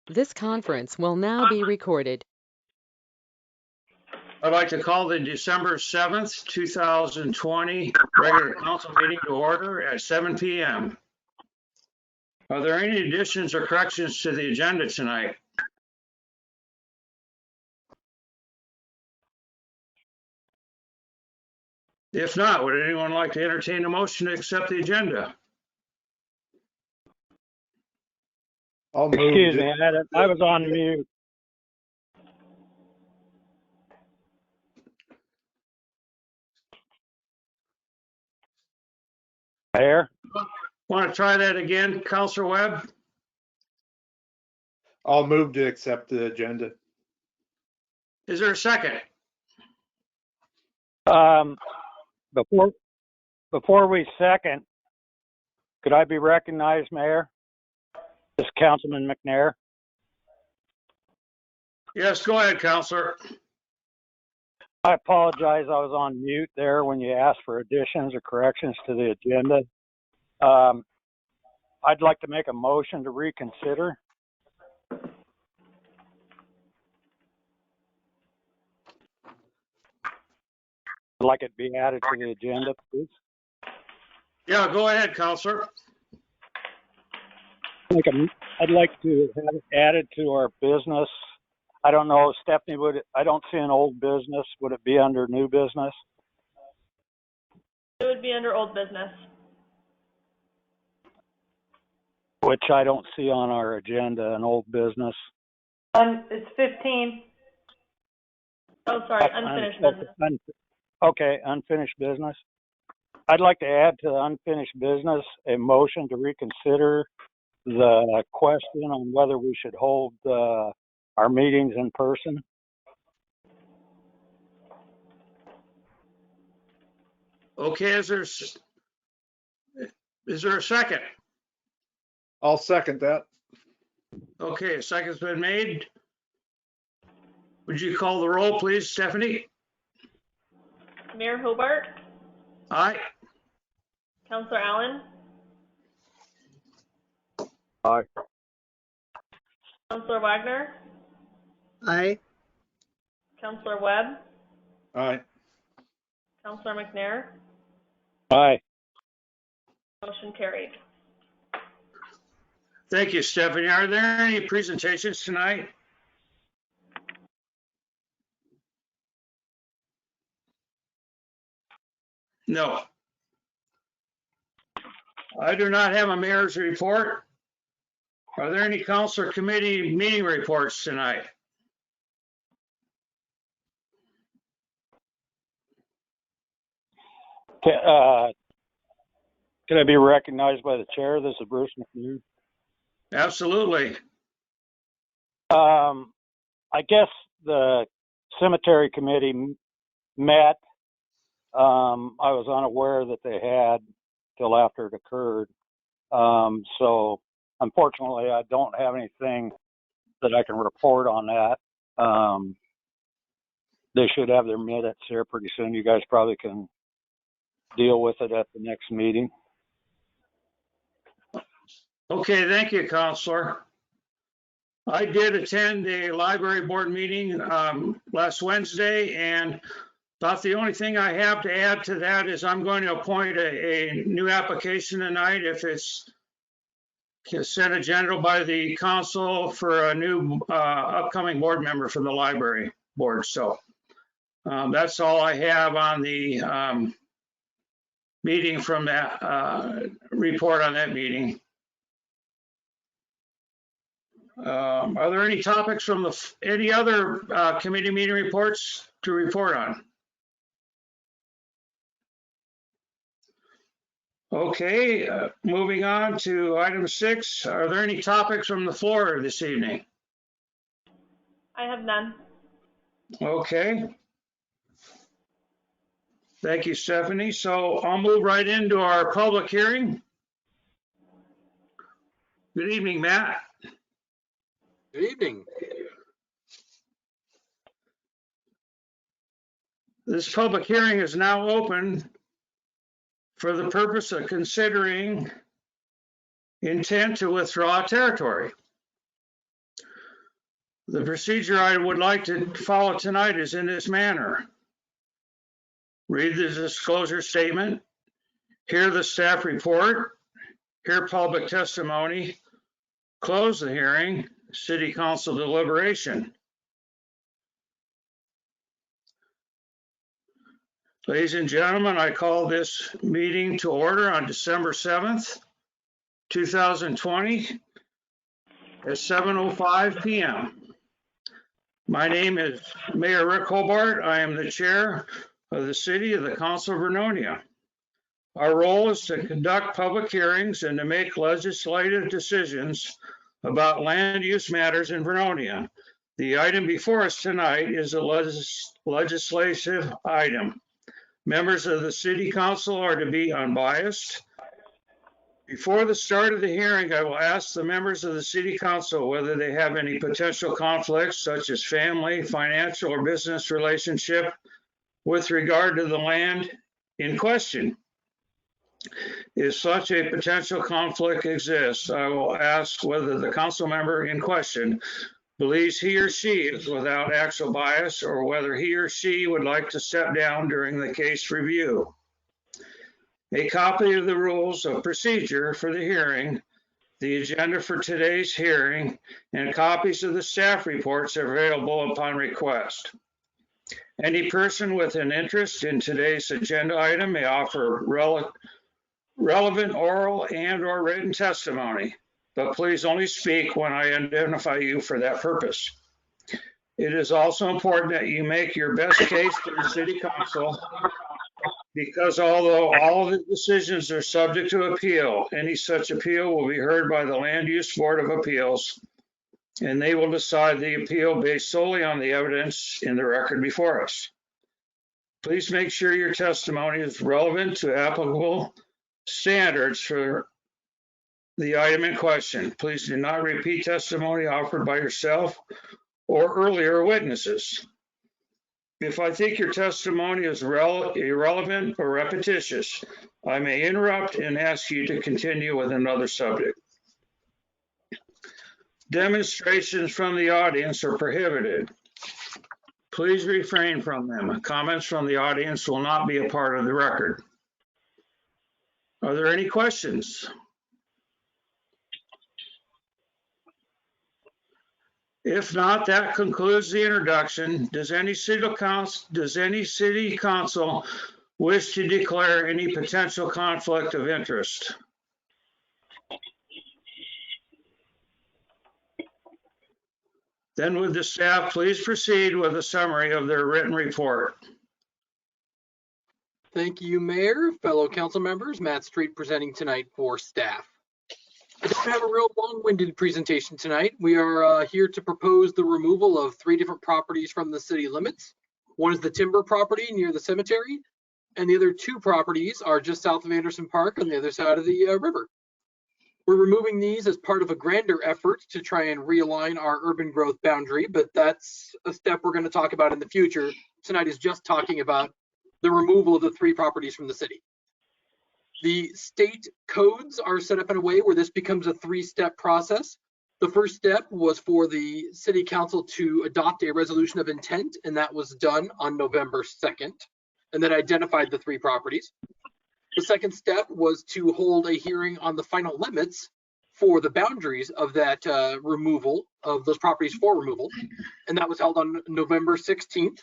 This conference will now be recorded. I'd like to call the December 7th, 2020 regular council meeting to order at 7 p.m. Are there any additions or corrections to the agenda tonight? If not, would anyone like to entertain a motion to accept the agenda? I'll move. Excuse me, I was on mute. Mayor? Want to try that again, Councilor Webb? I'll move to accept the agenda. Is there a second? Before we second, could I be recognized, Mayor? This is Councilman McNair. Yes, go ahead, Councilor. I apologize, I was on mute there when you asked for additions or corrections to the agenda. I'd like to make a motion to reconsider. I'd like it be added to the agenda, please. Yeah, go ahead, Councilor. I'd like to have it added to our business. I don't know, Stephanie, I don't see an old business. Would it be under new business? It would be under old business. Which I don't see on our agenda, an old business. It's 15. Oh, sorry, unfinished business. Okay, unfinished business. I'd like to add to unfinished business a motion to reconsider the question on whether we should hold our meetings in person. Okay, is there a second? I'll second that. Okay, a second's been made. Would you call the roll, please, Stephanie? Mayor Hobart, Aye. Councilor Allen, Aye. Councilor Wagner, Aye. Councilor Webb, Aye. Councilor McNair. Aye. Motion carried. Thank you, Stephanie. Are there any presentations tonight? No. I do not have a mayor's report. Are there any council committee meeting reports tonight? Can I be recognized by the chair? This is Bruce McNew. Absolutely. I guess the cemetery committee met. I was unaware that they had till after it occurred. So unfortunately, I don't have anything that I can report on that. They should have their minutes here pretty soon. You guys probably can deal with it at the next meeting. Okay, thank you, Counselor. I did attend a library board meeting last Wednesday, and about the only thing I have to add to that is I'm going to appoint a new application tonight if it's consent agenda by the council for a new upcoming board member from the library board. So that's all I have on the meeting from that report on that meeting. Are there any topics from any other committee meeting reports to report on? Okay, moving on to item 6. Are there any topics from the floor this evening? I have none. Okay. Thank you, Stephanie. So I'll move right into our public hearing. Good evening, Matt. Good evening. This public hearing is now open for the purpose of considering intent to withdraw territory. The procedure I would like to follow tonight is in this manner. Read the disclosure statement, hear the staff report, hear public testimony, close the hearing, city council deliberation. Ladies and gentlemen, I call this meeting to order on December 7th, 2020 at 7:05 p.m. My name is Mayor Rick Hobart. I am the chair of the City of the Council of Vernonia. Our role is to conduct public hearings and to make legislative decisions about land use matters in Vernonia. The item before us tonight is a legislative item. Members of the City Council are to be unbiased. Before the start of the hearing, I will ask the members of the City Council whether they have any potential conflicts such as family, financial, or business relationship with regard to the land in question. If such a potential conflict exists, I will ask whether the council member in question believes he or she is without actual bias or whether he or she would like to step down during the case review. A copy of the rules of procedure for the hearing, the agenda for today's hearing, and copies of the staff reports are available upon request. Any person with an interest in today's agenda item may offer relevant oral and/or written testimony, but please only speak when I identify you for that purpose. It is also important that you make your best case to the City Council because although all of the decisions are subject to appeal, any such appeal will be heard by the Land Use Board of Appeals, and they will decide the appeal based solely on the evidence in the record before us. Please make sure your testimony is relevant to applicable standards for the item in question. Please do not repeat testimony offered by yourself or earlier witnesses. If I think your testimony is irrelevant or repetitious, I may interrupt and ask you to continue with another subject. Demonstrations from the audience are prohibited. Please refrain from them. Comments from the audience will not be a part of the record. Are there any questions? If not, that concludes the introduction. Does any city council wish to declare any potential conflict of interest? Then would the staff please proceed with a summary of their written report? Thank you, Mayor. Fellow council members, Matt Street presenting tonight for staff. I don't have a real long-winded presentation tonight. We are here to propose the removal of 3 different properties from the city limits. One is the timber property near the cemetery, and the other 2 properties are just south of Anderson Park on the other side of the river. We're removing these as part of a grander effort to try and realign our urban growth boundary, but that's a step we're going to talk about in the future. Tonight is just talking about the removal of the 3 properties from the city. The state codes are set up in a way where this becomes a 3-step process. The first step was for the city council to adopt a resolution of intent, and that was done on November 2nd, and that identified the 3 properties. The second step was to hold a hearing on the final limits for the boundaries of that removal of those properties for removal, and that was held on November 16th.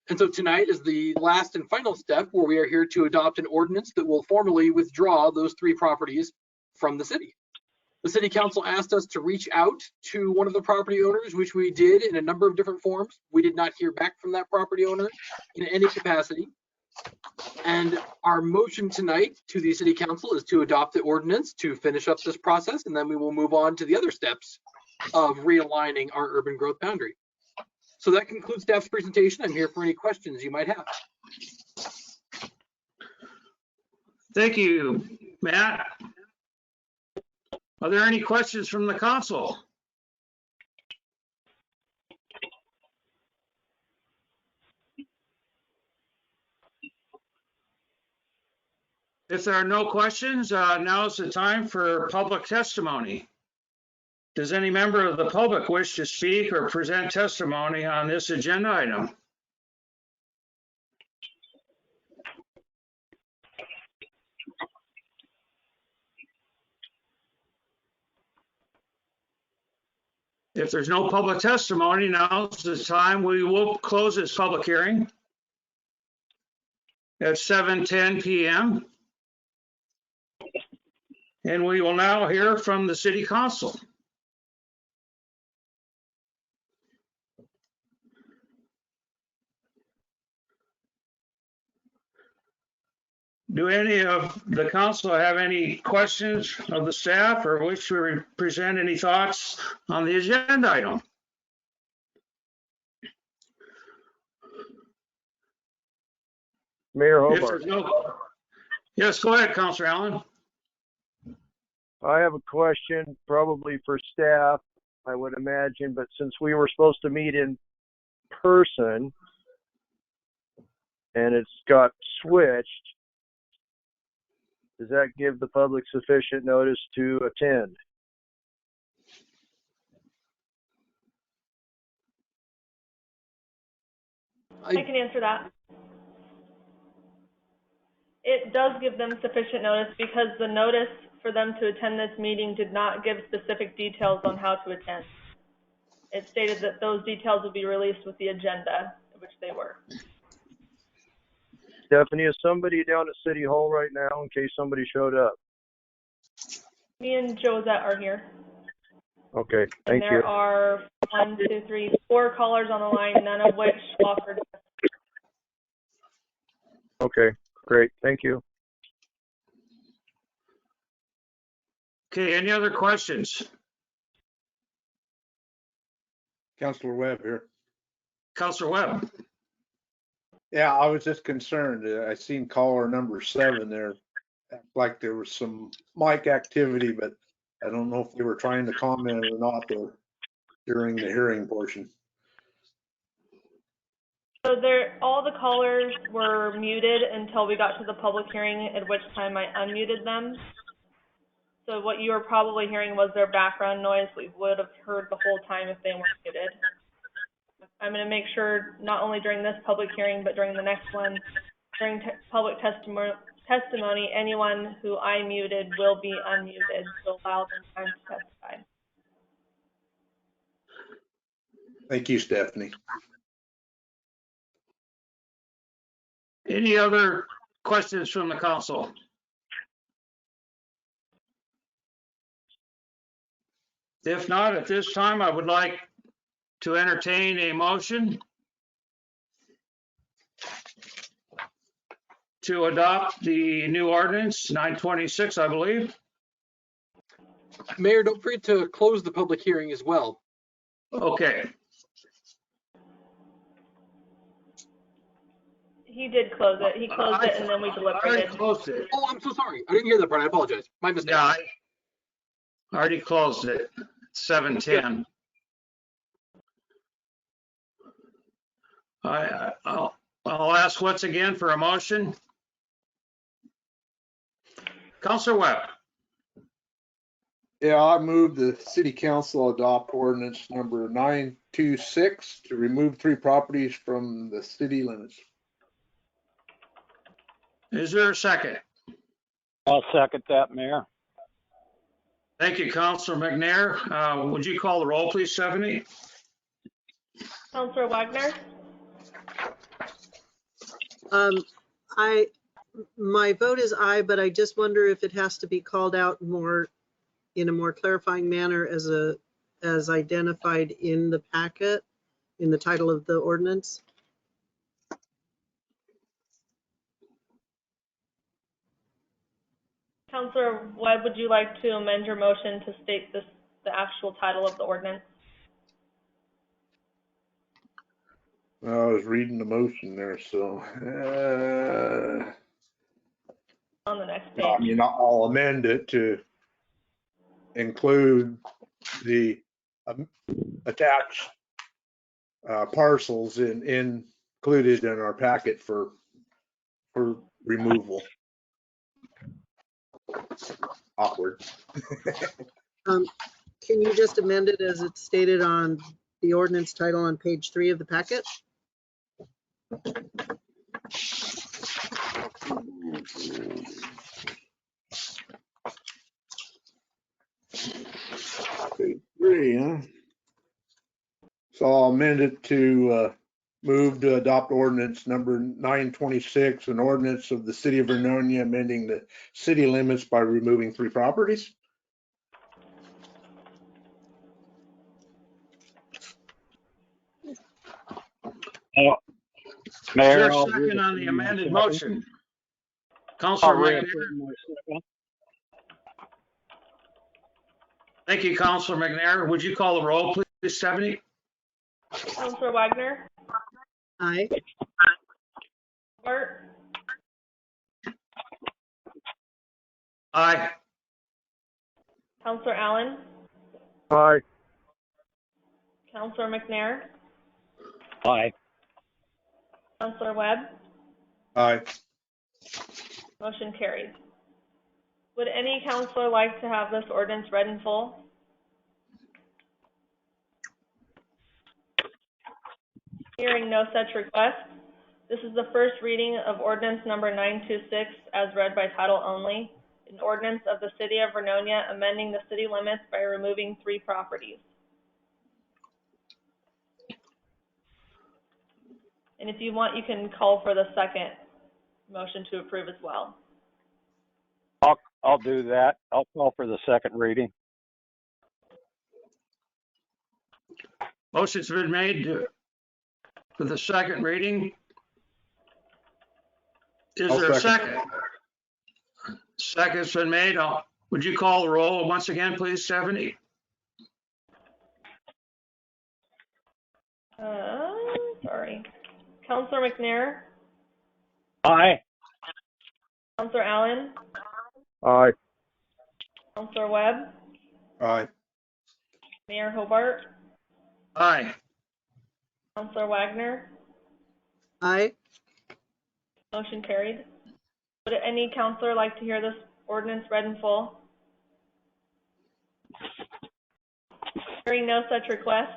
And so tonight is the last and final step where we are here to adopt an ordinance that will formally withdraw those 3 properties from the city. The city council asked us to reach out to one of the property owners, which we did in a number of different forms. We did not hear back from that property owner in any capacity. And our motion tonight to the city council is to adopt the ordinance to finish up this process, and then we will move on to the other steps of realigning our urban growth boundary. So that concludes staff's presentation. I'm here for any questions you might have. Thank you, Matt. Are there any questions from the council? If there are no questions, now is the time for public testimony. Does any member of the public wish to speak or present testimony on this agenda item? If there's no public testimony, now's the time we will close this public hearing at 7:10 p.m. And we will now hear from the city council. Do any of the council have any questions of the staff or wish to present any thoughts on the agenda item? Mayor If Hobart, there's no, yes, go ahead, Councilor Allen. I have a question probably for staff, I would imagine, but since we were supposed to meet in person and it's got switched, does that give the public sufficient notice to attend? I can answer that. It does give them sufficient notice because the notice for them to attend this meeting did not give specific details on how to attend. It stated that those details would be released with the agenda, which they were. Stephanie, is somebody down at City Hall right now in case somebody showed up? Me and Josette are here. Okay, thank And there you. are 4 callers on the line, none of which offered. Okay, great, thank you. Okay, any other questions? Counselor Webb here. Councilor Webb? Yeah, I was just concerned. I seen caller number 7 there. Act like there was some mic activity, but I don't know if they were trying to comment or not there during the hearing portion. So all the callers were muted until we got to the public hearing, at which time I unmuted them. So what you were probably hearing was their background noise. We would have heard the whole time if they weren't muted. I'm going to make sure not only during this public hearing, but during the next one, during public testimony, anyone who I muted will be unmuted to allow them time to testify. Thank you, Stephanie. Any other questions from the council? If not, at this time, I would like to entertain a motion to adopt the new ordinance 926, I believe. Mayor, don't forget to close the public hearing as well. Okay, He did close it. He closed it and then we I already deliberated. closed it. Oh, I'm so sorry. I didn't hear that part. I apologize. My mistake. Yeah, I already closed it, 7:10. I'll ask once again for a motion. Councilor Webb, Yeah, I move the city council adopt ordinance number 926 to remove 3 properties from the city limits. is there a second? I'll second that, Mayor. Thank you, Councilor McNair. Would you call the roll, please, Stephanie? Councilor Wagner, My vote is aye, but I just wonder if it has to be called out more, in a more clarifying manner as identified in the packet, in the title of the ordinance. Councilor Webb, would you like to amend your motion to state the actual title of the ordinance? I was reading the motion there, so On the next page. you know, I'll amend it to include the attached parcels included in our packet for removal. Awkward. Can you just amend it as it's stated on the ordinance title on page 3 of the packet? Page 3, huh? So I'll amend it to move to adopt ordinance number 926, an ordinance of the city of Vernonia amending the city limits by removing 3 properties. Is Mayor, there a I'll second on the amended second. motion? I'll Counselor McNair. reaffirm my second. Thank you, Counselor McNair. Would you call the roll, please, Stephanie? Counselor Wagner, Aye. Hobart, Aye. Counselor Allen, Aye. Counselor McNair, Aye. Counselor Webb, Aye. motion carried. Would any counselor like to have this ordinance read in full? Hearing no such request, this is the first reading of ordinance number 926 as read by title only, an ordinance of the city of Vernonia amending the city limits by removing 3 properties. And if you want, you can call for the second motion to approve as well. I'll do that. I'll call for the second reading. Motion's been made for the second reading. Is I'll there a second. second? Second's been made. Would you call the roll once again, please, Stephanie? Sorry. Counselor McNair, Aye. Counselor Allen, Aye. Counselor Webb, Aye. Mayor Hobart, Aye. Counselor Wagner, Aye. motion carried. Would any counselor like to hear this ordinance read in full? Hearing no such request,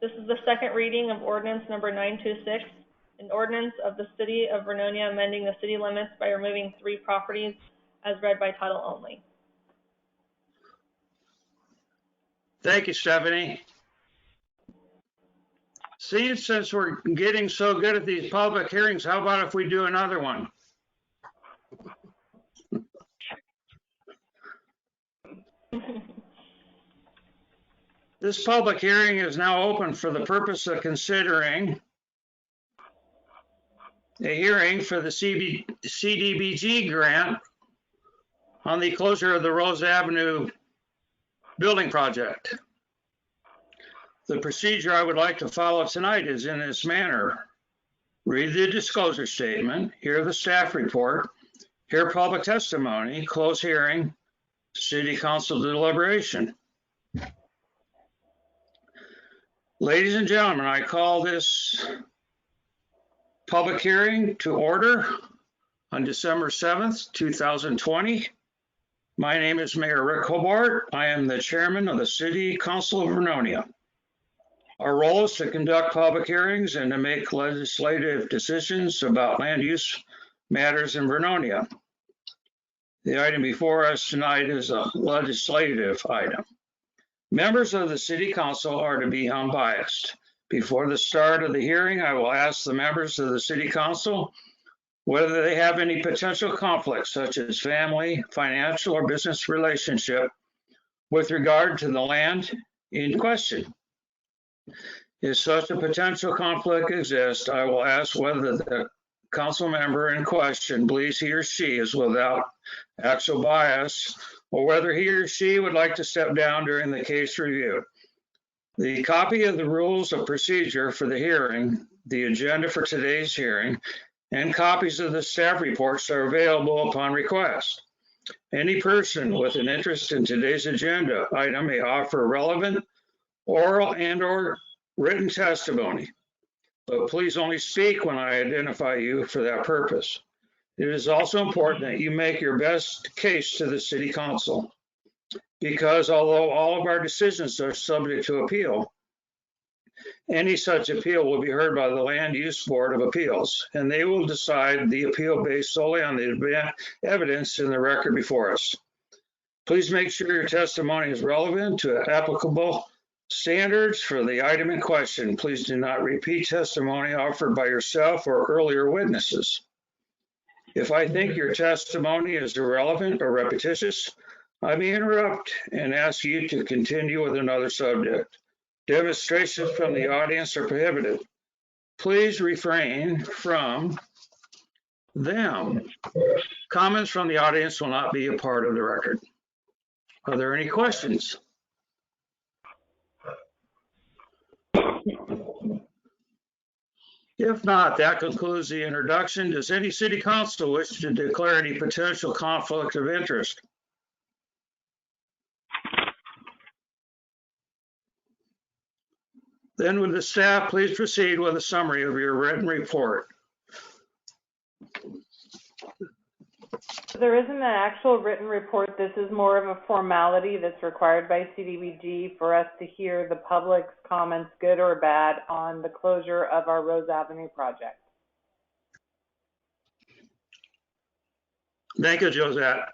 this is the second reading of ordinance number 926, an ordinance of the city of Vernonia amending the city limits by removing 3 properties as read by title only. Thank you, Stephanie. See, since we're getting so good at these public hearings, how about if we do another one? This public hearing is now open for the purpose of considering a hearing for the CDBG grant on the closure of the Rose Avenue building project. The procedure I would like to follow tonight is in this manner. Read the disclosure statement, hear the staff report, hear public testimony, close hearing, city council deliberation. Ladies and gentlemen, I call this public hearing to order on December 7th, 2020. My name is Mayor Rick Hobart. I am the chairman of the City Council of Vernonia. Our role is to conduct public hearings and to make legislative decisions about land use matters in Vernonia. The item before us tonight is a legislative item. Members of the City Council are to be unbiased. Before the start of the hearing, I will ask the members of the City Council whether they have any potential conflicts, such as family, financial, or business relationship with regard to the land in question. If such a potential conflict exists, I will ask whether the council member in question believes he or she is without actual bias, or whether he or she would like to step down during the case review. The copy of the rules of procedure for the hearing, the agenda for today's hearing, and copies of the staff reports are available upon request. Any person with an interest in today's agenda item may offer relevant oral and/or written testimony, but please only speak when I identify you for that purpose. It is also important that you make your best case to the City Council. because although all of our decisions are subject to appeal, any such appeal will be heard by the Land Use Board of Appeals, and they will decide the appeal based solely on the evidence in the record before us. Please make sure your testimony is relevant to applicable standards for the item in question. Please do not repeat testimony offered by yourself or earlier witnesses. If I think your testimony is irrelevant or repetitious, I may interrupt and ask you to continue with another subject. Demonstrations from the audience are prohibited. Please refrain from them. Comments from the audience will not be a part of the record. Are there any questions? If not, that concludes the introduction. Does any city council wish to declare any potential conflict of interest? Then would the staff please proceed with a summary of your written report? There isn't an actual written report. This is more of a formality that's required by CDBG for us to hear the public's comments, good or bad, on the closure of our Rose Avenue project. Thank you, Josette.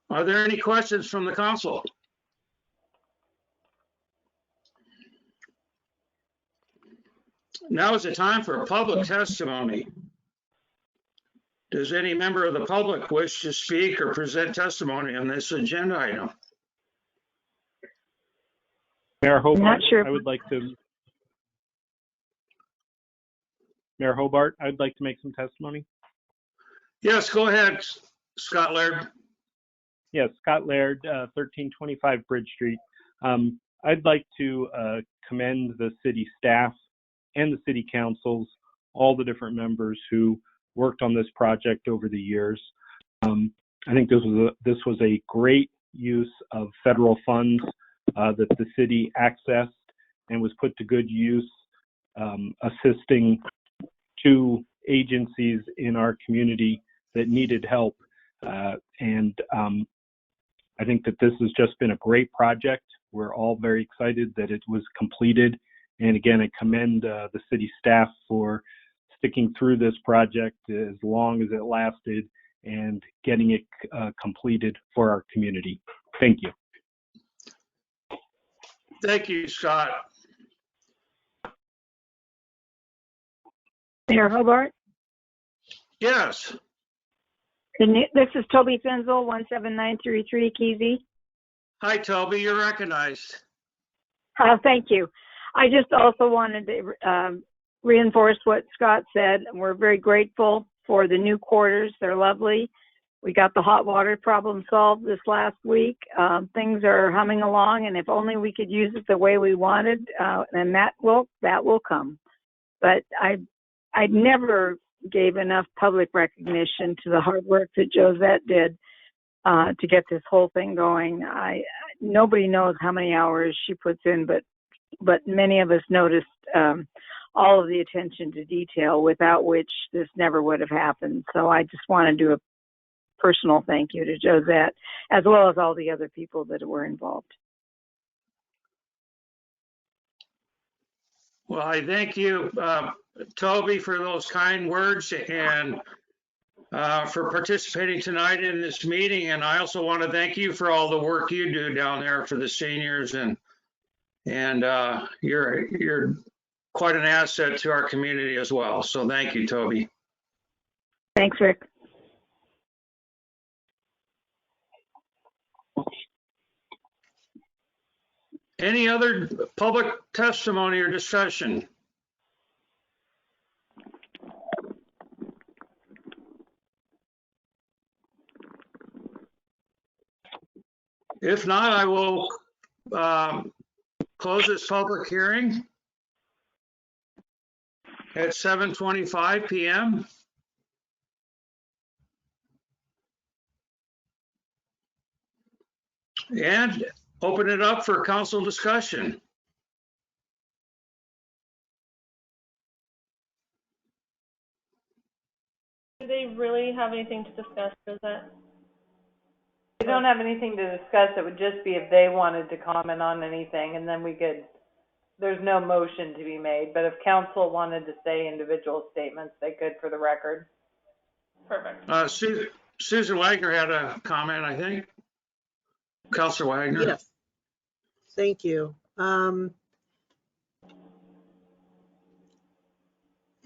Are there any questions from the council? Now is the time for public testimony. Does any member of the public wish to speak or present testimony on this agenda item? Mayor Hobart, Not sure. I would like to. Mayor Hobart, I would like to make some testimony. Yes, go ahead, Scott Laird. Yes, Scott Laird, 1325 Bridge Street. I'd like to commend the city staff and the city councils, all the different members who worked on this project over the years. I think this was a great use of federal funds that the city accessed and was put to good use, assisting two agencies in our community that needed help. And I think that this has just been a great project. We're all very excited that it was completed. And again, I commend the city staff for sticking through this project as long as it lasted and getting it completed for our community. Thank you. Thank you, Scott. Mayor Hobart, Yes. this is Toby Finzel, 17933 Keezy. Hi, Toby, you're recognized. Thank you. I just also wanted to reinforce what Scott said. We're very grateful for the new quarters. They're lovely. We got the hot water problem solved this last week. Things are humming along, and if only we could use it the way we wanted, and that will come. But I never gave enough public recognition to the hard work that Josette did to get this whole thing going. Nobody knows how many hours she puts in, but many of us noticed all of the attention to detail, without which this never would have happened. So I just want to do a personal thank you to Josette, as well as all the other people that were involved. Well, I thank you, Toby, for those kind words and for participating tonight in this meeting. And I also want to thank you for all the work you do down there for the seniors, and you're quite an asset to our community as well. So thank you, Toby. Thanks, Rick. Any other public testimony or discussion? If not, I will close this public hearing at 7:25 p.m. and open it up for council discussion. Do they really have anything to discuss, Josette? We don't have anything to discuss. It would just be if they wanted to comment on anything, and then we could, there's no motion to be made, but if council wanted to say individual statements, they could for the record. Perfect. Susan Wagner had a comment, I think. Counselor Wagner. Yes, thank you.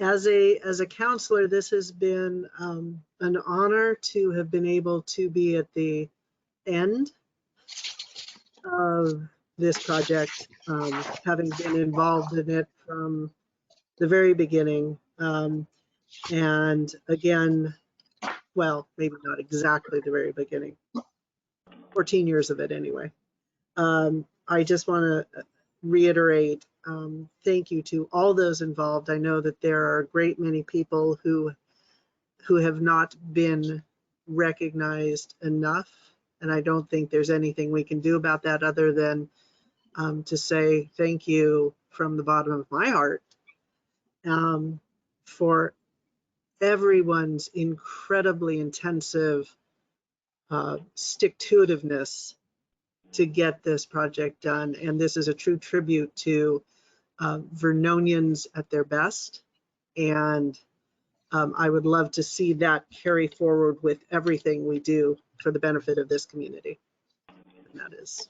As a counselor, this has been an honor to have been able to be at the end of this project, having been involved in it from the very beginning. And again, well, maybe not exactly the very beginning, 14 years of it anyway. I just want to reiterate, thank you to all those involved. I know that there are a great many people who have not been recognized enough, and I don't think there's anything we can do about that other than to say thank you from the bottom of my heart for everyone's incredibly intensive stick-to-itiveness to get this project done. And this is a true tribute to Vernonians at their best. And I would love to see that carry forward with everything we do for the benefit of this community. And that is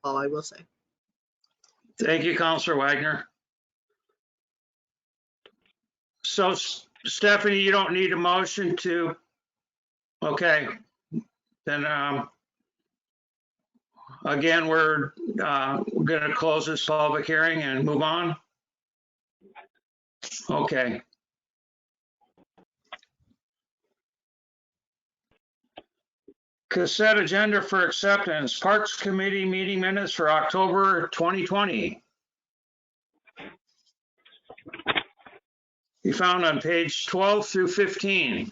all I will say. Thank you, Counselor Wagner. So Stephanie, you don't need a motion to, okay. Then again, we're going to close this public hearing and move on. Okay. Cassette agenda for acceptance, Parks Committee meeting minutes for October 2020. You found on page 12 through 15.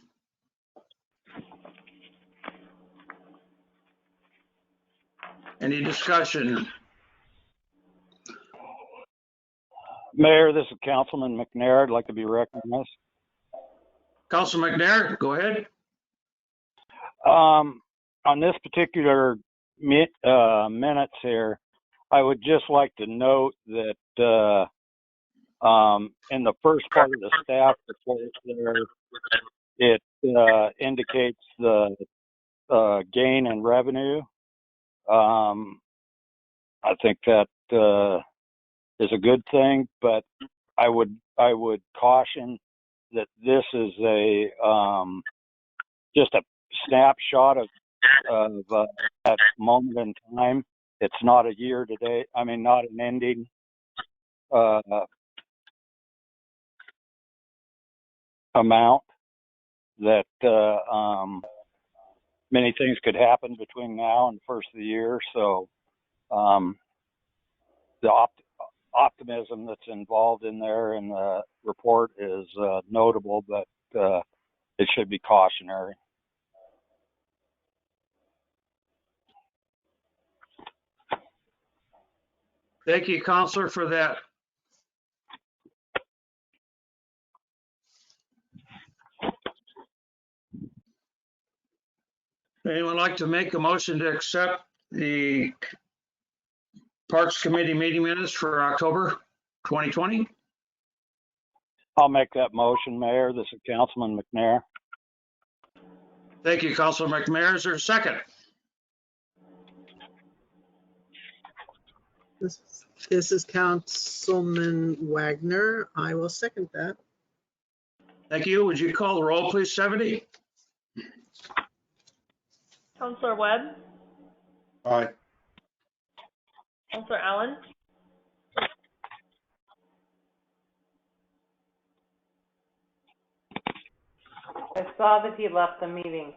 Any discussion? Mayor, this is Councilman McNair. I'd like to be recognized. Councilman McNair, go ahead. On this particular minutes here, I would just like to note that in the first part of the staff report there, it indicates the gain in revenue. I think that is a good thing, but I would caution that this is a just a snapshot of that moment in time. It's not a year to date. I mean, not an ending amount. That many things could happen between now and the first of the year. So the optimism that's involved in there in the report is notable, but it should be cautionary. Thank you, Counselor, for that. Anyone like to make a motion to accept the Parks Committee meeting minutes for October 2020? I'll make that motion, Mayor. This is Councilman McNair. Thank you, Councilor McNair. Is there a second? This is Councilman Wagner. I will second that. Thank you. Would you call the roll, please, 70? Counselor Webb, Aye. Counselor Allen, I saw that he left the meeting.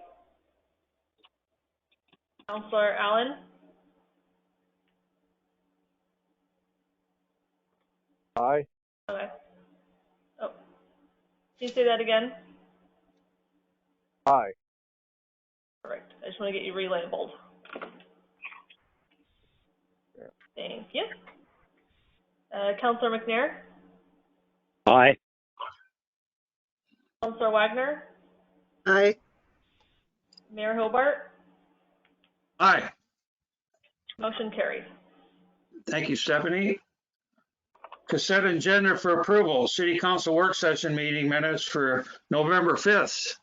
Counselor Allen, Aye. okay. Oh, can you say that again? Aye. Correct. I just want to get you relabeled. Thank you. Counselor McNair, Aye. Counselor Wagner, Aye. Mayor Hobart, Aye. Motion carries. Thank you, Stephanie. Consent agenda for approval, City Council work session meeting minutes for November 5th,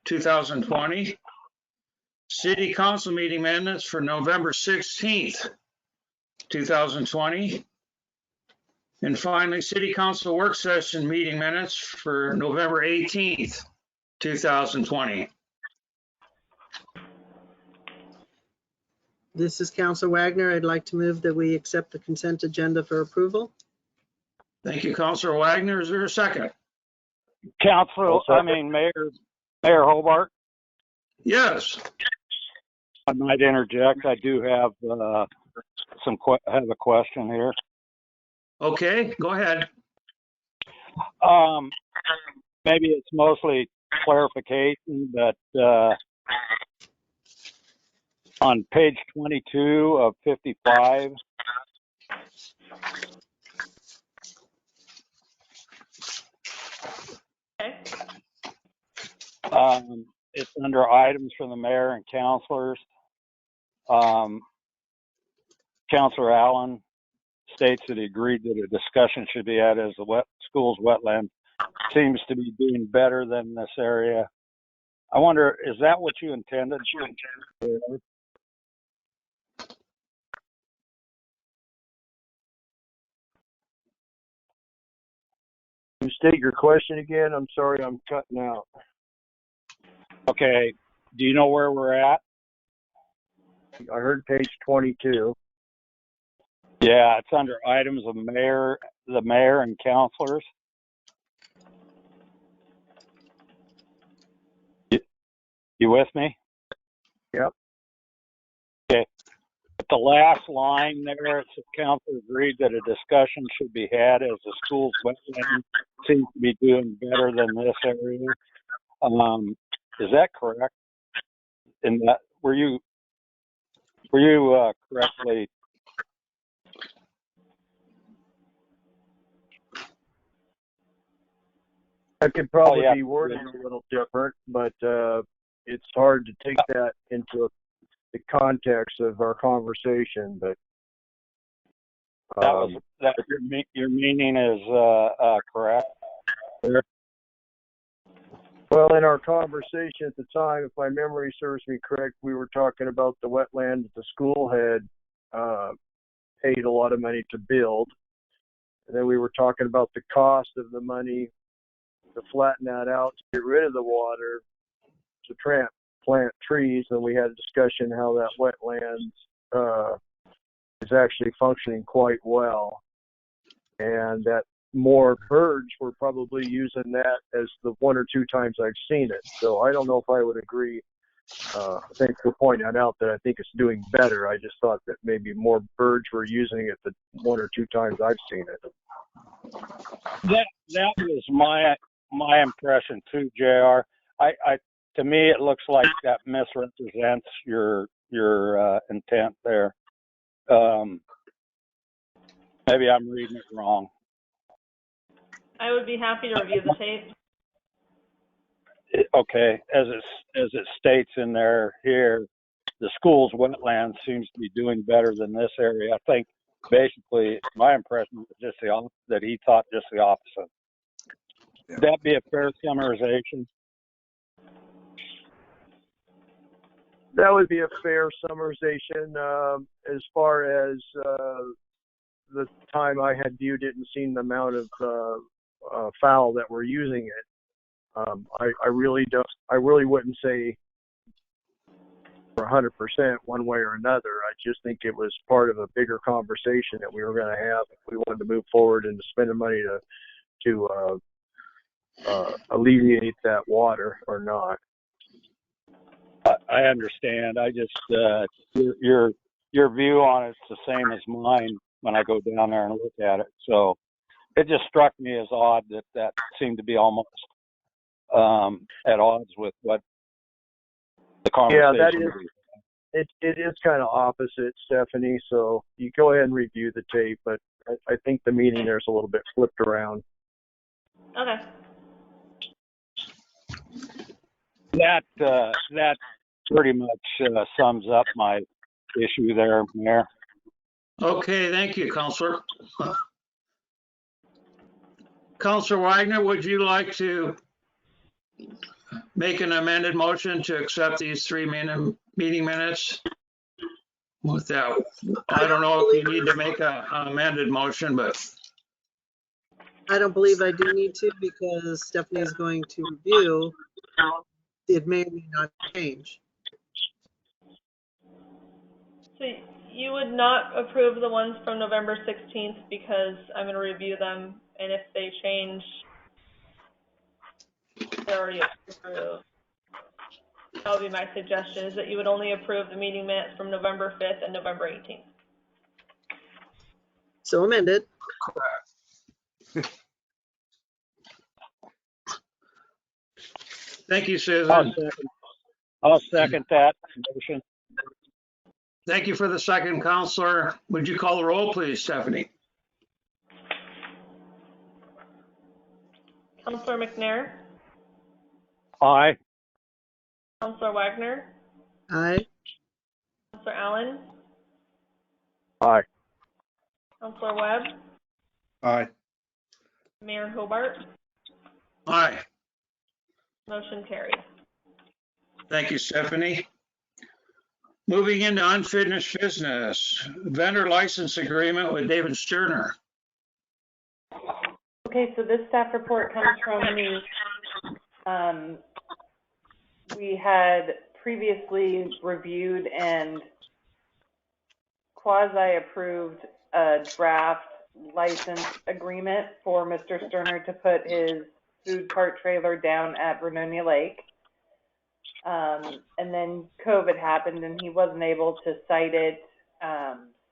2020. City Council meeting minutes for November 16th, 2020. And finally, City Council work session meeting minutes for November 18th, 2020. This is Council Wagner. I'd like to move that we accept the consent agenda for approval. Thank you, Councilor Wagner. Is there a second? Mayor Hobart, Yes. I might interject. I do have have a question here. Okay, go ahead. Maybe it's mostly clarification, but on page 22 of 55, Okay. it's under items from the mayor and councilors. Councilor Allen states that he agreed that a discussion should be had as the school's wetland seems to be doing better than this area. I wonder, is that what you intended? Can you state your question again? I'm sorry, I'm cutting out. Okay, do you know where we're at? I heard page 22. Yeah, it's under items of the mayor and councilors. You with me? Yep. Okay. At the last line there, it says council agreed that a discussion should be had as the school's wetland seems to be doing better than this area. Is that correct? In that, were you correctly? I could probably be worded a little different, but it's hard to take that into the context of our conversation. But your meaning is correct. Well, in our conversation at the time, if my memory serves me correct, we were talking about the wetland that the school had paid a lot of money to build. And then we were talking about the cost of the money to flatten that out, to get rid of the water, to plant trees. And we had a discussion how that wetland is actually functioning quite well. And that more birds were probably using that as the one or two times I've seen it. So I don't know if I would agree. Thanks for pointing that out, that I think it's doing better. I just thought that maybe more birds were using it the one or two times I've seen it. That was my impression too, JR. To me, it looks like that misrepresents your intent there. Maybe I'm reading it wrong. I would be happy to review the tape. Okay, as it states in there here, the school's wetland seems to be doing better than this area. I think basically my impression was just that he thought just the opposite. Yeah. Would that be a fair summarization? That would be a fair summarization. As far as the time I had viewed it and seen the amount of fowl that were using it, I really wouldn't say for 100% one way or another. I just think it was part of a bigger conversation that we were going to have if we wanted to move forward and to spend the money to alleviate that water or not. I understand. I just your view on it's the same as mine when I go down there and look at it. So it just struck me as odd that seemed to be almost at odds with what the conversation. Yeah, that is. It is kind of opposite, Stephanie. So you go ahead and review the tape, but I think the meaning there's a little bit flipped around. Okay. That pretty much sums up my issue there, Mayor. Okay, thank you, Counselor. Counselor Wagner, would you like to make an amended motion to accept these 3 meeting minutes? With that, I don't know if you need to make an amended motion, but I don't believe I do need to because Stephanie's going to review. It may or may not change. So you would not approve the ones from November 16th because I'm going to review them, and if they change, they're already approved. That would be my suggestion, is that you would only approve the meeting minutes from November 5th and November 18th. So amended. thank you, Susan. I'll second that motion. Thank you for the second, Counselor. Would you call the roll, please, Stephanie? Counselor McNair, Aye. Counselor Wagner, Aye. Counselor Allen, Aye. Counselor Webb, Aye. Mayor Hobart. Aye. Motion carried. Thank you, Stephanie. Moving into unfinished business, vendor license agreement with David Sterner. Okay, so this staff report comes from me. We had previously reviewed and quasi-approved a draft license agreement for Mr. Sterner to put his food cart trailer down at Vernonia Lake. And then COVID happened and he wasn't able to cite it.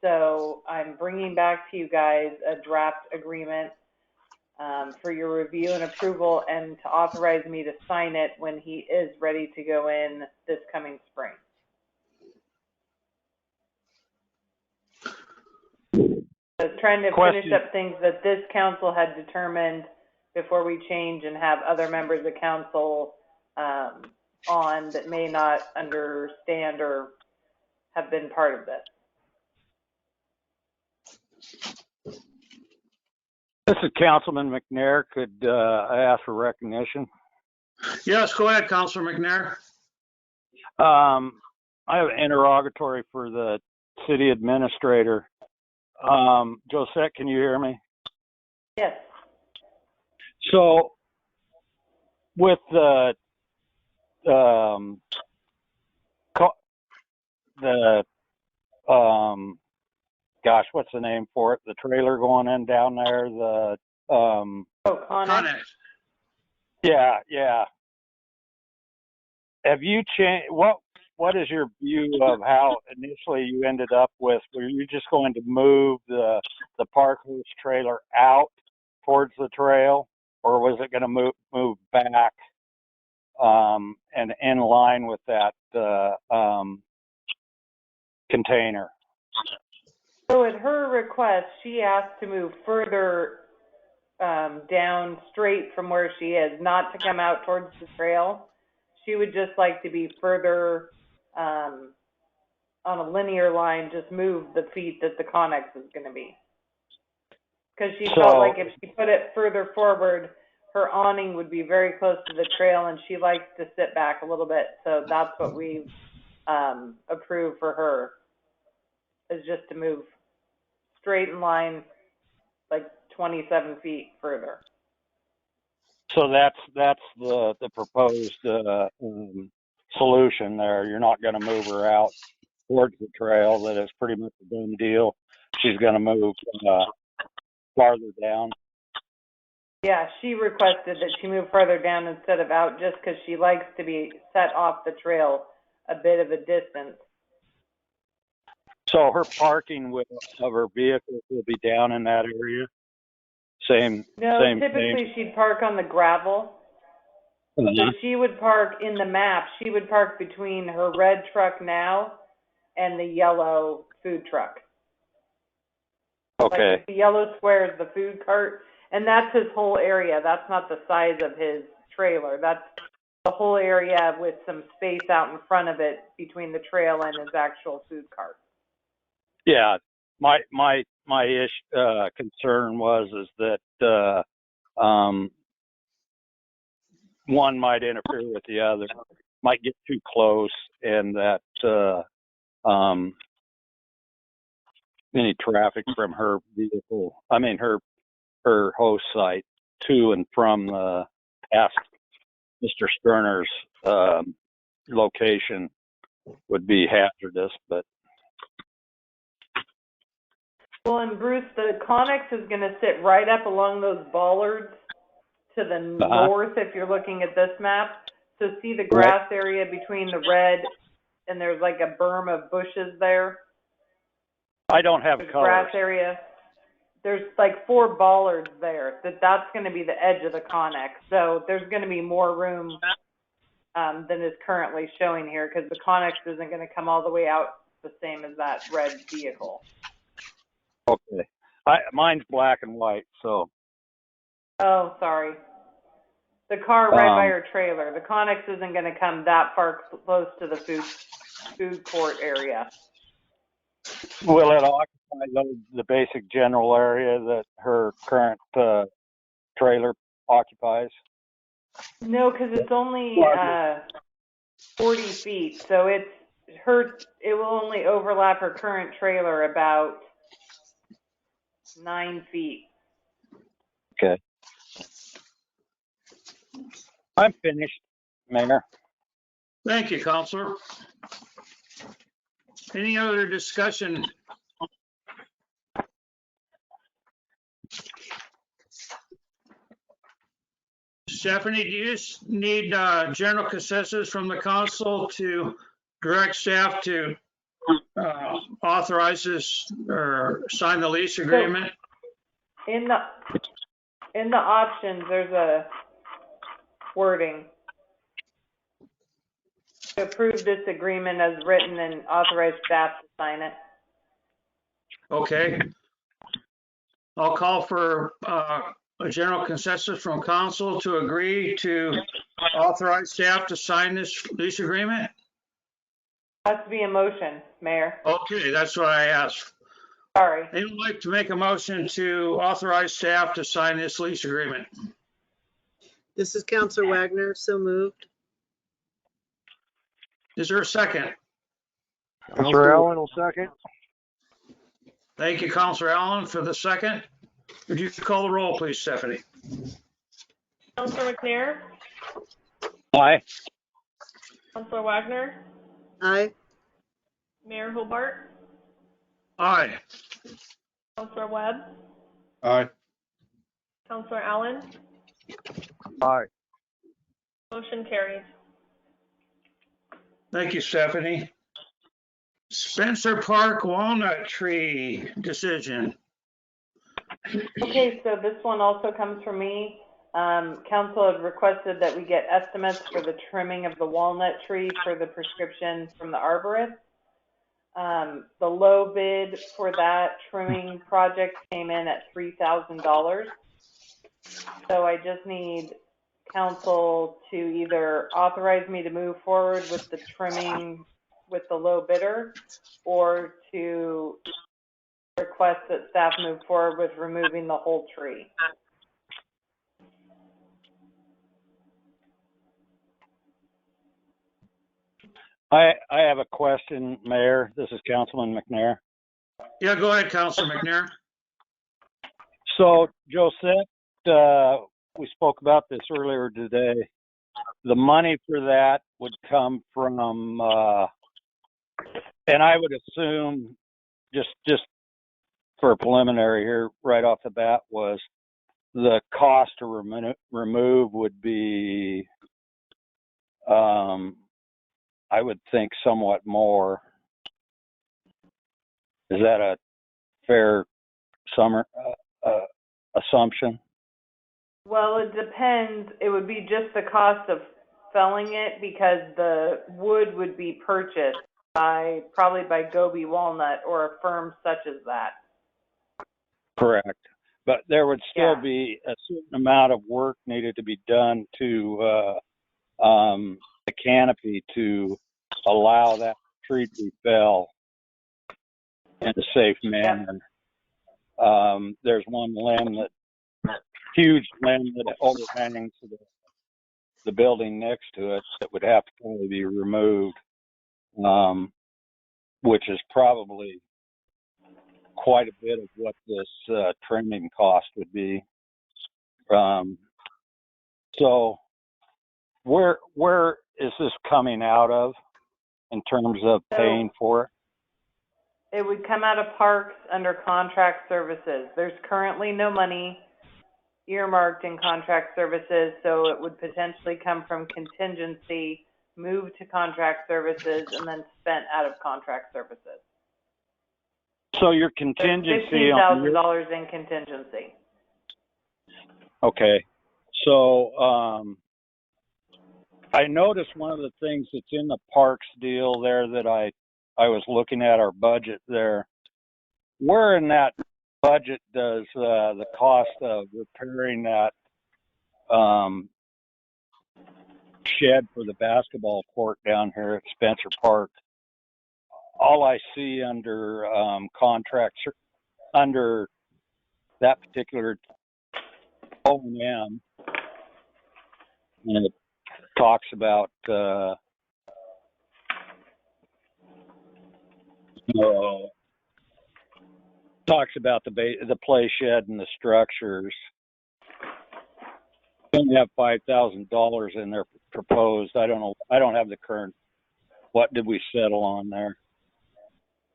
So I'm bringing back to you guys a draft agreement for your review and approval and to authorize me to sign it when he is ready to go in this coming spring. I was trying to finish up things that this council had determined before we change and have other members of council on that may not understand or have been part of this. This is Councilman McNair. Could I ask for recognition? Yes, go ahead, Counselor McNair. I have an interrogatory for the city administrator. Josette, can you hear me? Yes. So with the gosh, what's the name for it? The trailer going in down there, the Connex. Yeah. Have you changed what is your view of how initially you ended up with, were you just going to move the Parkhurst trailer out towards the trail, or was it going to move back and in line with that container? So at her request, she asked to move further down straight from where she is, not to come out towards the trail. She would just like to be further on a linear line, just move the feet that the Connex is going to be. Because she felt like if she put it further forward, her awning would be very close to the trail, and she likes to sit back a little bit. So that's what we've approved for her, is just to move straight in line, like 27 feet further. So that's the proposed solution there. You're not going to move her out towards the trail. That is pretty much a done deal. She's going to move farther down. Yeah, she requested that she move further down instead of out, just because she likes to be set off the trail a bit of a distance. So her parking of her vehicles will be down in that area? No, typically she'd park on the gravel. Mm-hmm. So she would park in the map. She would park between her red truck now and the yellow food truck. Okay. Like the yellow square is the food cart, and that's his whole area. That's not the size of his trailer. That's the whole area with some space out in front of it between the trail and his actual food cart. Yeah, my concern is that one might interfere with the other, might get too close, and that any traffic from her vehicle, her host site to and from past Mr. Sterner's location would be hazardous. But Well, and Bruce, the Connex is going to sit right up along those bollards to the north if you're looking at this map. So see the grass area between the red and there's like a berm of bushes there? I don't have colors. Grass area. There's like 4 bollards there. That's going to be the edge of the Connex. So there's going to be more room than is currently showing here because the Connex isn't going to come all the way out the same as that red vehicle. Okay. Mine's black and white, so. Oh, sorry. The car right by her trailer. The Connex isn't going to come that far close to the food court area. Will it occupy the basic general area that her current trailer occupies? No, because it's only 40 feet, so it will only overlap her current trailer about 9 feet. Okay. I'm finished, Mayor. Thank you, Counselor. Any other discussion? Stephanie, do you need general consensus from the council to direct staff to authorize this or sign the lease agreement? So in the options, there's a wording to approve this agreement as written and authorize staff to sign it. Okay. I'll call for a general consensus from council to agree to authorize staff to sign this lease agreement. Has to be a motion, Mayor. Okay, that's what I asked. Sorry. Anyone like to make a motion to authorize staff to sign this lease agreement? This is Counselor Wagner, so moved. Is there a second? Counselor Allen will second. Thank you, Counselor Allen, for the second. Would you call the roll, please, Stephanie? Counselor McNair, Aye. Counselor Wagner, Aye. Mayor Hobart, Aye. Counselor Webb, Aye. Counselor Allen, Aye. motion carries. Thank you, Stephanie. Spencer Park Walnut Tree decision. Okay, so this one also comes from me. Council had requested that we get estimates for the trimming of the walnut tree for the prescription from the arborist. The low bid for that trimming project came in at $3,000. So I just need council to either authorize me to move forward with the trimming with the low bidder or to request that staff move forward with removing the whole tree. I have a question, Mayor. This is Councilman McNair. Yeah, go ahead, Councilor McNair. So, Josette, we spoke about this earlier today. The money for that would come from, and I would assume, just for a preliminary here, right off the bat, was the cost to remove would be, I would think, somewhat more. Is that a fair assumption? Well, it depends. It would be just the cost of felling it because the wood would be purchased probably by Gobi Walnut or a firm such as that. Correct. But there would still be a certain amount of work needed to be done to the canopy to allow that tree to be fell. in a safe manner. There's one limb huge limb that overhangs the building next to it that would have to probably be removed, which is probably quite a bit of what this trimming cost would be. So where is this coming out of in terms of paying for it? It would come out of parks under contract services. There's currently no money earmarked in contract services, so it would potentially come from contingency, moved to contract services, and then spent out of contract services. So your contingency There's $15,000 in contingency. Okay. So I noticed one of the things that's in the parks deal there that I was looking at our budget there. Where in that budget does the cost of repairing that shed for the basketball court down here at Spencer Park? All I see under contracts under that particular O&M, and it talks about the play shed and the structures. We only have $5,000 in there proposed. I don't know. I don't have the current. What did we settle on there?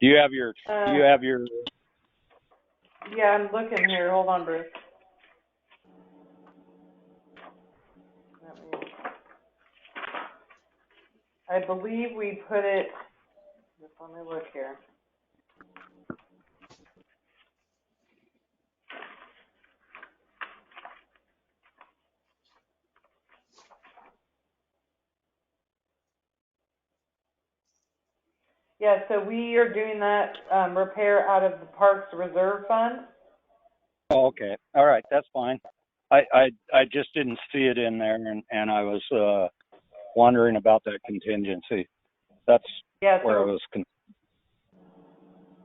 Do you have your? Yeah, I'm looking here. Hold on, Bruce. I believe we put it. Just let me look here. Yeah, so we are doing that repair out of the Parks Reserve Fund. Oh, okay. All right. That's fine. I just didn't see it in there, and I was wondering about that contingency. That's where I was.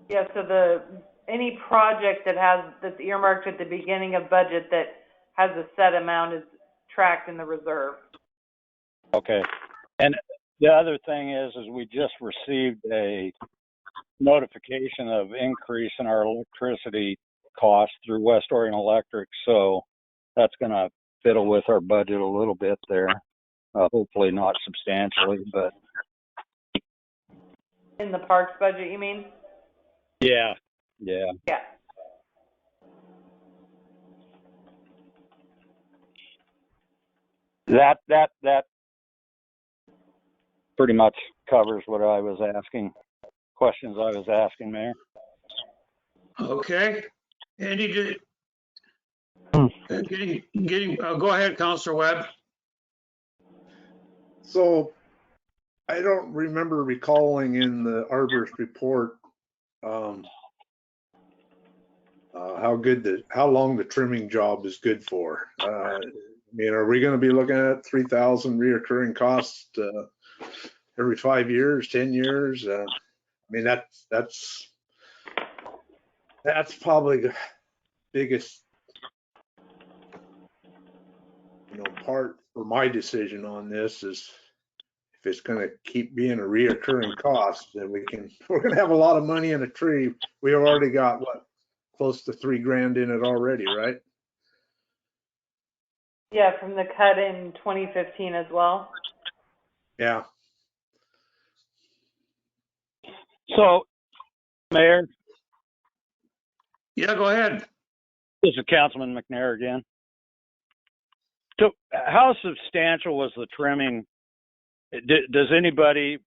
Yeah, so any project that's earmarked at the beginning of budget that has a set amount is tracked in the reserve. Okay. And the other thing is we just received a notification of increase in our electricity costs through West Oregon Electric, so that's going to fiddle with our budget a little bit there. Hopefully not substantially, but. In the parks budget, you mean? Yeah. Yeah. That pretty much covers what I was asking, questions I was asking, Mayor. Okay. Andy, go ahead, Councilor Webb. So I don't remember recalling in the arborist report how long the trimming job is good for. I mean, are we going to be looking at 3,000 reoccurring costs every 5 years, 10 years? I mean, that's probably the biggest, part for my decision on this is if it's going to keep being a reoccurring cost, then we're going to have a lot of money in a tree. We have already got close to $3,000 in it already, right? Yeah, from the cut in 2015 as well. Yeah. So, Mayor? Yeah, go ahead. This is Councilman McNair again. So how substantial was the trimming? Can anybody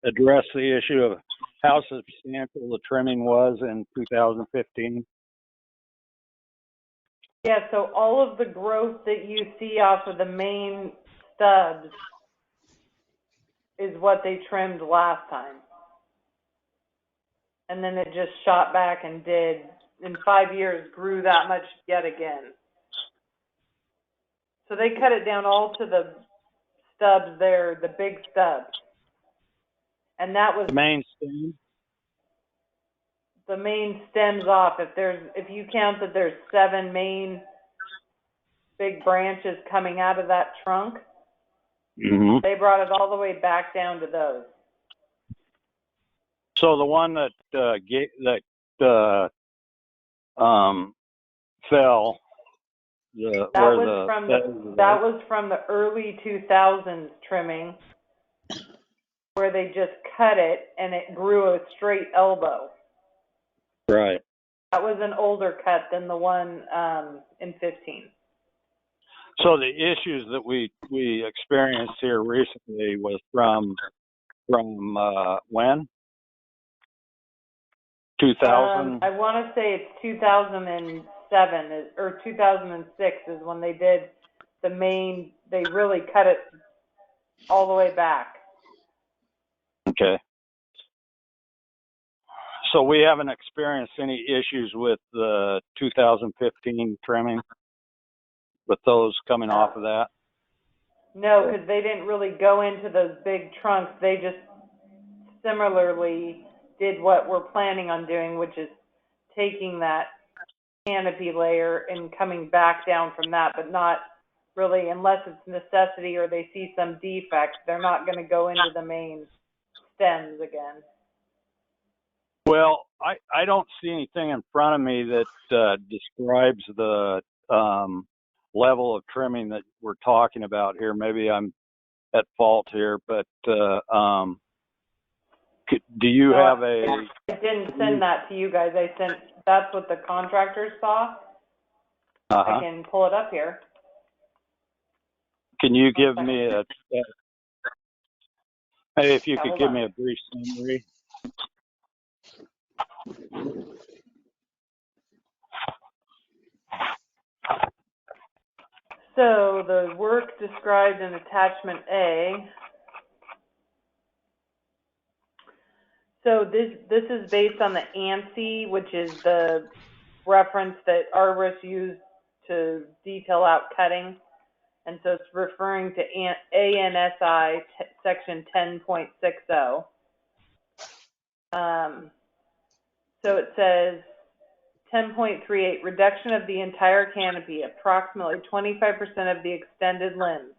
address the issue of how substantial the trimming was in 2015? Yeah, so all of the growth that you see off of the main stubs is what they trimmed last time. And then it just shot back and in 5 years, grew that much yet again. So they cut it down all to the stubs there, the big stubs. And that was the main stem? the main stems off. If you count that there's 7 main big branches coming out of that trunk, they brought it all the way back down to those. So the one that fell, that was from the early 2000s trimming, where they just cut it and it grew a straight elbow. Right. That was an older cut than the one in 15. So the issues that we experienced here recently was from when? 2000? I want to say it's 2007 or 2006 is when they did the main. They really cut it all the way back. Okay. So we haven't experienced any issues with the 2015 trimming, with those coming off of that? No, because they didn't really go into those big trunks. They just similarly did what we're planning on doing, which is taking that canopy layer and coming back down from that, but not really, unless it's necessity or they see some defect, they're not going to go into the main stems again. Well, I don't see anything in front of me that describes the level of trimming that we're talking about here. Maybe I'm at fault here, but do you have a... I didn't send that to you guys. That's what the contractors saw. I can pull it up here. Can you give me maybe if you could give me a brief summary? So the work described in attachment A. So this is based on the ANSI, which is the reference that arborists use to detail out cutting. And so it's referring to ANSI section 10.60. So it says 10.38, reduction of the entire canopy, approximately 25% of the extended limbs.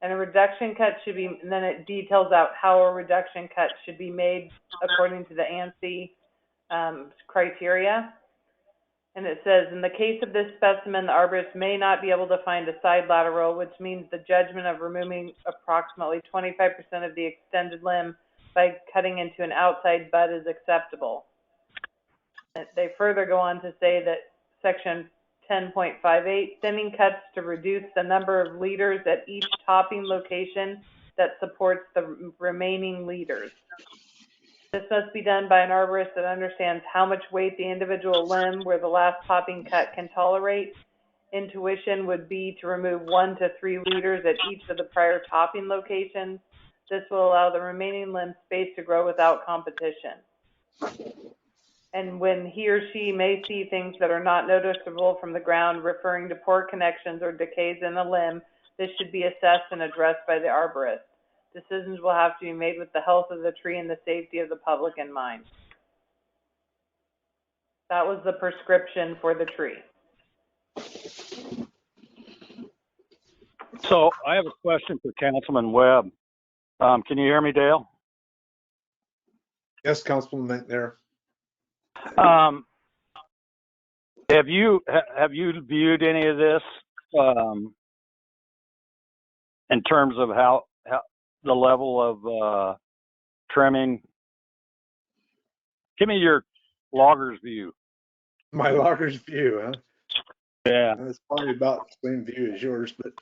And a reduction cut should be, and then it details out how a reduction cut should be made according to the ANSI criteria. And it says, in the case of this specimen, the arborist may not be able to find a side lateral, which means the judgment of removing approximately 25% of the extended limb by cutting into an outside bud is acceptable. And they further go on to say that section 10.58, thinning cuts to reduce the number of leaders at each topping location that supports the remaining leaders. This must be done by an arborist that understands how much weight the individual limb where the last topping cut can tolerate. Intuition would be to remove 1 to 3 leaders at each of the prior topping locations. This will allow the remaining limb space to grow without competition. And when he or she may see things that are not noticeable from the ground, referring to poor connections or decays in the limb, this should be assessed and addressed by the arborist. Decisions will have to be made with the health of the tree and the safety of the public in mind. That was the prescription for the tree. So I have a question for Councilman Webb. Can you hear me, Dale? Yes, Councilman there. Have you viewed any of this in terms of how the level of trimming? Give me your logger's view. My logger's view, huh? Yeah. That's probably about the same view as yours, but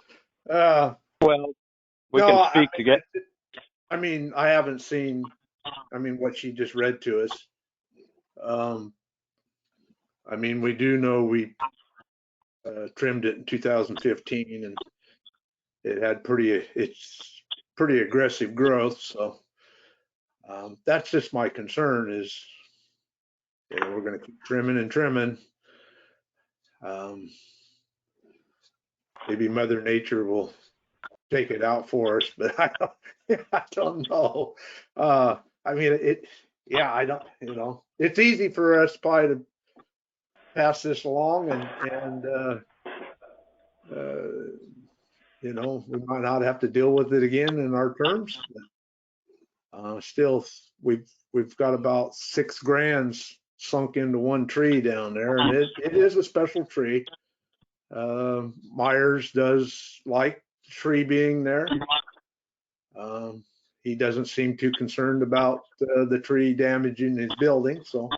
well, we can speak together. I mean, I haven't seen what she just read to us. I mean, we do know we trimmed it in 2015 and it's pretty aggressive growth. So that's just my concern is, we're going to keep trimming and trimming. Maybe Mother Nature will take it out for us, but I don't know. I mean, yeah, I don't, it's easy for us probably to pass this along we might not have to deal with it again in our terms. Still, we've got about $6,000 sunk into one tree down there, and it is a special tree. Myers does like the tree being there. He doesn't seem too concerned about the tree damaging his building. So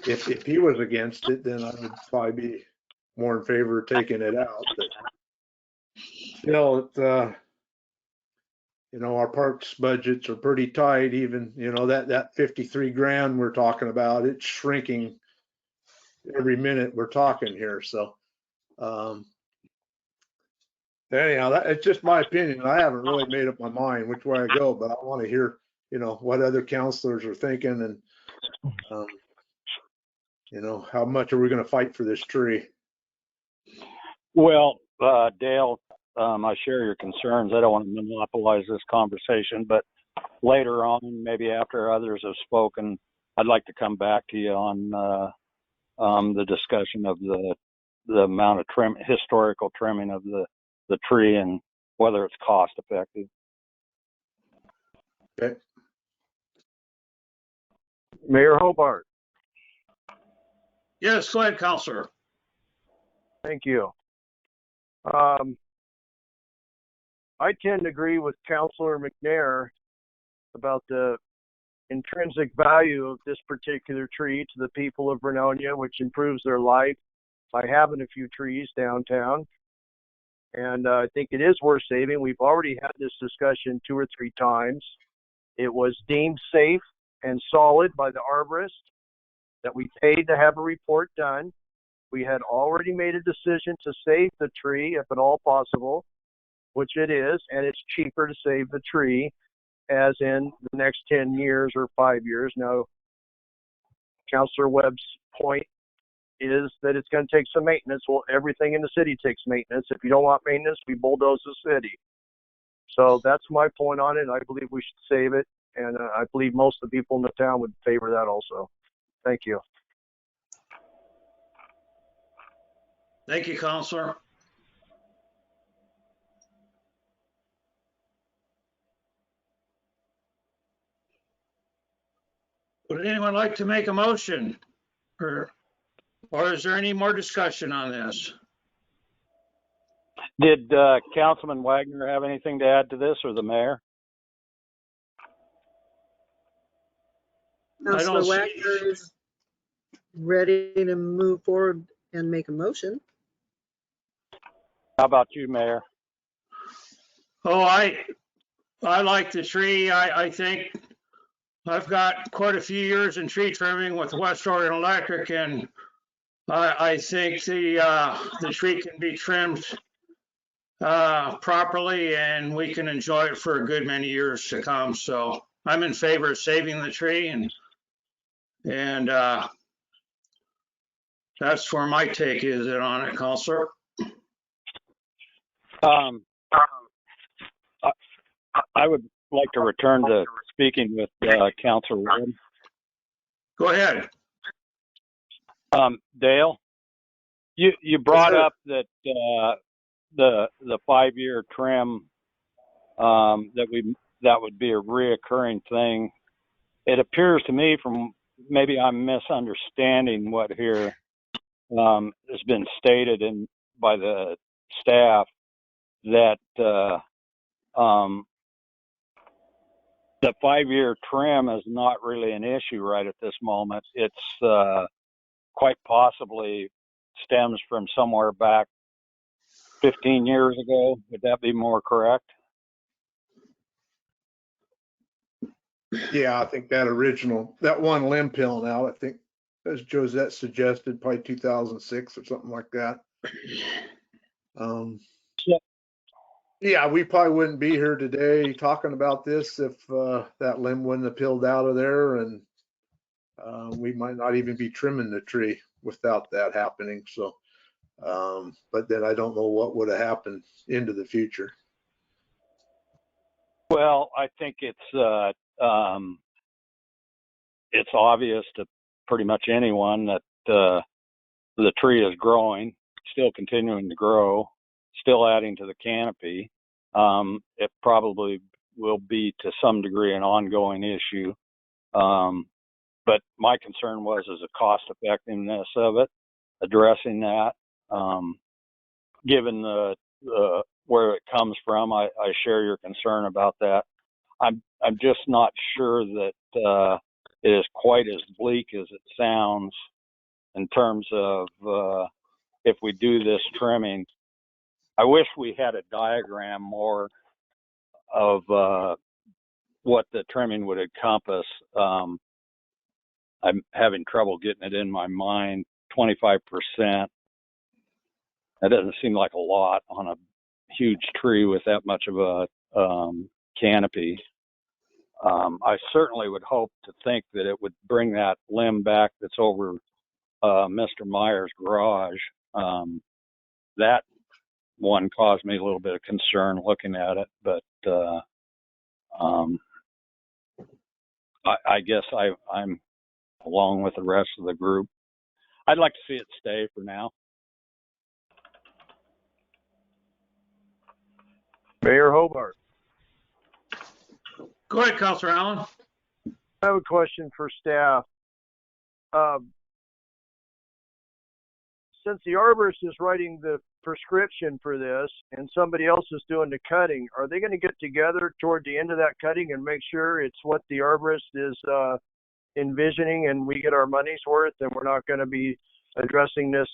if he was against it, then I would probably be more in favor of taking it out. But still, our parks budgets are pretty tight. Even that $53,000 we're talking about, it's shrinking every minute we're talking here. So anyhow, it's just my opinion. I haven't really made up my mind which way I go, but I want to hear what other counselors are thinking, and how much are we going to fight for this tree? Well, Dale, I share your concerns. I don't want to monopolize this conversation, but later on, maybe after others have spoken, I'd like to come back to you on the discussion of the amount of historical trimming of the tree and whether it's cost effective. Okay. Mayor Hobart. Yes, go ahead, Counselor. Thank you. I tend to agree with Councilor McNair about the intrinsic value of this particular tree to the people of Vernonia, which improves their life by having a few trees downtown. And I think it is worth saving. We've already had this discussion 2 or 3 times. It was deemed safe and solid by the arborist that we paid to have a report done. We had already made a decision to save the tree if at all possible, which it is, and it's cheaper to save the tree as in the next 10 years or 5 years. Now, Councilor Webb's point is that it's going to take some maintenance. Well, everything in the city takes maintenance. If you don't want maintenance, we bulldoze the city. So that's my point on it. I believe we should save it, and I believe most of the people in the town would favor that also. Thank you. Thank you, Counselor. Would anyone like to make a motion? Or is there any more discussion on this? Did Councilman Wagner have anything to add to this, or the mayor? Councilor Wagner is ready to move forward and make a motion. How about you, Mayor? Oh, I like the tree. I think I've got quite a few years in tree trimming with West Oregon Electric, and I think the tree can be trimmed properly, and we can enjoy it for a good many years to come. So I'm in favor of saving the tree, and that's where my take is on it, Counselor. I would like to return to speaking with Councilor Wood. Go ahead. Dale, you brought up that the 5-year trim that would be a reoccurring thing. It appears to me, from maybe I'm misunderstanding what here has been stated by the staff, that the 5-year trim is not really an issue right at this moment. It's quite possibly stems from somewhere back 15 years ago. Would that be more correct? Yeah, I think that one limb peeling out, I think, as Josette suggested, probably 2006 or something like that. Yeah, we probably wouldn't be here today talking about this if that limb wouldn't have peeled out of there, and we might not even be trimming the tree without that happening. So, but then I don't know what would have happened into the future. Well, I think it's it's obvious to pretty much anyone that the tree is growing, still continuing to grow, still adding to the canopy. It probably will be to some degree an ongoing issue. But my concern was the cost effectiveness of it, addressing that. Given the where it comes from, I share your concern about that. I'm just not sure that it is quite as bleak as it sounds in terms of if we do this trimming. I wish we had a diagram more of what the trimming would encompass. I'm having trouble getting it in my mind. 25%. That doesn't seem like a lot on a huge tree with that much of a canopy. I certainly would hope to think that it would bring that limb back that's over Mr. Meyer's garage. That one caused me a little bit of concern looking at it, but I guess I'm along with the rest of the group. I'd like to see it stay for now. Mayor Hobart. Go ahead, Councilor Allen. I have a question for staff. Since the arborist is writing the prescription for this and somebody else is doing the cutting, are they going to get together toward the end of that cutting and make sure it's what the arborist is envisioning and we get our money's worth, and we're not going to be addressing this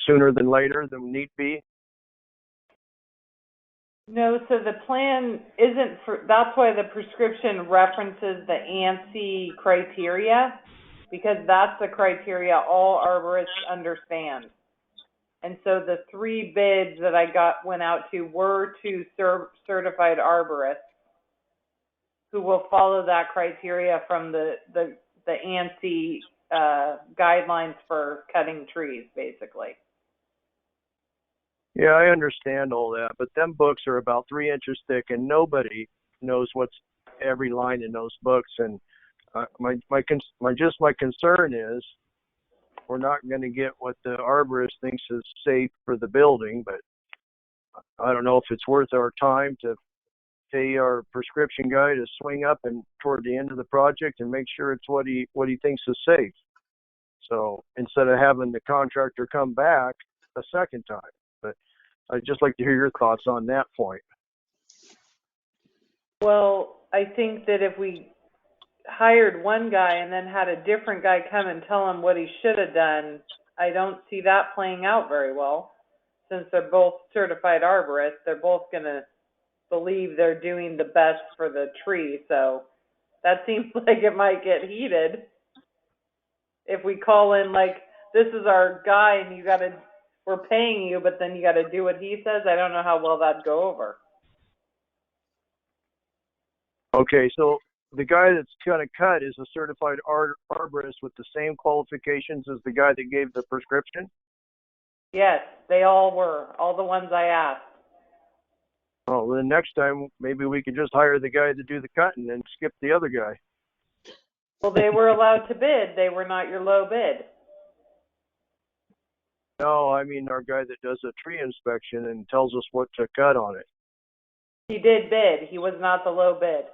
sooner than later than need be? No, so the plan isn't for, that's why the prescription references the ANSI criteria, because that's the criteria all arborists understand. And so the 3 bids that I went out to were to certified arborists who will follow that criteria from the ANSI guidelines for cutting trees, basically. Yeah, I understand all that, but them books are about 3 inches thick, and nobody knows what's every line in those books. And my concern is we're not going to get what the arborist thinks is safe for the building. But I don't know if it's worth our time to pay our prescription guy to swing up and toward the end of the project and make sure it's what he thinks is safe. So instead of having the contractor come back a second time. But I'd just like to hear your thoughts on that point. Well, I think that if we hired one guy and then had a different guy come and tell him what he should have done, I don't see that playing out very well. Since they're both certified arborists, they're both going to believe they're doing the best for the tree. So that seems like it might get heated if we call in like, this is our guy and we're paying you, but then you got to do what he says. I don't know how well that'd go over. Okay, so the guy that's going to cut is a certified arborist with the same qualifications as the guy that gave the prescription? Yes, they all were, all the ones I asked. Oh, well, then next time maybe we could just hire the guy to do the cutting and skip the other guy. Well, they were allowed to bid. They were not your low bid. No, I mean our guy that does a tree inspection and tells us what to cut on it. He did bid. He was not the low bid.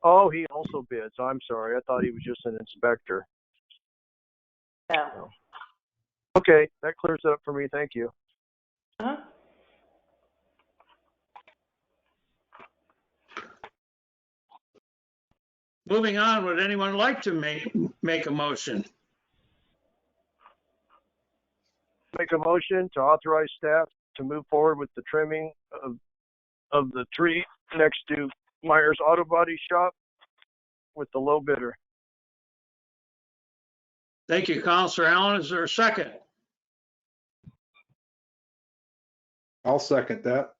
Oh, he also bids. I'm sorry. I thought he was just an inspector. No. Okay, that clears it up for me. Thank you. Uh-huh. Moving on, would anyone like to make a motion? Make a motion to authorize staff to move forward with the trimming of the tree next to Myers Auto Body Shop with the low bidder. Thank you, Councilor Allen. Is there a second? I'll second that.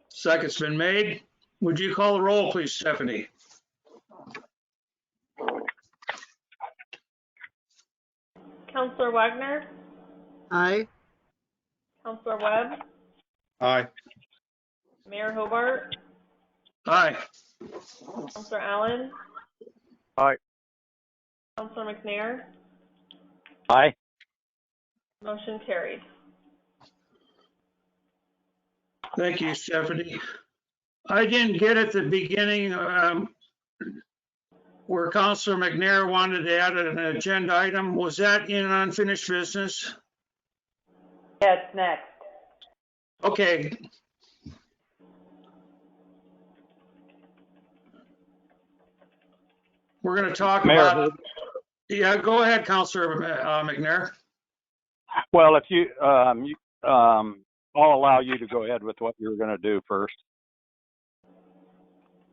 Second's been made. Would you call the roll, please, Stephanie? Councilor Wagner, Aye. Councilor Webb, Aye. Mayor Hobart, Aye. Councilor Allen, Aye. Counselor McNair, Aye. motion carried. Thank you, Stephanie. I didn't get at the beginning where Counselor McNair wanted to add an agenda item. Was that in unfinished business? Yeah, it's next. Okay. We're going to talk Mayor, about, yeah, go ahead, Counselor McNair. well, if you, I'll allow you to go ahead with what you're going to do first.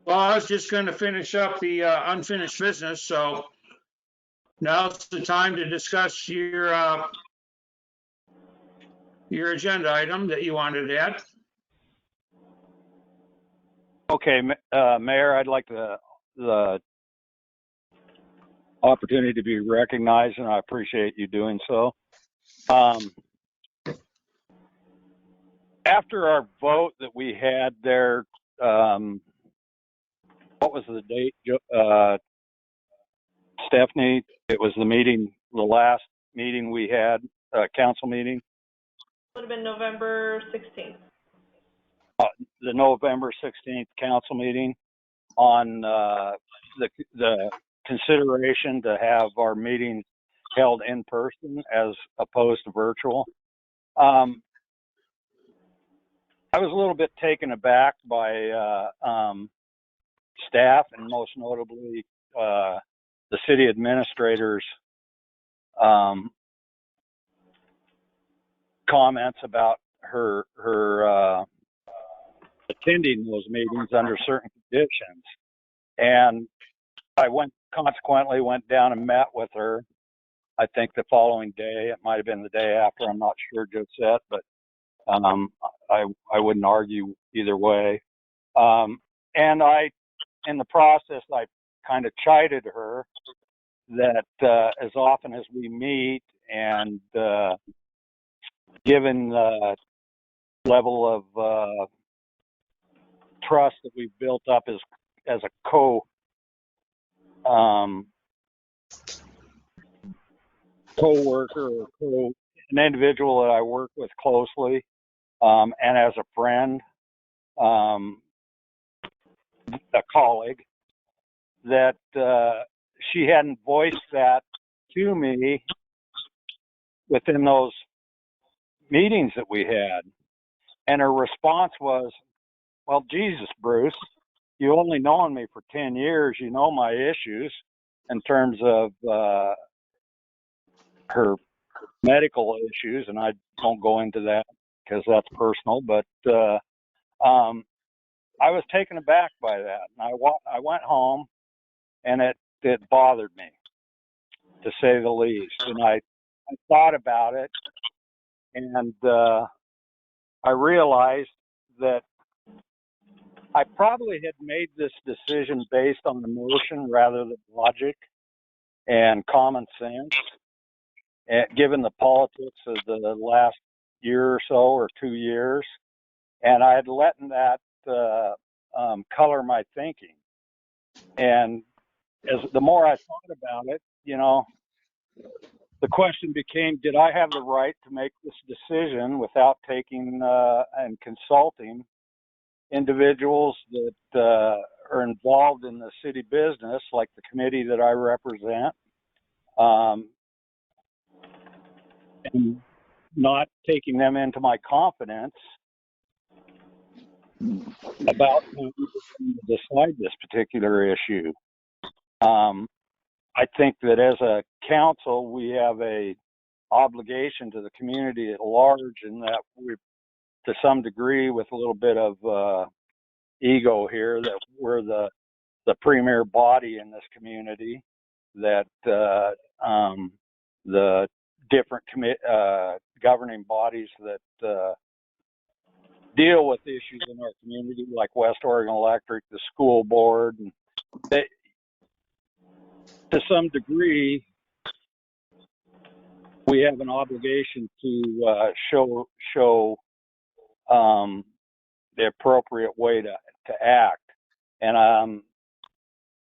Well, I was just going to finish up the unfinished business, so now's the time to discuss your agenda item that you wanted to add. Okay, Mayor, I'd like the opportunity to be recognized, and I appreciate you doing so. After our vote that we had there, what was the date, Stephanie? It was the last meeting we had, council meeting. Would have been November 16th. The November 16th council meeting on the consideration to have our meetings held in person as opposed to virtual. I was a little bit taken aback by staff, and most notably the city administrator's comments about her attending those meetings under certain conditions. And I consequently went down and met with her, I think the following day. It might have been the day after, I'm not sure, Josette, but I wouldn't argue either way. And in the process, I kind of chided her that as often as we meet and given the level of trust that we've built up as a co-worker or an individual that I work with closely, and as a friend, a colleague, that she hadn't voiced that to me within those meetings that we had. And her response was, well, Jesus, Bruce, you only known me for 10 years. You know my issues in terms of her medical issues, and I don't go into that because that's personal, but I was taken aback by that. And I went home, and it bothered me, to say the least. And I thought about it, and I realized that I probably had made this decision based on emotion rather than logic and common sense, given the politics of the last year or so, or 2 years. And I had let that color my thinking. And as the more I thought about it, the question became, did I have the right to make this decision without taking and consulting individuals that are involved in the city business, like the committee that I represent, and not taking them into my confidence about who to decide this particular issue. I think that as a council, we have a obligation to the community at large, and that we, to some degree, with a little bit of ego here, that we're the premier body in this community, that the different governing bodies that deal with issues in our community, like West Oregon Electric, the school board, and they, to some degree, we have an obligation to show the appropriate way to act. And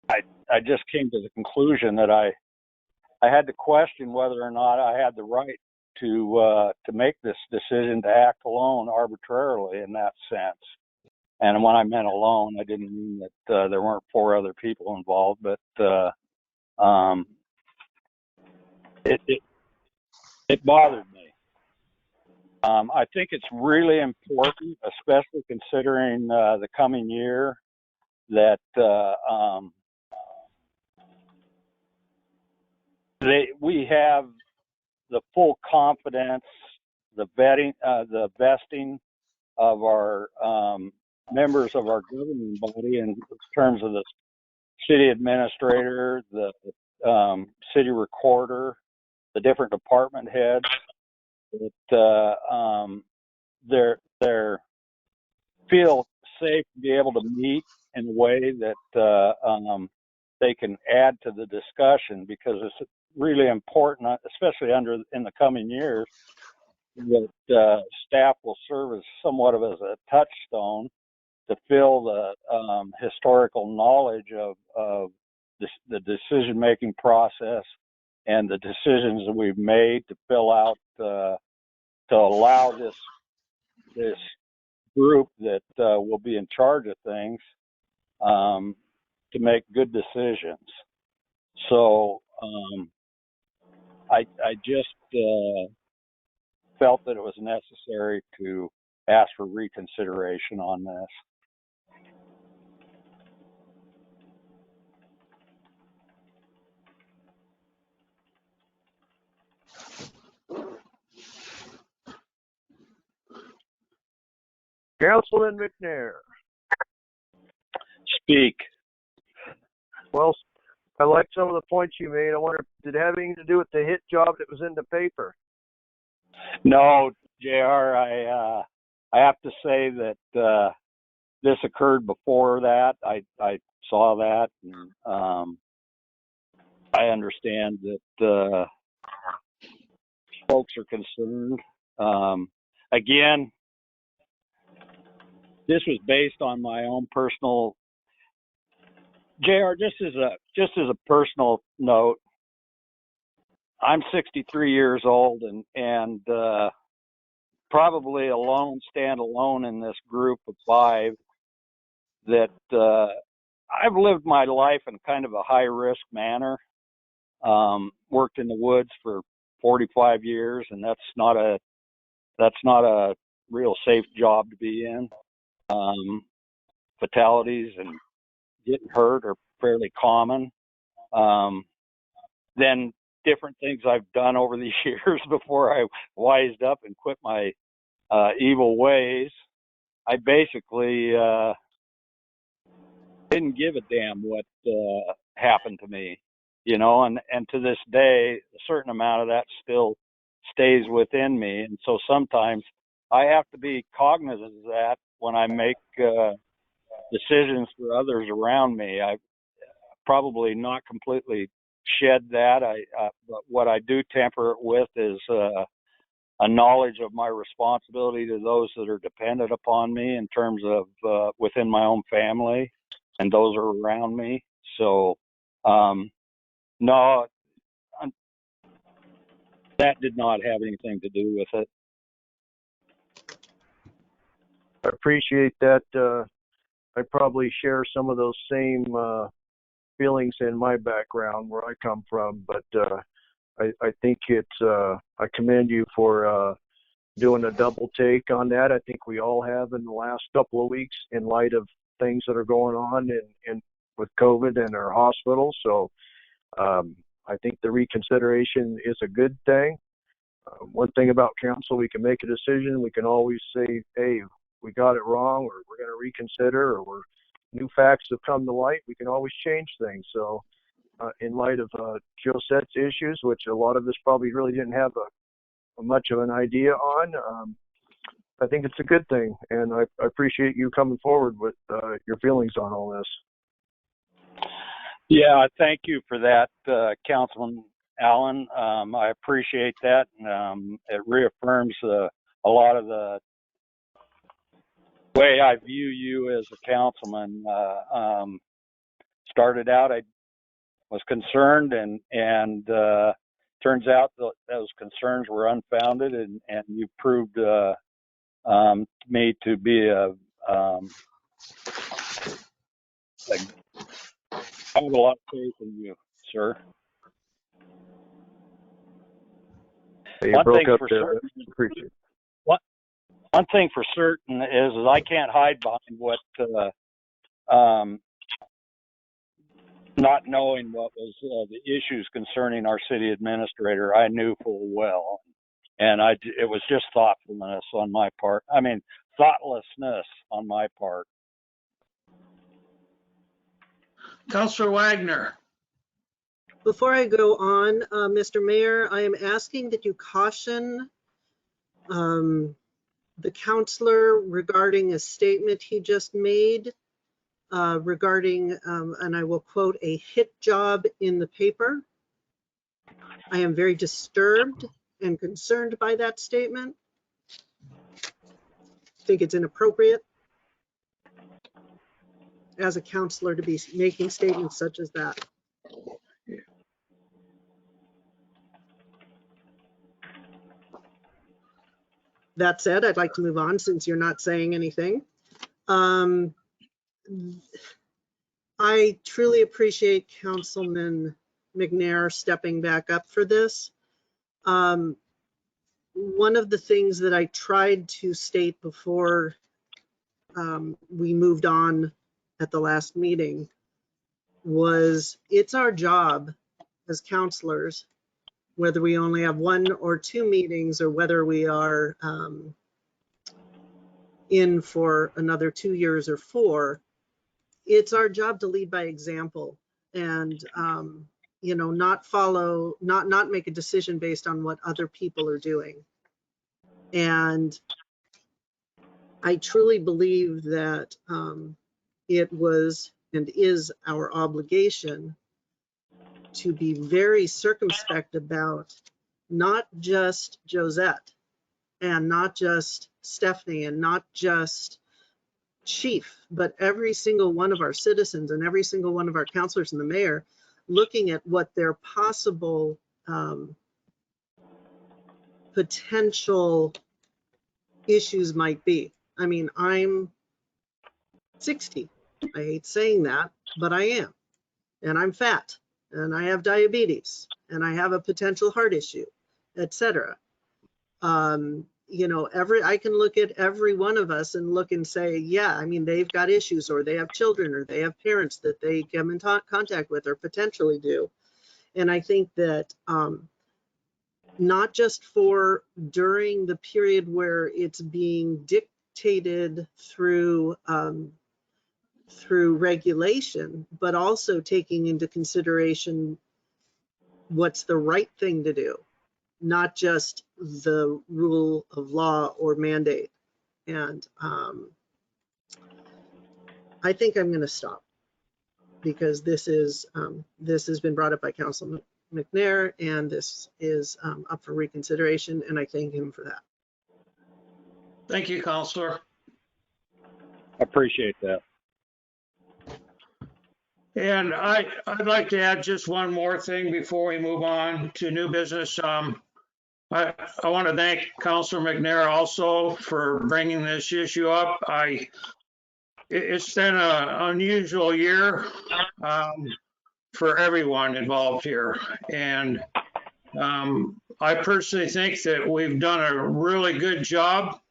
I just came to the conclusion that I had to question whether or not I had the right to make this decision to act alone arbitrarily in that sense. And when I meant alone, I didn't mean that there weren't 4 other people involved, but it bothered me. I think it's really important, especially considering the coming year, that we have the full confidence, the vesting of our members of our governing body in terms of the city administrator, the city recorder, the different department heads, that they're feel safe to be able to meet in a way that they can add to the discussion, because it's really important, especially in the coming years, that staff will serve as somewhat of as a touchstone to fill the historical knowledge of the decision-making process and the decisions that we've made to fill out to allow this group that will be in charge of things to make good decisions. So I just felt that it was necessary to ask for reconsideration on this. Councilman McNair. Speak. Well, I like some of the points you made. I wonder, did it have anything to do with the hit job that was in the paper? No, JR, I have to say that this occurred before that. I saw that, and I understand that folks are concerned. Again, this was based on my own personal. JR, just as a personal note, I'm 63 years old and probably stand alone in this group of 5 that I've lived my life in kind of a high risk manner. Worked in the woods for 45 years, and that's not a real safe job to be in. Fatalities and getting hurt are fairly common. Then different things I've done over the years before I wised up and quit my evil ways. I basically didn't give a damn what happened to me, and to this day, a certain amount of that still stays within me. And so sometimes I have to be cognizant of that when I make decisions for others around me. I probably not completely shed that. But what I do temper it with is a knowledge of my responsibility to those that are dependent upon me in terms of within my own family and those are around me. So, no, that did not have anything to do with it. I appreciate that. I probably share some of those same feelings in my background where I come from, but I think I commend you for doing a double take on that. I think we all have in the last couple of weeks in light of things that are going on in with COVID and our hospitals. So I think the reconsideration is a good thing. One thing about council, we can make a decision. We can always say, hey, we got it wrong, or we're going to reconsider, or new facts have come to light. We can always change things. So in light of Josette's issues, which a lot of us probably really didn't have a much of an idea on, I think it's a good thing. And I appreciate you coming forward with your feelings on all this. Yeah, thank you for that, Councilman Allen. I appreciate that. It reaffirms a lot of the way I view you as a councilman, started out, I was concerned, and turns out those concerns were unfounded, and you proved me to be I have a lot of faith in you, sir. You broke up there. Appreciate it. One thing for certain is I can't hide behind what not knowing what was the issues concerning our city administrator. I knew full well, and it was just thoughtfulness on my part. I mean, thoughtlessness on my part. Counselor Wagner. Before I go on, Mr. Mayor, I am asking that you caution the counselor regarding a statement he just made regarding, and I will quote, a hit job in the paper. I am very disturbed and concerned by that statement. I think it's inappropriate as a counselor to be making statements such as that. That said, I'd like to move on since you're not saying anything. I truly appreciate Councilman McNair stepping back up for this. One of the things that I tried to state before we moved on at the last meeting was it's our job as counselors, whether we only have 1 or 2 meetings or whether we are in for another 2 years or 4, it's our job to lead by example and, you know, not make a decision based on what other people are doing. And I truly believe that it was and is our obligation to be very circumspect about not just Josette and not just Stephanie and not just Chief, but every single one of our citizens and every single one of our counselors and the mayor, looking at what their possible potential issues might be. I mean, I'm 60. I hate saying that, but I am. And I'm fat, and I have diabetes, and I have a potential heart issue, etc. You know, I can look at every one of us and look and say, yeah, I mean, they've got issues, or they have children, or they have parents that they come in contact with or potentially do. And I think that not just for during the period where it's being dictated through regulation, but also taking into consideration what's the right thing to do, not just the rule of law or mandate. And I think I'm going to stop because this has been brought up by Councilman McNair, and this is up for reconsideration, and I thank him for that. Thank you, Counselor. I appreciate that. And I'd like to add just one more thing before we move on to new business. I want to thank Councilor McNair also for bringing this issue up. It's been an unusual year for everyone involved here. And I personally think that we've done a really good job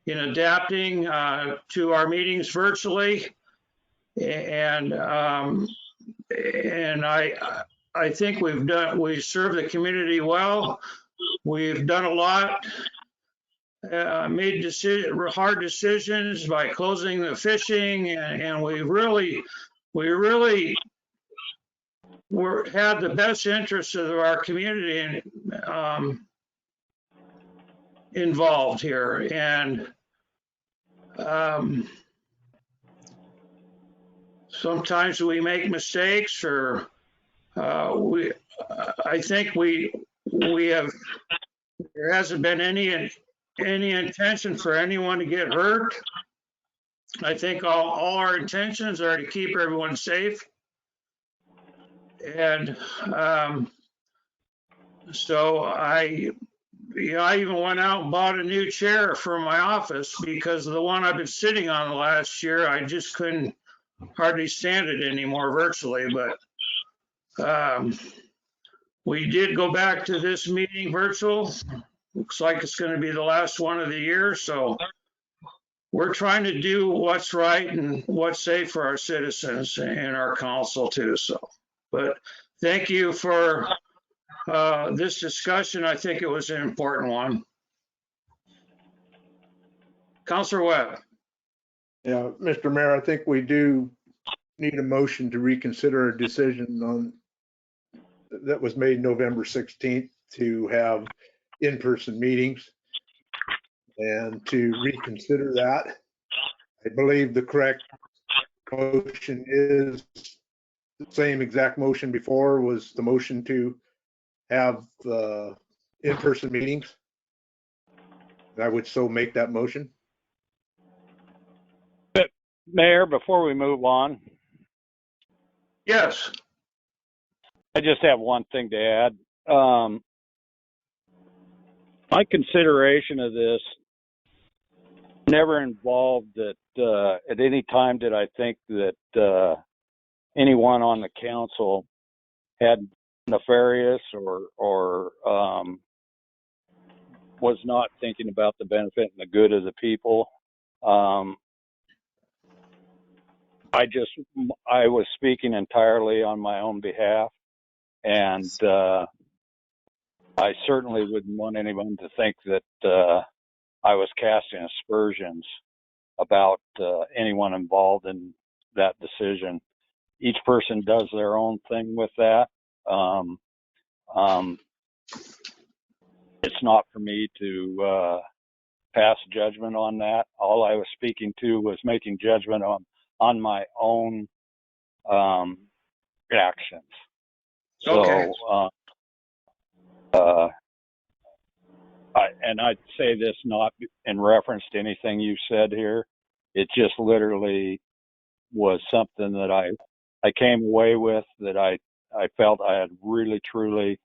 in adapting to our meetings virtually. And I think we served the community well. We've done a lot, made hard decisions by closing the fishing, and we really had the best interests of our community involved here. And sometimes we make mistakes, or I think there hasn't been any intention for anyone to get hurt. I think all our intentions are to keep everyone safe. And so I even went out and bought a new chair for my office because the one I've been sitting on the last year, I just couldn't hardly stand it anymore virtually. But we did go back to this meeting virtual. Looks like it's going to be the last one of the year. So we're trying to do what's right and what's safe for our citizens and our council too. So, but thank you for this discussion. I think it was an important one. Councilor Webb. Yeah, Mr. Mayor, I think we do need a motion to reconsider a decision on that was made November 16th to have in-person meetings and to reconsider that. I believe the correct motion is the same exact motion before was the motion to have in-person meetings. I would so make that motion. Mayor, before we move on, Yes. I just have one thing to add. My consideration of this never involved that at any time did I think that anyone on the council had nefarious or was not thinking about the benefit and the good of the people. I was speaking entirely on my own behalf, and I certainly wouldn't want anyone to think that I was casting aspersions about anyone involved in that decision. Each person does their own thing with that. It's not for me to pass judgment on that. All I was speaking to was making judgment on my own actions. Okay. So, and I'd say this not in reference to anything you said here. It just literally was something that I came away with that I felt I had really truly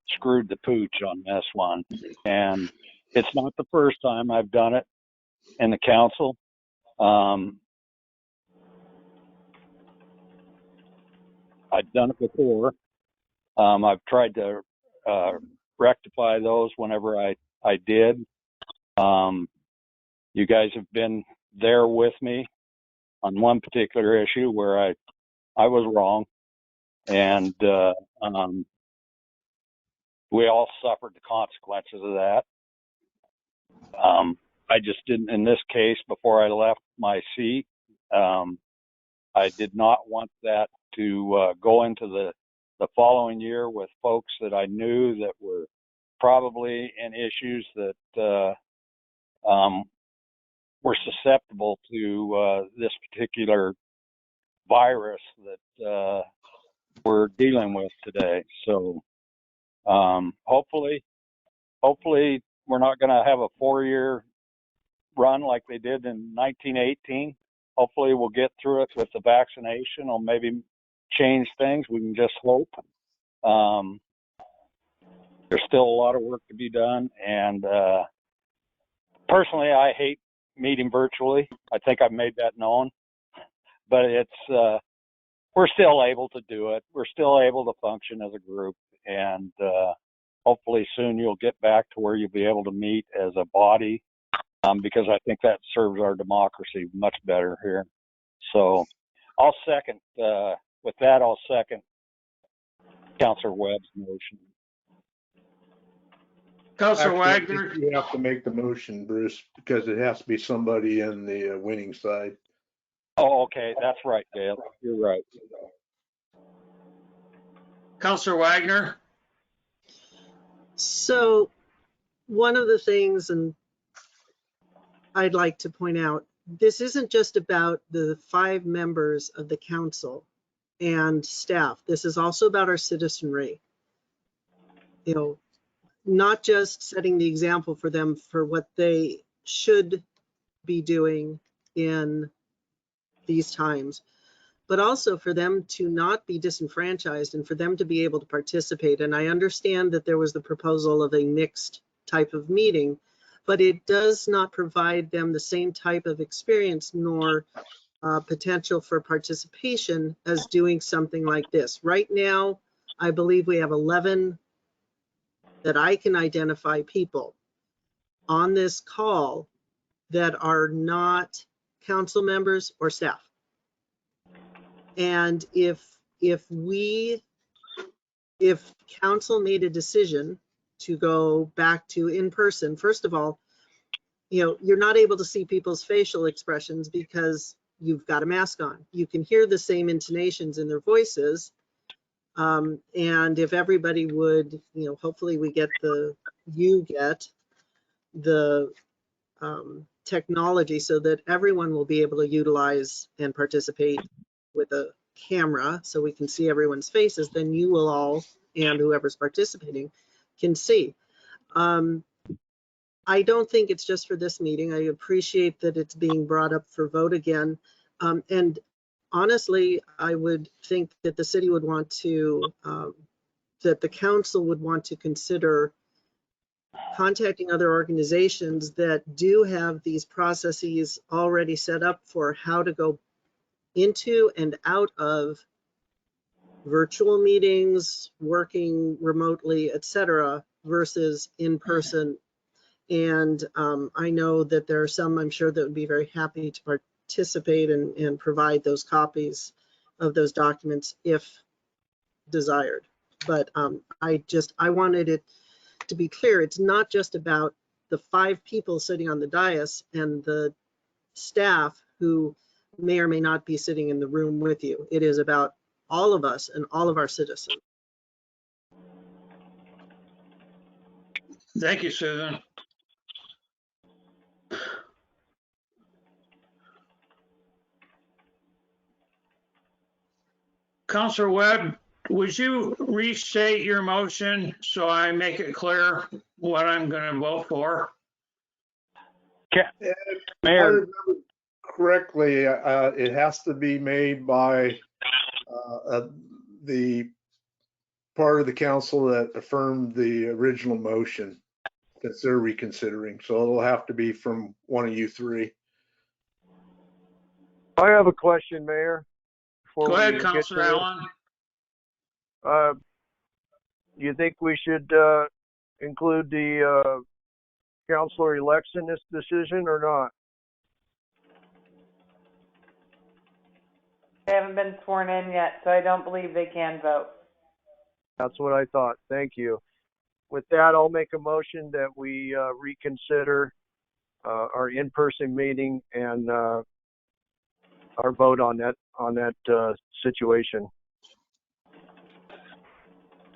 screwed the pooch on this one. And it's not the first time I've done it in the council. I've done it before. I've tried to rectify those whenever I did. You guys have been there with me on one particular issue where I was wrong, and we all suffered the consequences of that. I just didn't, in this case, before I left my seat, I did not want that to go into the following year with folks that I knew that were probably in issues that were susceptible to this particular virus that we're dealing with today. So hopefully we're not going to have a 4-year run like they did in 1918. Hopefully we'll get through it with the vaccination or maybe change things. We can just hope. There's still a lot of work to be done. And personally, I hate meeting virtually. I think I've made that known. But it's we're still able to do it. We're still able to function as a group. And hopefully soon you'll get back to where you'll be able to meet as a body, because I think that serves our democracy much better here. So I'll second, with that, I'll second Councilor Webb's motion. Councilor Actually, I think Wagner. you have to make the motion, Bruce, because it has to be somebody in the winning side. Oh, okay. That's right, Dale. You're right. Councilor Wagner. So one of the things, and I'd like to point out, this isn't just about the 5 members of the council and staff. This is also about our citizenry. You know, not just setting the example for them for what they should be doing in these times, but also for them to not be disenfranchised and for them to be able to participate. And I understand that there was the proposal of a mixed type of meeting, but it does not provide them the same type of experience nor potential for participation as doing something like this. Right now, I believe we have 11 that I can identify people on this call that are not council members or staff. And if council made a decision to go back to in person, first of all, you're not able to see people's facial expressions because you've got a mask on. You can hear the same intonations in their voices. And if everybody would, hopefully we get the technology so that everyone will be able to utilize and participate with a camera so we can see everyone's faces, then you will all, and whoever's participating, can see. I don't think it's just for this meeting. I appreciate that it's being brought up for vote again. And honestly, I would think that the city would want to, that the council would want to consider contacting other organizations that do have these processes already set up for how to go into and out of virtual meetings, working remotely, etc., versus in person. And I know that there are some, I'm sure, that would be very happy to participate and provide those copies of those documents if desired. But I wanted it to be clear, it's not just about the 5 people sitting on the dais and the staff who may or may not be sitting in the room with you. It is about all of us and all of our citizens. Thank you, Susan. Councilor Webb, would you restate your motion so I make it clear what I'm going to vote for? If I Mayor, remember correctly, it has to be made by the part of the council that affirmed the original motion that they're reconsidering. So it'll have to be from one of you 3. I have a question, Mayor. Go ahead, Councilor Allen. You think we should include the councilor-elects in this decision or not? They haven't been sworn in yet, so I don't believe they can vote. That's what I thought. Thank you. With that, I'll make a motion that we reconsider our in-person meeting and our vote on that situation.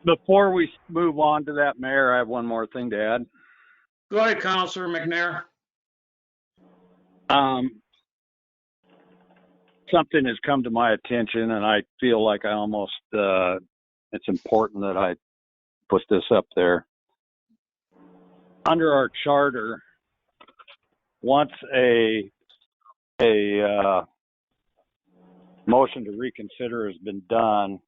Before we move on to that, Mayor, I have one more thing to add. Go ahead, Councilor McNair. Something has come to my attention, and I feel like I almost, it's important that I put this up there. Under our charter, once a motion to reconsider has been done,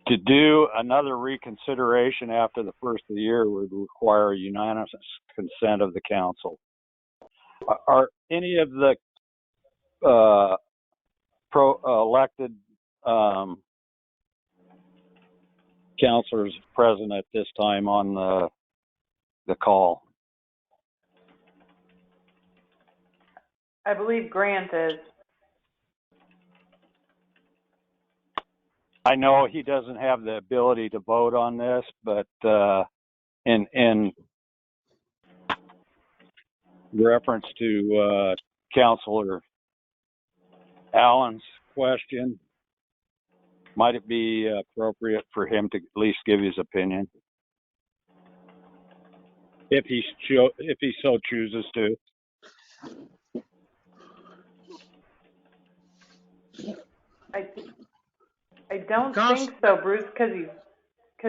to do another reconsideration after the first of the year would require unanimous consent of the council. Are any of the elected councilors present at this time on the call? I believe Grant is. I know he doesn't have the ability to vote on this, but in reference to Councilor Allen's question, might it be appropriate for him to at least give his opinion, if he so chooses to? I don't think so, Bruce, because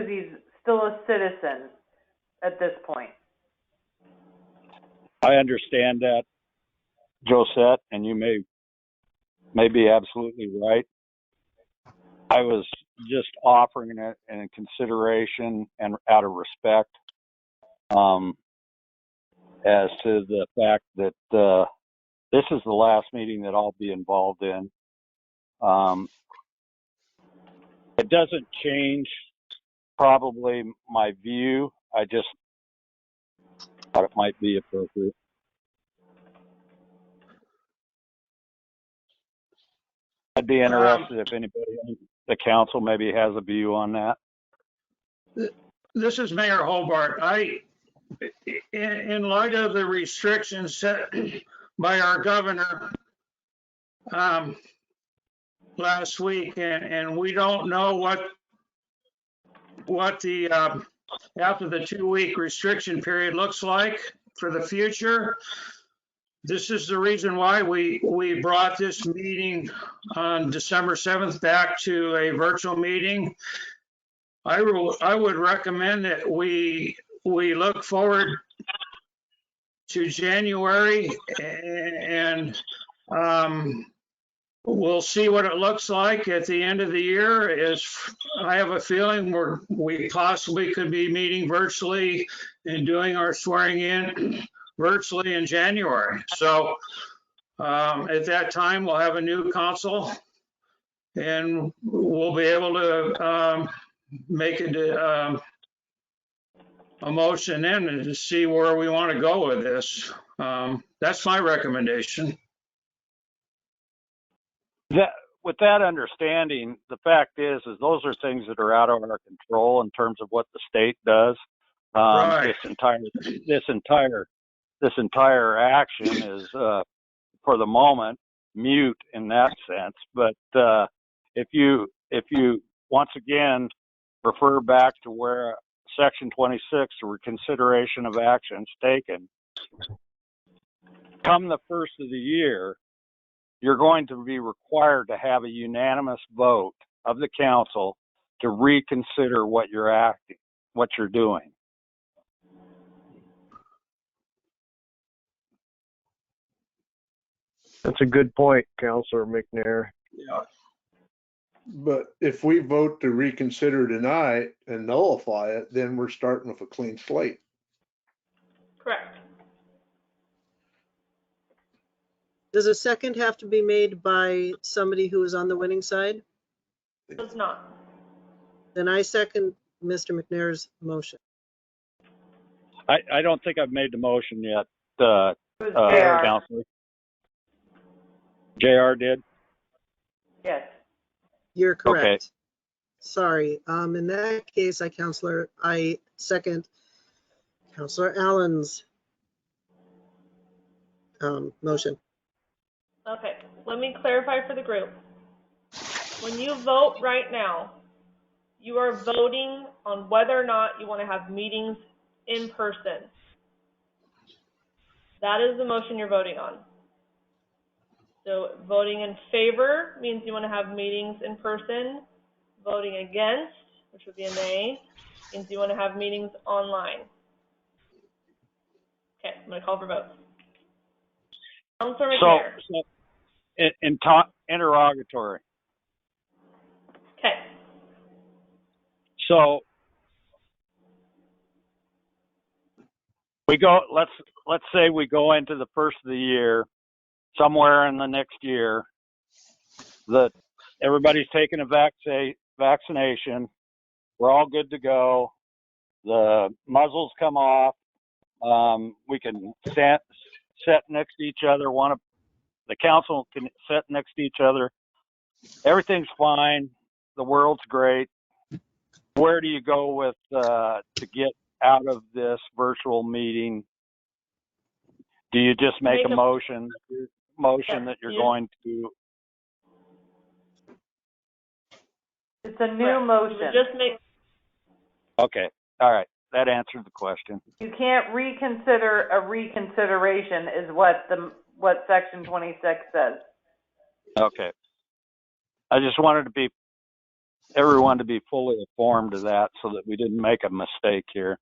he's still a citizen at this point. I understand that, Josette, and you may be absolutely right. I was just offering it in consideration and out of respect, as to the fact that this is the last meeting that I'll be involved in. It doesn't change probably my view. I just thought it might be appropriate. I'd be interested if anybody on the council maybe has a view on that. This is Mayor Hobart. In light of the restrictions set by our governor last week, and we don't know what the after the 2-week restriction period looks like for the future. This is the reason why we brought this meeting on December 7th back to a virtual meeting. I would recommend that we look forward to January, and we'll see what it looks like at the end of the year. I have a feeling we possibly could be meeting virtually and doing our swearing in virtually in January. So at that time, we'll have a new council, and we'll be able to make a motion in and to see where we want to go with this. That's my recommendation. With that understanding, the fact is those are things that are out of our control in terms of what the state does. Right. This entire action is, for the moment, mute in that sense. But if you once again refer back to where Section 26, the reconsideration of actions taken, come the first of the year, you're going to be required to have a unanimous vote of the council to reconsider what you're doing. That's a good point, Councilor McNair. Yeah. But if we vote to reconsider tonight and nullify it, then we're starting with a clean slate. Correct. Does a second have to be made by somebody who is on the winning side? It does not. Then I second Mr. McNair's motion. I don't think I've made the motion yet, It was JR. Councilor. JR did? Yes. You're correct. Okay. Sorry. In that case, I second Councilor Allen's motion. Okay, let me clarify for the group. When you vote right now, you are voting on whether or not you want to have meetings in person. That is the motion you're voting on. So voting in favor means you want to have meetings in person. Voting against, which would be a nay, means you want to have meetings online. Okay, I'm going to call for votes. Councilor McNair. So interrogatory. Okay. So we go. Let's say we go into the first of the year, somewhere in the next year, that everybody's taking a vaccination. We're all good to go. The muzzles come off. We can sit next to each other. The council can sit next to each other. Everything's fine. The world's great. Where do you go with to get out of this virtual meeting? Do you just make a motion that you're going to? It's a new motion. Okay. All right. That answered the question. You can't reconsider a reconsideration is what Section 26 says. Okay. I just wanted everyone to be fully informed of that so that we didn't make a mistake here.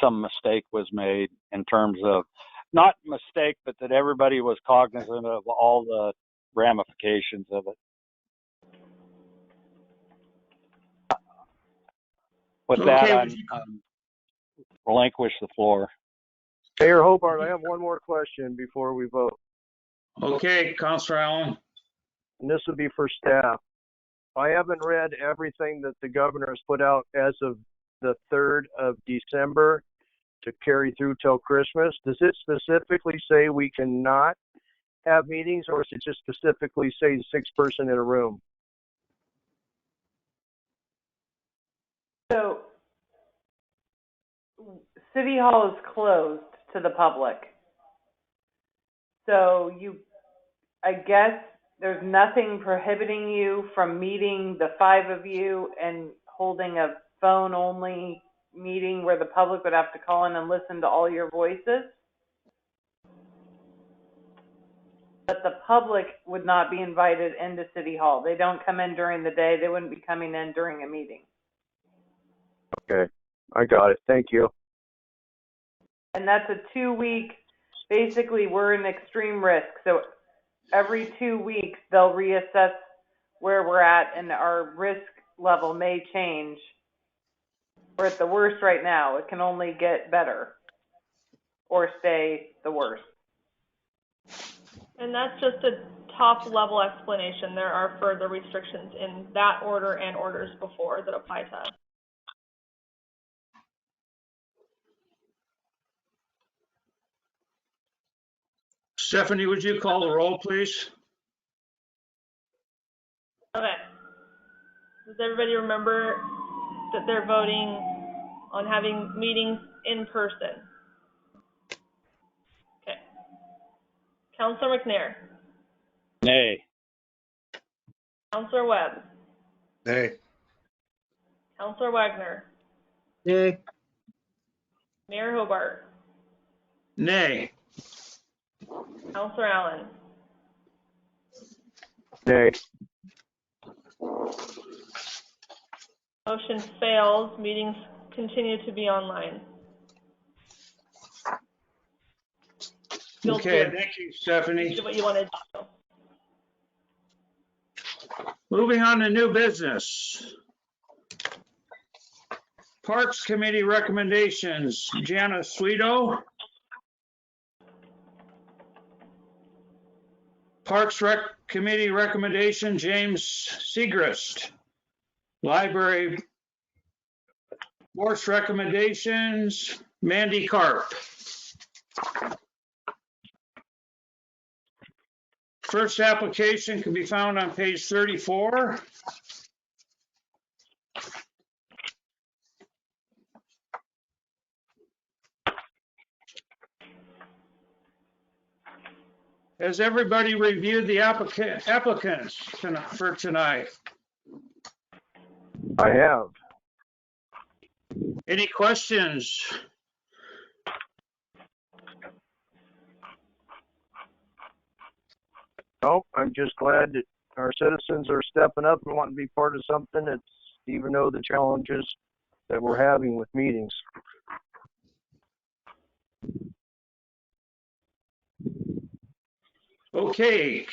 Some mistake was made in terms of not mistake, but that everybody was cognizant of all the ramifications of it. With that, Okay, I'm relinquish the floor. Mayor Hobart, I have one more question before we vote, okay, Counselor Allen. and this would be for staff. I haven't read everything that the governor has put out as of the 3rd of December to carry through till Christmas. Does it specifically say we cannot have meetings, or does it just specifically say 6-person in a room? So, City Hall is closed to the public. So I guess there's nothing prohibiting you from meeting the 5 of you and holding a phone-only meeting where the public would have to call in and listen to all your voices. But the public would not be invited into City Hall. They don't come in during the day. They wouldn't be coming in during a meeting. Okay, I got it. Thank you. And that's a 2-week, basically we're in extreme risk. So every 2 weeks, they'll reassess where we're at and our risk level may change. We're at the worst right now. It can only get better or stay the worst. And that's just a top level explanation. There are further restrictions in that order and orders before that apply to us. Stephanie, would you call the roll, please? Okay. Does everybody remember that they're voting on having meetings in person? Okay. Councilor McNair. Nay. Councilor Webb. Nay. Councilor Wagner. Yay. Mayor Hobart. Nay. Councilor Allen. Nay. Motion fails. Meetings continue to be online. Feels Okay, good. thank you, Stephanie. You did what you wanted to do. Moving on to new business. Parks Committee recommendations, Jana Sweeto. Parks Committee recommendation, James Segrist. Library Board's recommendations, Mandy Karp. First application can be found on page 34. Has everybody reviewed the applicants for tonight? I have. Any questions? No, I'm just glad that our citizens are stepping up and wanting to be part of something that's, even though the challenges that we're having with meetings. Okay,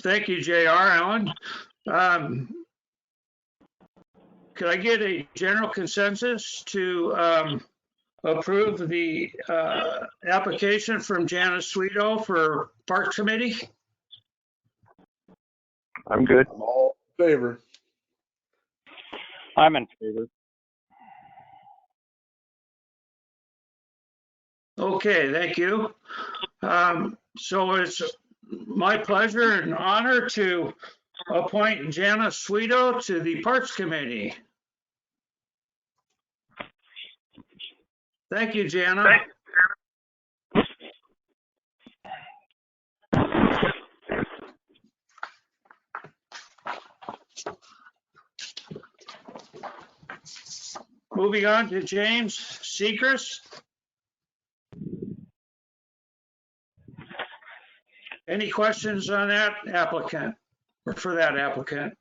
thank you, J.R. Allen. Could I get a general consensus to approve the application from Janice Sweeto for Parks Committee? I'm good. I'm all in favor. I'm in favor. Okay, thank you. So it's my pleasure and honor to appoint Janice Sweeto to the Parks Committee. Thank you, Jana. Moving on to James Segrist. Any questions on that applicant or for that applicant?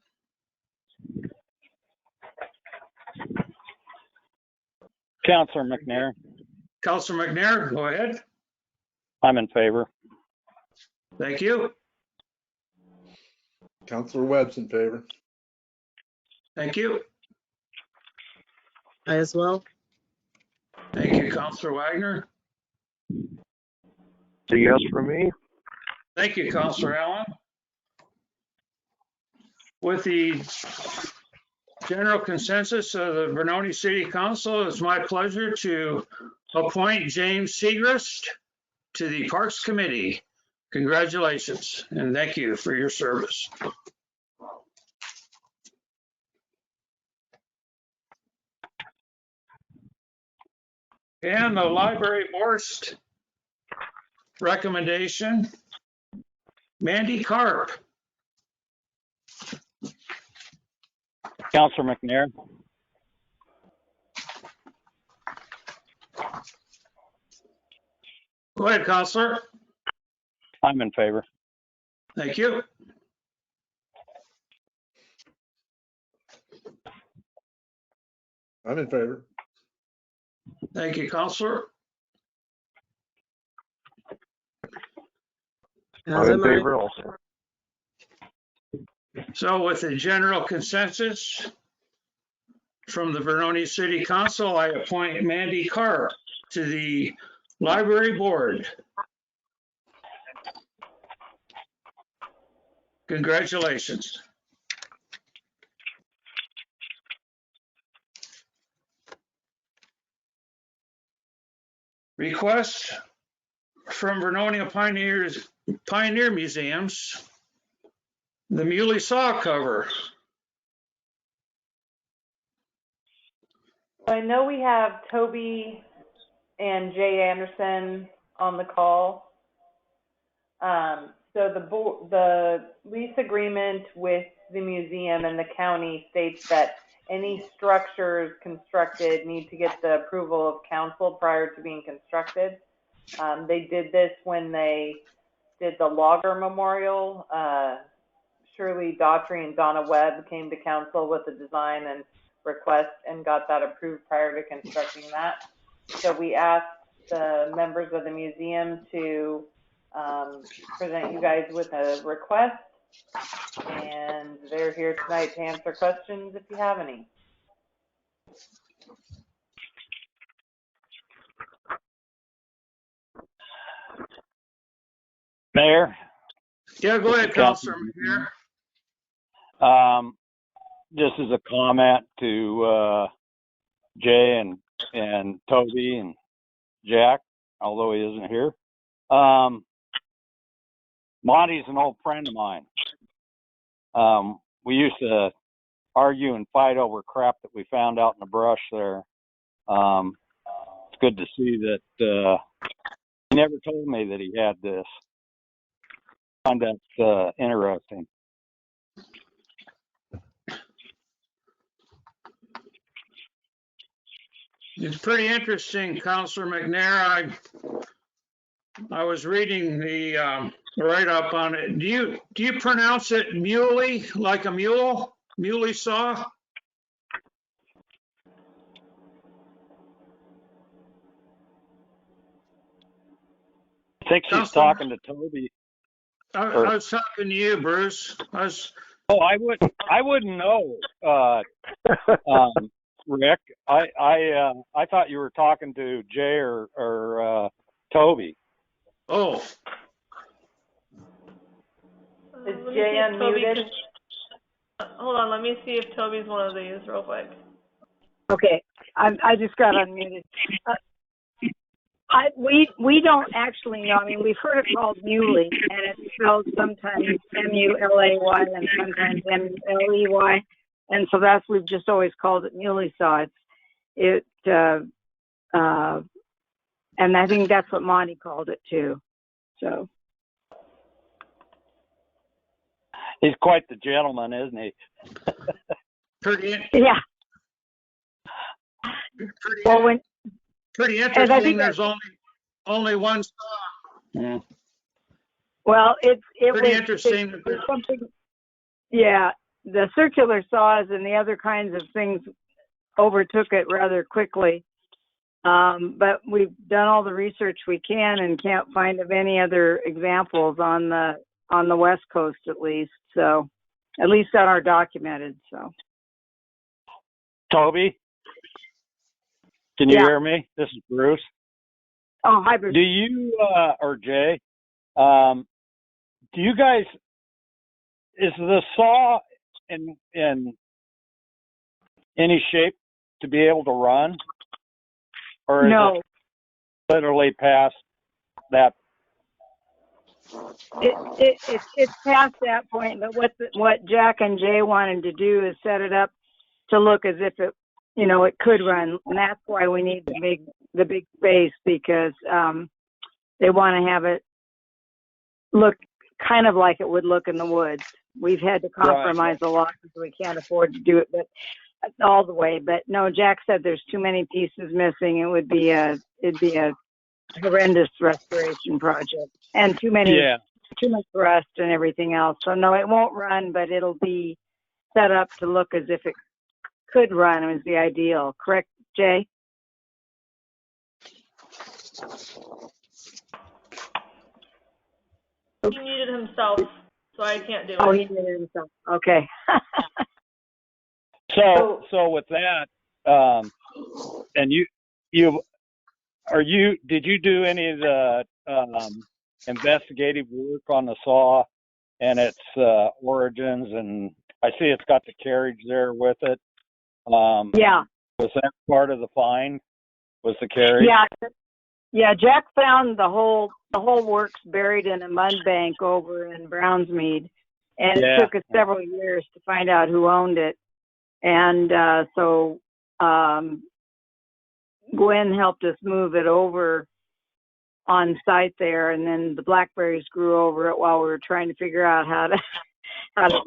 Councilor McNair. Councilor McNair, go ahead. I'm in favor. Thank you. Counselor Webb's in favor. Thank you. I as well. Thank you, Counselor Wagner. It's a yes for me. Thank you, Counselor Allen. With the general consensus of the Vernonia City Council, it's my pleasure to appoint James Segrist to the Parks Committee. Congratulations and thank you for your service. And the library board's recommendation, Mandy Carp. Counselor McNair. Go ahead, Counselor. I'm in favor. Thank you. I'm in favor. Thank you, Counselor. As I'm in am I. favor also. So with the general consensus from the Vernonia City Council, I appoint Mandy Carr to the library board. Congratulations. Request from Vernonia Pioneer Museums, the Muley Saw cover. I know we have Toby and Jay Anderson on the call. So the lease agreement with the museum and the county states that any structures constructed need to get the approval of council prior to being constructed. They did this when they did the Logger Memorial. Shirley Daughtry and Donna Webb came to council with a design and request and got that approved prior to constructing that. So we asked the members of the museum to present you guys with a request, and they're here tonight to answer questions if you have any. Mayor? Yeah, go ahead, Councilor McNair. Just as a comment to Jay and Toby and Jack, although he isn't here. Monty's an old friend of mine. We used to argue and fight over crap that we found out in the brush there. It's good to see that he never told me that he had this. I find that interesting. It's pretty interesting, Councilor McNair. I was reading the write-up on it. Do you pronounce it muley, like a mule? Muley saw? I think she's Councilor? talking to Toby. I was talking to you, Bruce. Oh, I wouldn't know, Rick. I thought you were talking to Jay or Toby. Oh. Is Jay unmuted? Hold on, let me see if Toby's one of these real quick. Okay, I just got unmuted. We don't actually know. I mean, we've heard it called muley, and it's spelled sometimes M-U-L-A-Y and sometimes M-U-L-E-Y, and so we've just always called it muley saw. And I think that's what Monty called it too. So he's quite the gentleman, isn't he? Yeah. Pretty interesting. There's only one saw. Yeah. Well, it pretty was interesting. it's something. Yeah, the circular saws and the other kinds of things overtook it rather quickly. But we've done all the research we can and can't find of any other examples on the West Coast, at least. So, at least that are documented. So, Toby, can you hear me? This is Bruce. Oh, hi, Bruce. Do you, or Jay, do you guys, is the saw in any shape to be able to run? Or is No. it literally past that? It's past that point, but what Jack and Jay wanted to do is set it up to look as if it, it could run, and that's why we need the big space, because they want to have it look kind of like it would look in the woods. We've had to compromise a lot because we can't afford to do it, but all the way. But no, Jack said there's too many pieces missing. It'd be a horrendous restoration project, and too much rust and everything else. So no, it won't run, but it'll be set up to look as if it could run. Is the ideal. Correct, Jay? He muted himself, so I can't do it. Oh, he muted himself. Okay. So with that, and did you do any of the investigative work on the saw and its origins? And I see it's got the carriage there with it. Yeah. Was that part of the find? Was the carriage? Yeah. Jack found the whole works buried in a mud bank over in Brownsmead, and it took us several years to find out who owned it. And so Gwen helped us move it over on site there, and then the blackberries grew over it while we were trying to figure out how to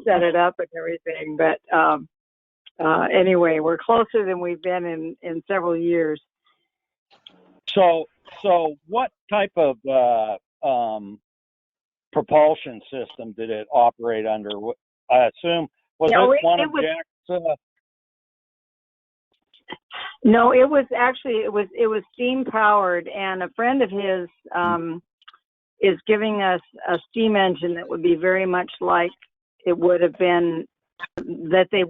set it up and everything. But anyway, we're closer than we've been in several years. So what type of propulsion system did it operate under? I assume was it one of Jack's? No, it was steam powered, and a friend of his is giving us a steam engine that would be very much like it would have been that it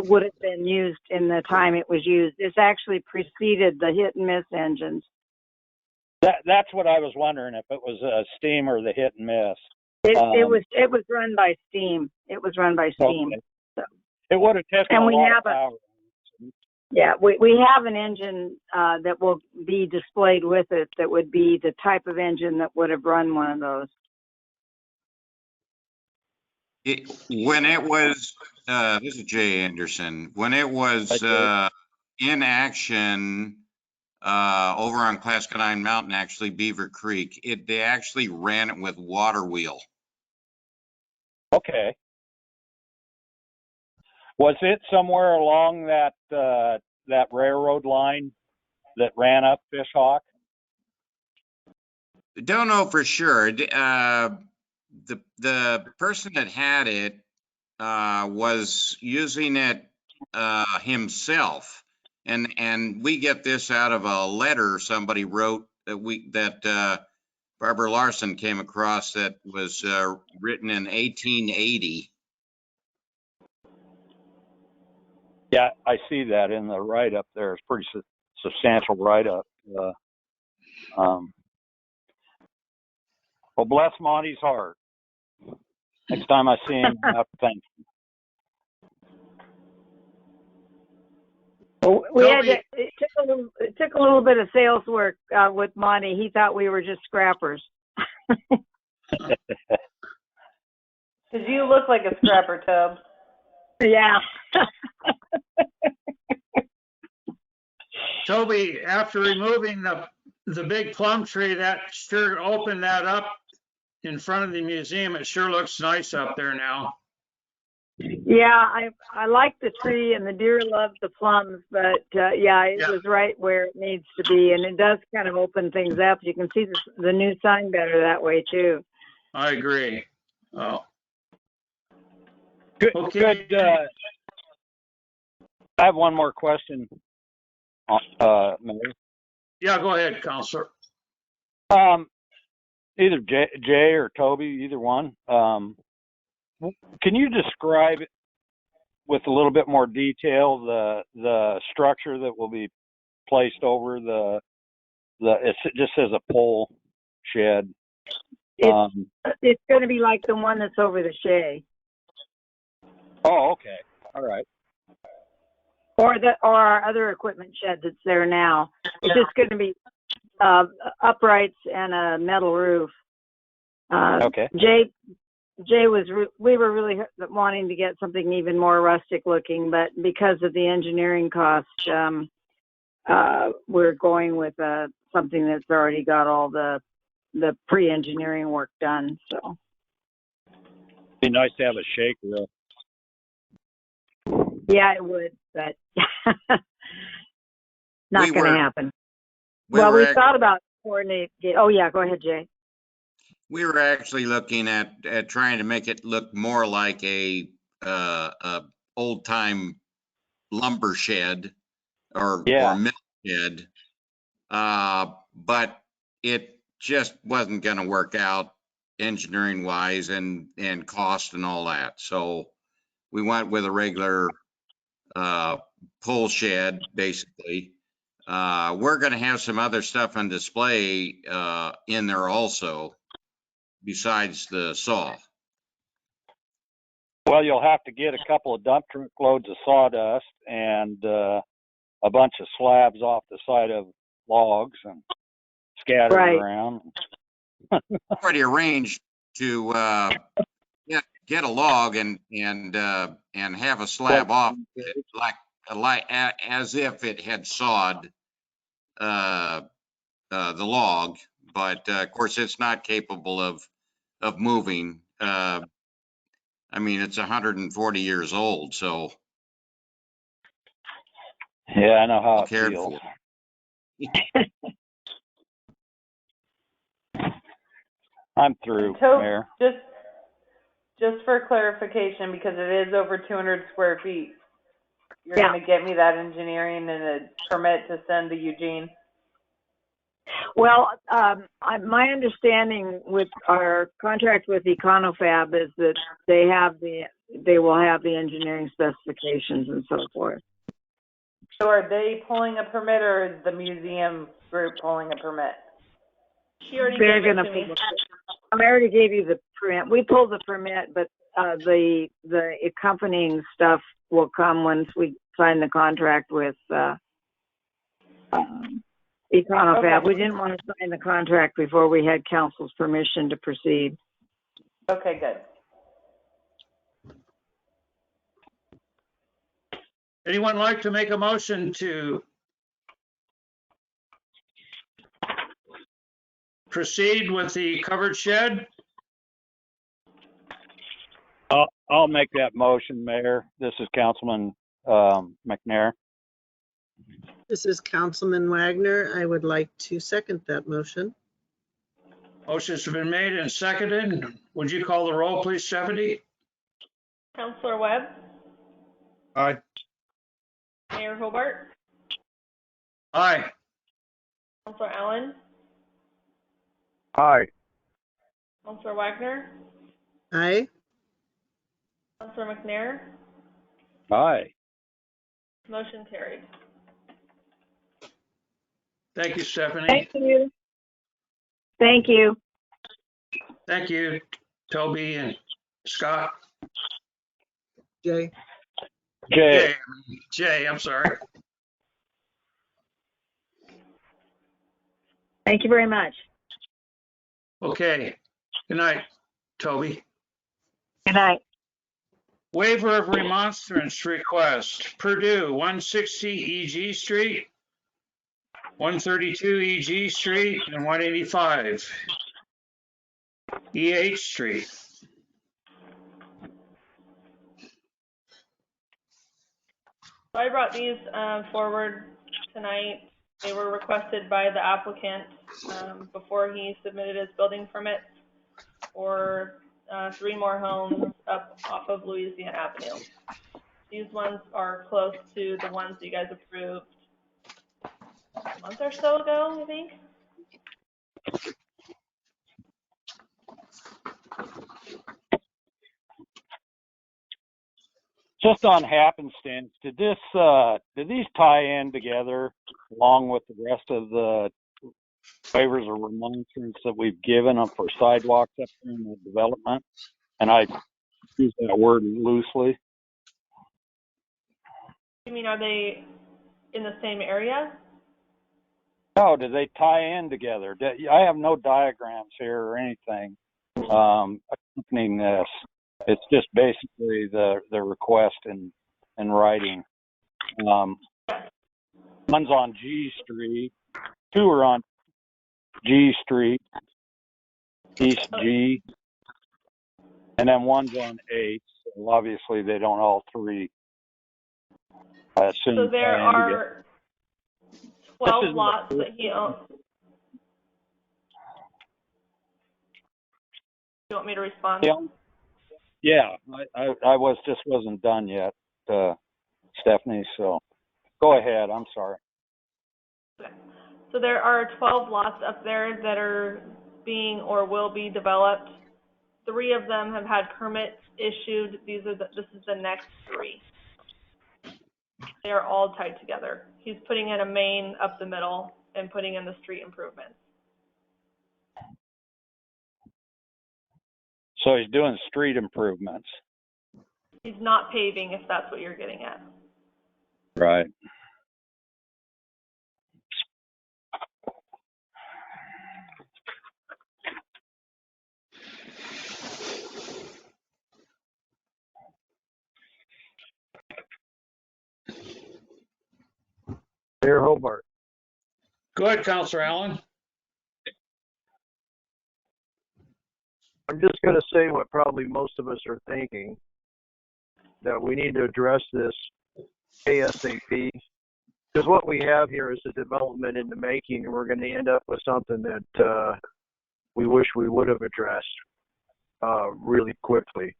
would have been used in the time it was used. This actually preceded the hit and miss engines. That's what I was wondering, if it was a steam or the hit and miss. It was run by steam. It was run by steam. Okay. So. It would have taken a lot of power. Yeah, we have an engine that will be displayed with it that would be the type of engine that would have run one of those. When it was, this is Jay Anderson, when it was in action over on Clascanine Mountain, actually Beaver Creek, they actually ran it with water wheel. Okay. Was it somewhere along that railroad line that ran up Fishhawk? Don't know for sure. The person that had it was using it himself, and we get this out of a letter somebody wrote that Barbara Larson came across that was written in 1880. Yeah, I see that in the write-up there. It's pretty substantial write-up. Well, bless Monty's heart. Next time I see him, I have to thank him. It took a little bit of sales work with Monty. He thought we were just scrappers. Because you look like a scrapper, Tubbs. Yeah. Toby, after removing the big plum tree, that sure opened that up in front of the museum. It sure looks nice up there now. Yeah, I like the tree, and the deer love the plums, but it was right where it needs to be, and it does kind of open things up. You can see the new sign better that way too. I agree. Oh. Good. Okay. Good. I have one more question. Mayor. Yeah, go ahead, Counselor. Either Jay or Toby, either one. Can you describe with a little bit more detail the structure that will be placed over it just says a pole shed. It's going to be like the one that's over the Shea, Oh, okay. All right. or our other equipment shed that's there now. It's just going to be uprights and a metal roof. Okay. We were really wanting to get something even more rustic looking, but because of the engineering cost, we're going with something that's already got all the pre-engineering work done. So Be nice to have a shake reel. yeah, it would, but not going to happen. We thought about coordinate. Oh yeah, go ahead, Jay. We were actually looking at trying to make it look more like a old time lumber shed or mill shed, but it just wasn't going to work out engineering wise and cost and all that. So we went with a regular pole shed, basically. We're going to have some other stuff on display in there also, besides the saw. Well, you'll have to get a couple of dump truck loads of sawdust and a bunch of slabs off the side of logs and scattered around. Already arranged to get a log and have a slab off it, like as if it had sawed the log, but of course it's not capable of moving. I mean, it's 140 years old, so. Yeah, I know how it feels. I'm through, Mayor. Just for clarification, because it is over 200 square feet, you're going to get me that engineering and a permit to send to Eugene? Well, my understanding with our contract with Econofab is that they will have the engineering specifications and so forth. So are they pulling a permit, or is the museum group pulling a permit? She already gave it to me. I already gave you the permit. We pulled the permit, but the accompanying stuff will come once we sign the contract with Econofab. Okay. We didn't want to sign the contract before we had council's permission to proceed. Okay, good. Anyone like to make a motion to proceed with the covered shed? I'll make that motion, Mayor. This is Councilman McNair. This is Councilman Wagner. I would like to second that motion. Motion's been made and seconded. Would you call the roll, please, Stephanie? Councilor Webb? Aye. Mayor Hobart? Aye. Councilor Allen? Aye. Councilor Wagner? Aye. Councilor McNair? Aye. Motion carried. Thank you, Stephanie. Thank you. Thank you. Thank you, Toby and Scott. Jay. Jay, I'm sorry. Thank you very much. Okay. Good night, Toby. Good night. Waiver of remonstrance request. Purdue, 160 EG Street, 132 EG Street, and 185 EH Street. So I brought these forward tonight. They were requested by the applicant before he submitted his building permit for 3 more homes up off of Louisiana Avenue. These ones are close to the ones you guys approved a month or so ago, I think. Just on happenstance, did these tie in together along with the rest of the waivers or remonstrance that we've given them for sidewalks up there in the development? And I use that word loosely. You mean, are they in the same area? No, do they tie in together? I have no diagrams here or anything accompanying this. It's just basically the request in writing. One's on G Street, two are on G Street, East G, and then one's on H. So obviously, they don't all three. I assume. So there are 12 lots the, that he owns. You want me to respond? Yeah, I wasn't done yet, Stephanie. So go ahead. I'm sorry. Okay. So there are 12 lots up there that are being or will be developed. 3 of them have had permits issued. This is the next 3. They are all tied together. He's putting in a main up the middle and putting in the street improvements. So he's doing street improvements. He's not paving, if that's what you're getting at. Right. Mayor Hobart. Go ahead, Counselor Allen. I'm just going to say what probably most of us are thinking, that we need to address this ASAP. Because what we have here is a development in the making, and we're going to end up with something that we wish we would have addressed really quickly.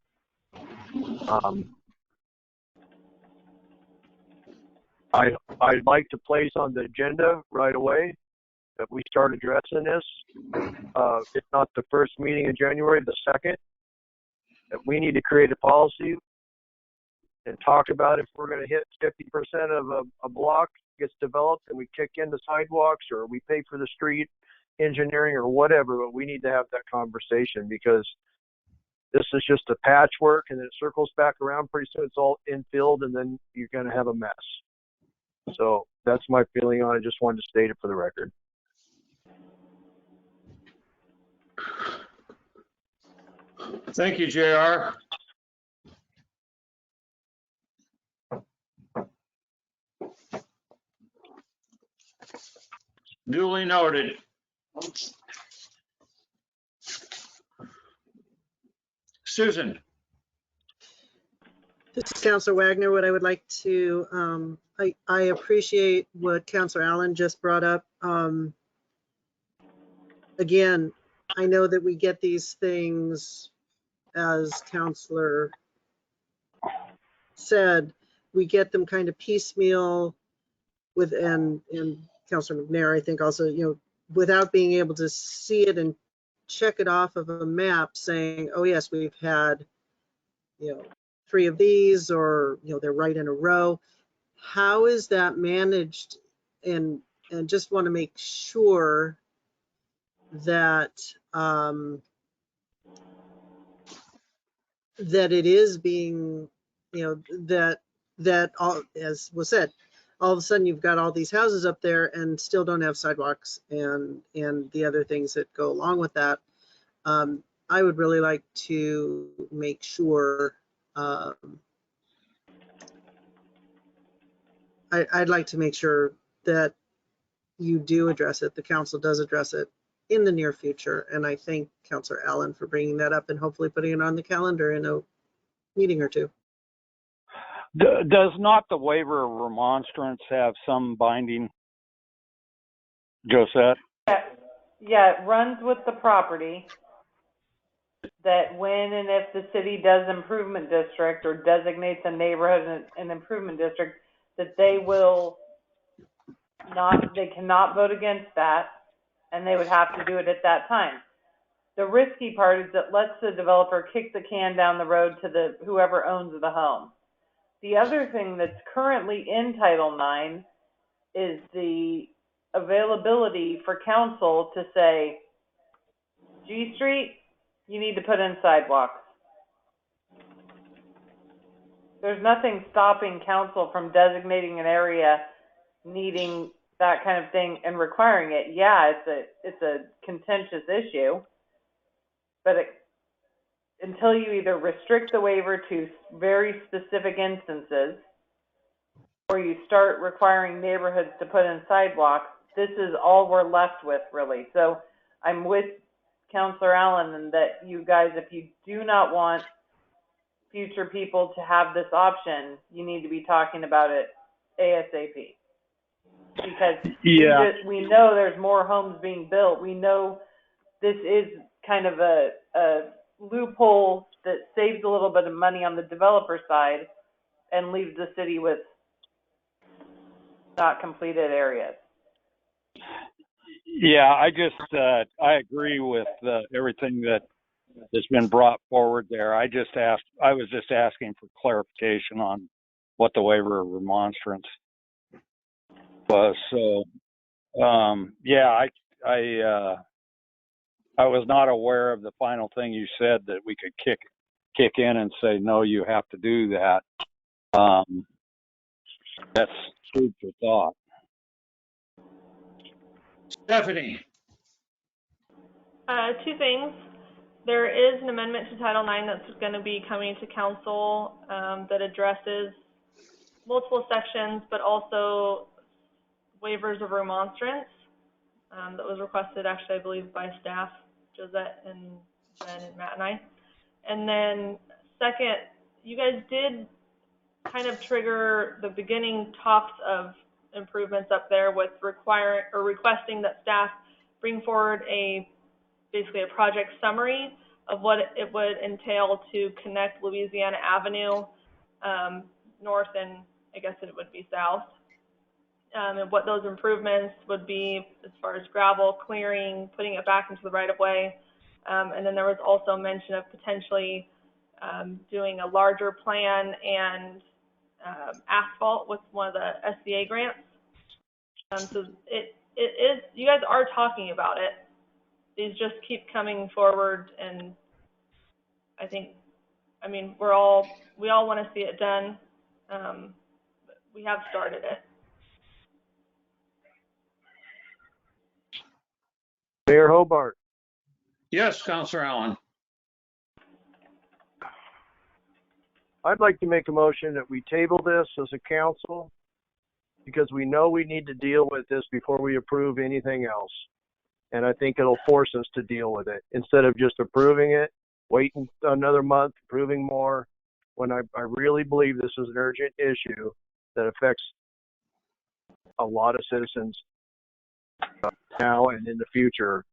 I'd like to place on the agenda right away that we start addressing this. If not the first meeting in January, the second. That we need to create a policy and talk about if we're going to hit 50% of a block gets developed and we kick in the sidewalks or we pay for the street engineering or whatever, but we need to have that conversation because this is just a patchwork and then it circles back around. Pretty soon it's all infilled and then you're going to have a mess. So that's my feeling on it. Just wanted to state it for the record. Thank you, JR. Duly noted. Susan. This is Counselor Wagner. What I would like to, I appreciate what Counselor Allen just brought up. Again, I know that we get these things, as Counselor said, we get them kind of piecemeal with, and Counselor McNair, I think also, without being able to see it and check it off of a map saying, oh yes, we've had, 3 of these, or, they're right in a row. How is that managed? And just want to make sure that, that it is being, that all, as was said, all of a sudden you've got all these houses up there and still don't have sidewalks and the other things that go along with that. I would really like to make sure, I'd like to make sure that you do address it, the council does address it in the near future. And I thank Councilor Allen for bringing that up and hopefully putting it on the calendar in a meeting or two. Does not the waiver of remonstrance have some binding, Josette? Yeah, it runs with the property that when and if the city does improvement district or designates a neighborhood an improvement district, that they will they cannot vote against that, and they would have to do it at that time. The risky part is it lets the developer kick the can down the road to whoever owns the home. The other thing that's currently in Title IX is the availability for council to say, G Street, you need to put in sidewalks. There's nothing stopping council from designating an area needing that kind of thing and requiring it. Yeah, it's a contentious issue, but until you either restrict the waiver to very specific instances or you start requiring neighborhoods to put in sidewalks, this is all we're left with, really. So I'm with Councilor Allen in that you guys, if you do not want future people to have this option, you need to be talking about it ASAP. Because we know there's more homes being built. We know this is kind of a loophole that saves a little bit of money on the developer side and leaves the city with not completed areas. Yeah, I agree with everything that's been brought forward there. I was just asking for clarification on what the waiver of remonstrance was. So, yeah, I was not aware of the final thing you said, that we could kick in and say, no, you have to do that. That's food for thought. Stephanie. Two things. There is an amendment to Title IX that's going to be coming to council that addresses multiple sections, but also waivers of remonstrance that was requested, actually, I believe, by staff, Josette and Jen and Matt and I. And then second, you guys did kind of trigger the beginning talks of improvements up there with requesting that staff bring forward basically a project summary of what it would entail to connect Louisiana Avenue north and I guess it would be south, and what those improvements would be as far as gravel, clearing, putting it back into the right-of-way. And then there was also mention of potentially doing a larger plan and asphalt with one of the SBA grants. So it is, you guys are talking about it. These just keep coming forward, and we all want to see it done. We have started it. Mayor Hobart. Yes, Councilor Allen. I'd like to make a motion that we table this as a council because we know we need to deal with this before we approve anything else. And I think it'll force us to deal with it instead of just approving it, waiting another month, approving more, when I really believe this is an urgent issue that affects a lot of citizens now and in the future.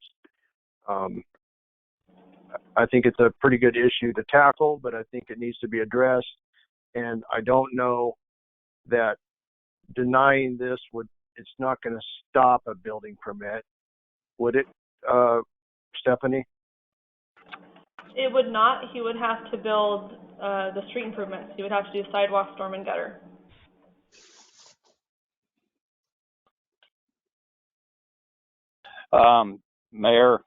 I think it's a pretty good issue to tackle, but I think it needs to be addressed. And I don't know that denying this it's not going to stop a building permit. Would it, Stephanie? It would not. He would have to build the street improvements. He would have to do sidewalk, storm, and gutter. Mayor?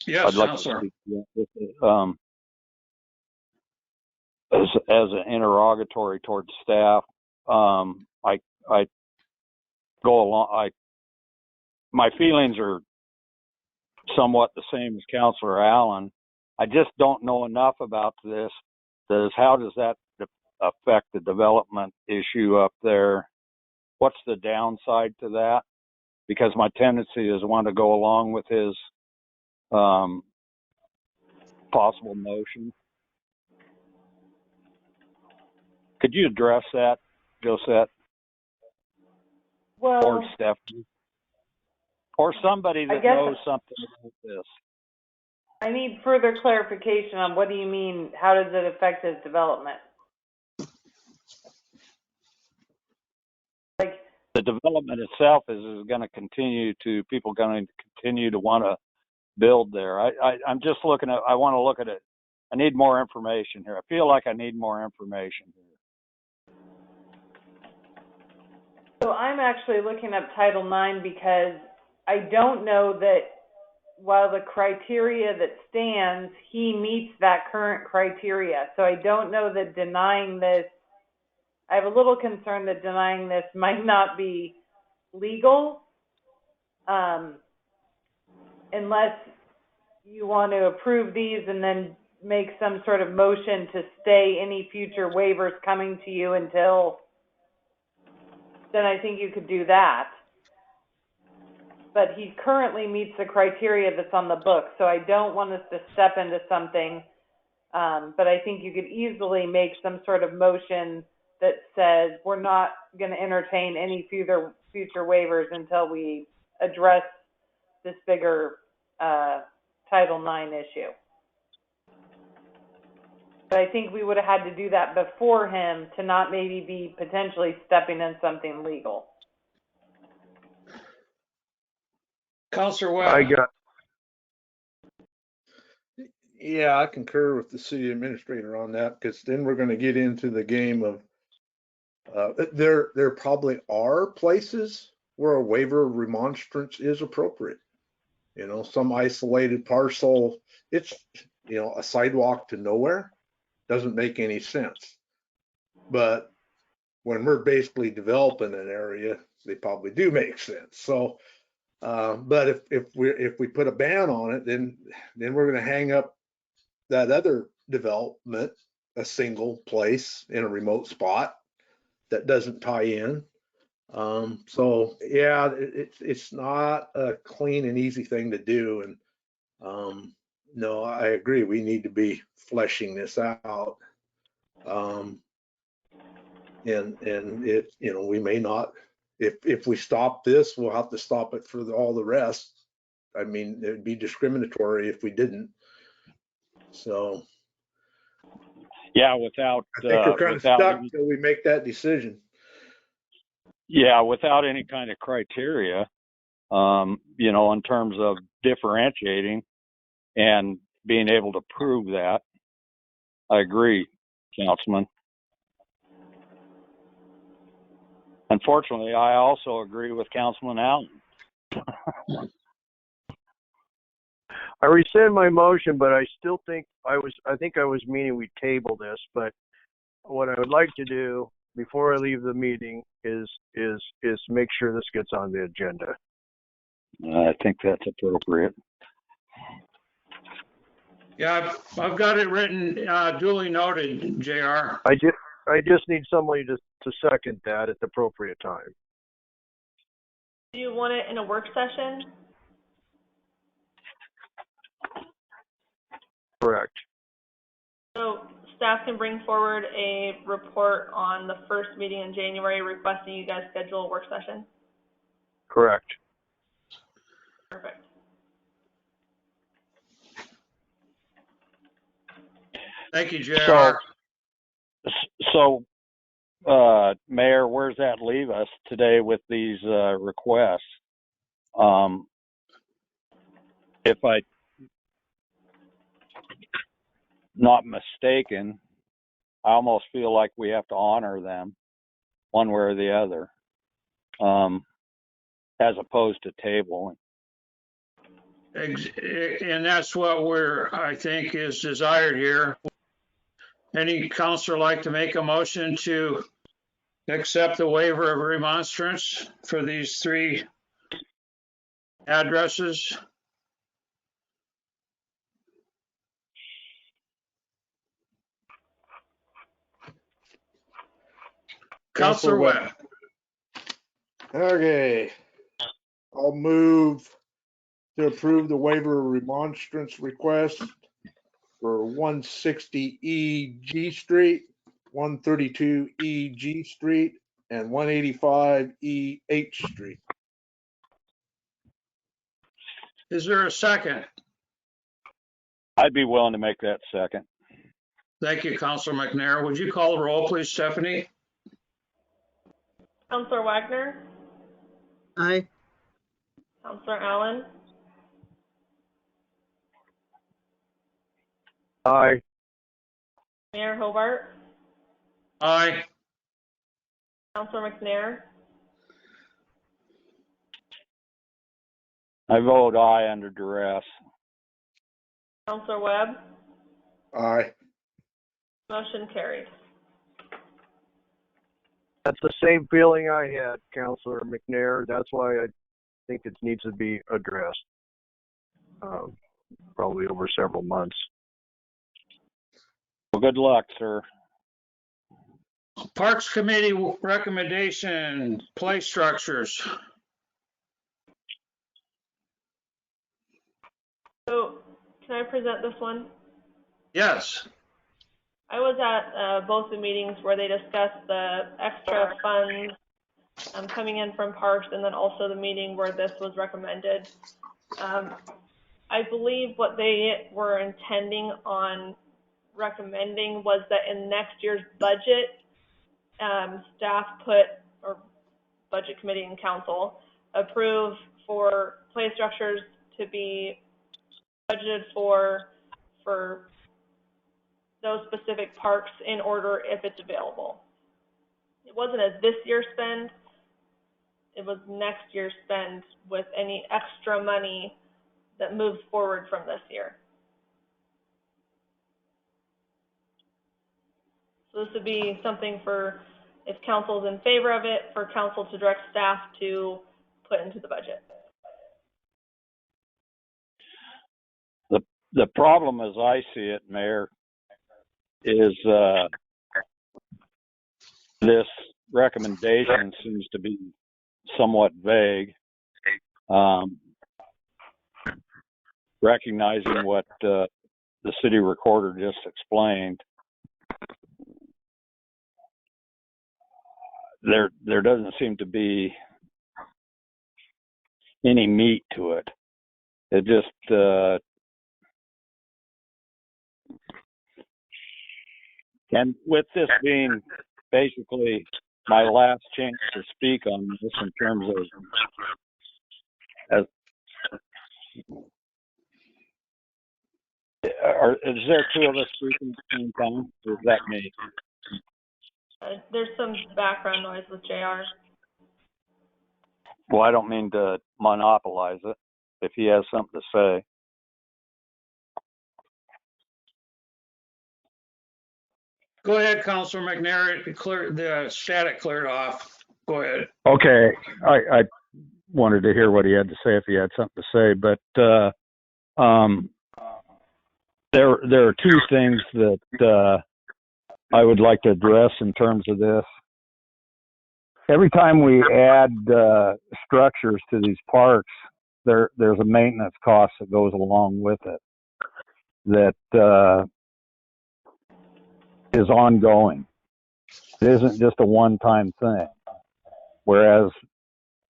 Yes, I'd like Councilor. to speak as an interrogatory towards staff. I go along. My feelings are somewhat the same as Councilor Allen. I just don't know enough about this. How does that affect the development issue up there? What's the downside to that? Because my tendency is want to go along with his possible motion. Could you address that, Josette? Well, or Stephanie? Or somebody that knows something about this. I need further clarification on what do you mean, how does it affect his development? Like, the development itself is going to continue to, people going to continue to want to build there. I'm just looking at, I want to look at it. I need more information here. I feel like I need more information here. So I'm actually looking up Title IX because I don't know that while the criteria that stands, he meets that current criteria. So I don't know that denying this, I have a little concern that denying this might not be legal, unless you want to approve these and then make some sort of motion to stay any future waivers coming to you until, then I think you could do that. But he currently meets the criteria that's on the book, so I don't want us to step into something, but I think you could easily make some sort of motion that says we're not going to entertain any future waivers until we address this bigger Title IX issue. But I think we would have had to do that before him to not maybe be potentially stepping in something legal. Counselor Webb. Yeah, I concur with the city administrator on that, because then we're going to get into the game of there probably are places where a waiver of remonstrance is appropriate. You know, some isolated parcel, it's, you know, a sidewalk to nowhere doesn't make any sense. But when we're basically developing an area, they probably do make sense. So, but if we put a ban on it, then we're going to hang up that other development, a single place in a remote spot that doesn't tie in. So yeah, it's not a clean and easy thing to do. And no, I agree. We need to be fleshing this out. And it, you know, we may not, if we stop this, we'll have to stop it for all the rest. I mean, it'd be discriminatory if we didn't. So Yeah, without I think we're kind of stuck until we make that decision. Yeah, without any kind of criteria, you know, in terms of differentiating and being able to prove that. I agree, Councilman. Unfortunately, I also agree with Councilman Allen. I rescind my motion, but I still think I think I was meaning we table this, but what I would like to do before I leave the meeting is make sure this gets on the agenda. I think that's appropriate. Yeah, I've got it written, duly noted, JR. I just need somebody to second that at the appropriate time. Do you want it in a work session? Correct. So staff can bring forward a report on the first meeting in January requesting you guys schedule a work session? Correct. Perfect. Thank you, JR. So Mayor, where's that leave us today with these requests? If I'm not mistaken, I almost feel like we have to honor them one way or the other, as opposed to tabling. And that's what I think is desired here. Any counselor like to make a motion to accept the waiver of remonstrance for these three addresses? Counselor Webb. Okay. I'll move to approve the waiver of remonstrance request for 160E G Street, 132E G Street, and 185E H Street. Is there a second? I'd be willing to make that second. Thank you, Counselor McNair. Would you call the roll, please, Stephanie? Counselor Wagner, Aye. Counselor Allen, Aye. Mayor Hobart, Aye. Counselor McNair, I vote aye under duress. Counselor Webb, Aye. motion carried. That's the same feeling I had, Counselor McNair. That's why I think it needs to be addressed. Probably over several months. Well, good luck, sir. Parks Committee recommendation, play structures. So, can I present this one? Yes. I was at both the meetings where they discussed the extra funds coming in from parks, and then also the meeting where this was recommended. I believe what they were intending on recommending was that in next year's budget, staff or budget committee and council approve for play structures to be budgeted for those specific parks in order if it's available. It wasn't a this year spend, it was next year's spend with any extra money that moves forward from this year. So this would be something for, if council's in favor of it, for council to direct staff to put into the budget. The problem as I see it, Mayor, is this recommendation seems to be somewhat vague. Recognizing what the city recorder just explained, there doesn't seem to be any meat to it. It just and with this being basically my last chance to speak on this in terms of is there two of us speaking at the same time, or is that me? There's some background noise with JR. Well, I don't mean to monopolize it. If he has something to say. Go ahead, Councilor McNair. The static cleared off. Go ahead. Okay, I wanted to hear what he had to say if he had something to say, but there are two things that I would like to address in terms of this. Every time we add structures to these parks, there's a maintenance cost that goes along with it that is ongoing. It isn't just a one-time thing. Whereas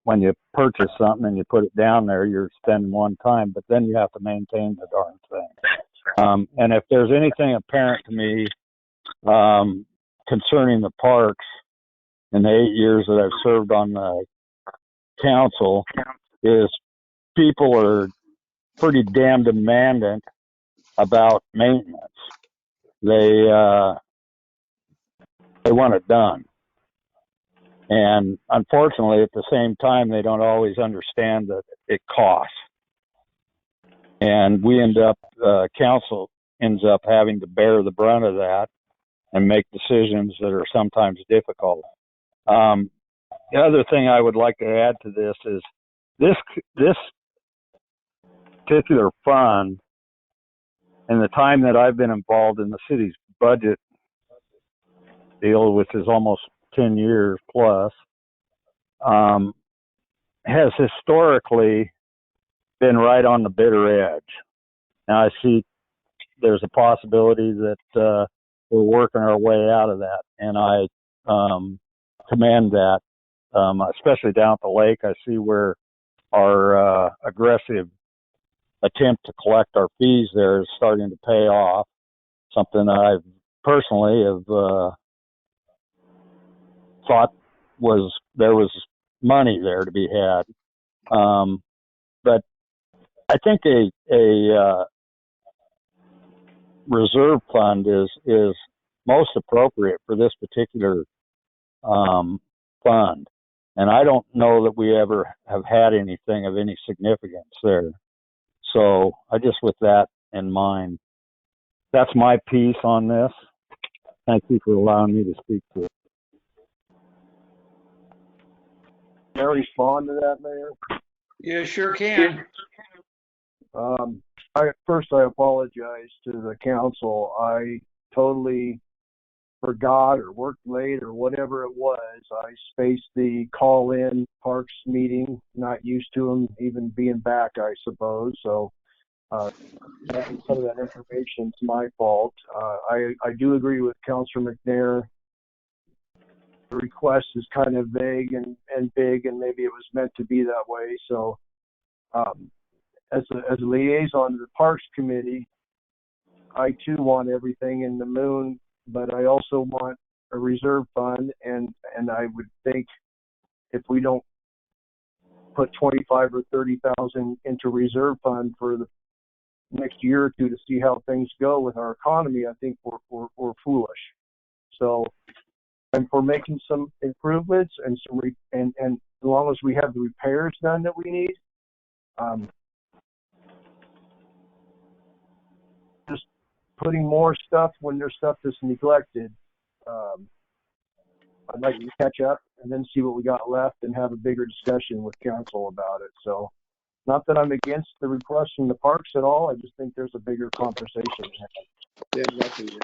when you purchase something and you put it down there, you're spending one time, but then you have to maintain the darn thing. And if there's anything apparent to me concerning the parks in the 8 years that I've served on the council, is people are pretty damn demanding about maintenance. They want it done. And unfortunately, at the same time, they don't always understand that it costs. And we council ends up having to bear the brunt of that and make decisions that are sometimes difficult. The other thing I would like to add to this is this particular fund, and the time that I've been involved in the city's budget deal, which is almost 10 years plus, has historically been right on the bitter edge. Now I see there's a possibility that we're working our way out of that, and I commend that, especially down at the lake. I see where our aggressive attempt to collect our fees there is starting to pay off, something I personally have thought there was money there to be had. But I think a reserve fund is most appropriate for this particular fund. And I don't know that we ever have had anything of any significance there. So I just, with that in mind, that's my piece on this. Thank you for allowing me to speak to it. Can I respond to that, Mayor? You sure can. First, I apologize to the council. I totally forgot or worked late or whatever it was. I spaced the call-in parks meeting, not used to them even being back, I suppose. So some of that information is my fault. I do agree with Councilor McNair. The request is kind of vague and big, and maybe it was meant to be that way. So as a liaison to the Parks Committee, I too want everything in the moon, but I also want a reserve fund, and I would think if we don't put 25 or 30,000 into reserve fund for the next year or two to see how things go with our economy, I think we're foolish. So, and for making some improvements and and as long as we have the repairs done that we need, just putting more stuff when there's stuff that's neglected. I'd like to catch up and then see what we got left and have a bigger discussion with council about it. So, not that I'm against the request from the parks at all. I just think there's a bigger conversation to have. Exactly.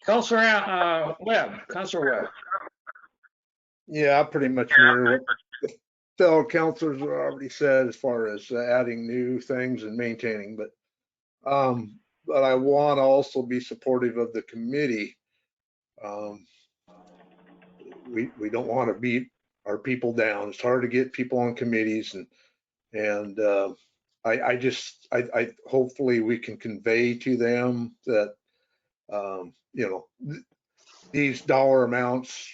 Councilor Webb. Councilor Webb. Yeah, I pretty much mirror what the fellow councilors have already said as far as adding new things and maintaining, but I want to also be supportive of the committee. We don't want to beat our people down. It's hard to get people on committees, and I hopefully we can convey to them that these dollar amounts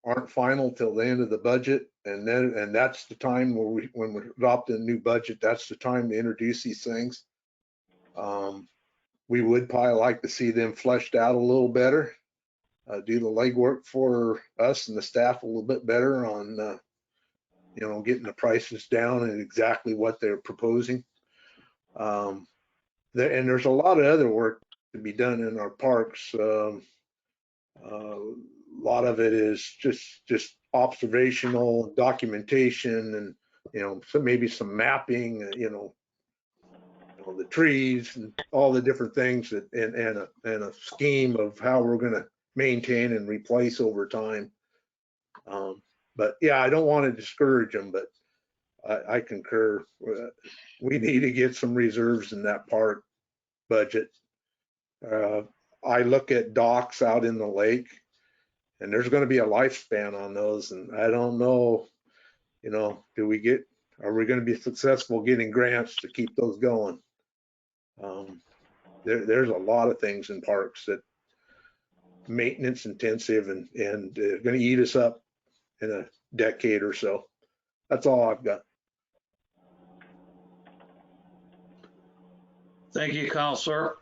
aren't final till the end of the budget, and that's the time when we're adopting a new budget, that's the time to introduce these things. We would probably like to see them fleshed out a little better, do the legwork for us and the staff a little bit better on getting the prices down and exactly what they're proposing. And there's a lot of other work to be done in our parks. A lot of it is just observational documentation, and so maybe some mapping, the trees and all the different things that, and a scheme of how we're going to maintain and replace over time. But yeah, I don't want to discourage them, but I concur. We need to get some reserves in that park budget. I look at docks out in the lake, and there's going to be a lifespan on those, and I don't know, are we going to be successful getting grants to keep those going? There's a lot of things in parks that maintenance intensive and going to eat us up in a decade or so. That's all I've got. Thank you, Counselor.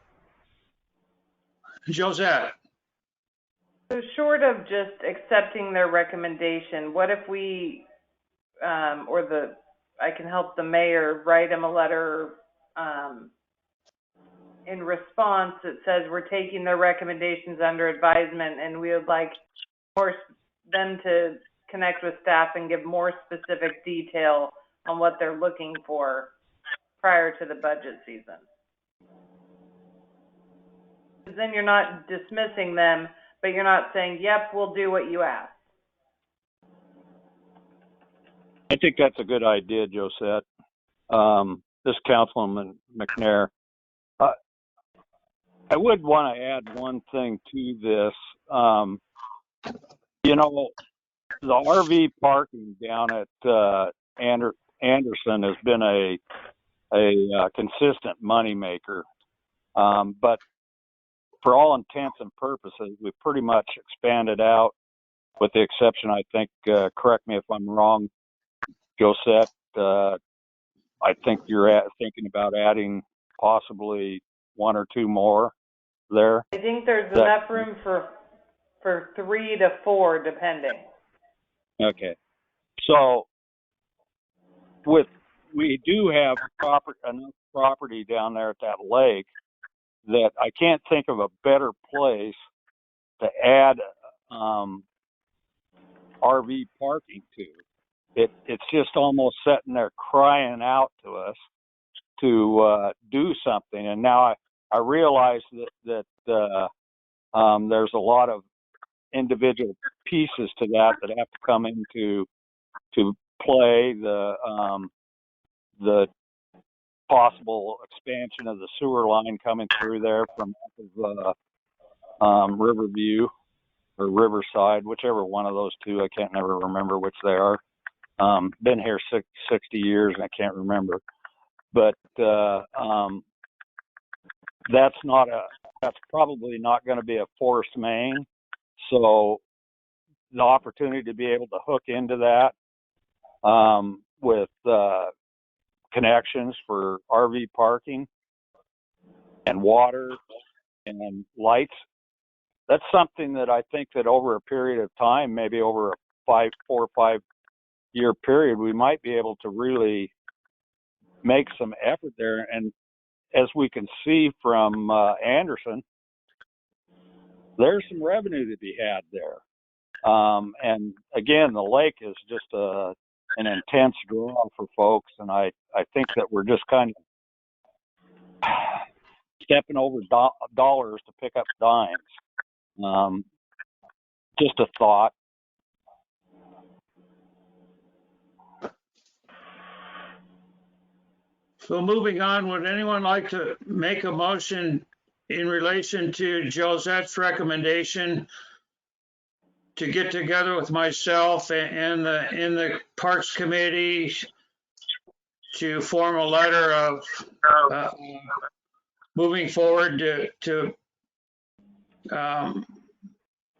Josette. So short of just accepting their recommendation, what if we, I can help the mayor write him a letter in response that says we're taking their recommendations under advisement, and we would like them to connect with staff and give more specific detail on what they're looking for prior to the budget season. Because then you're not dismissing them, but you're not saying, yep, we'll do what you asked. I think that's a good idea, Josette. This Councilman McNair. I would want to add one thing to this. The RV parking down at Anderson has been a consistent moneymaker. But for all intents and purposes, we pretty much expanded out, with the exception, I think, correct me if I'm wrong, Josette, I think you're thinking about adding possibly one or two more there. I think there's enough room for 3 to 4, depending. Okay. So we do have enough property down there at that lake that I can't think of a better place to add RV parking to. It's just almost sitting there crying out to us to do something. And now I realize that there's a lot of individual pieces to that have to come into play. The possible expansion of the sewer line coming through there from Riverview or Riverside, whichever one of those two. I can't never remember which they are. Been here 60 years and I can't remember. But that's probably not going to be a forced main. So the opportunity to be able to hook into that with connections for RV parking and water and lights, that's something that I think that over a period of time, maybe over a 4 or 5 year period, we might be able to really make some effort there. And as we can see from Anderson, there's some revenue to be had there. And again, the lake is just an intense draw for folks, and I think that we're just kind of stepping over dollars to pick up dimes. Just a thought. So moving on, would anyone like to make a motion in relation to Josette's recommendation to get together with myself and the Parks Committee to form a letter of moving forward to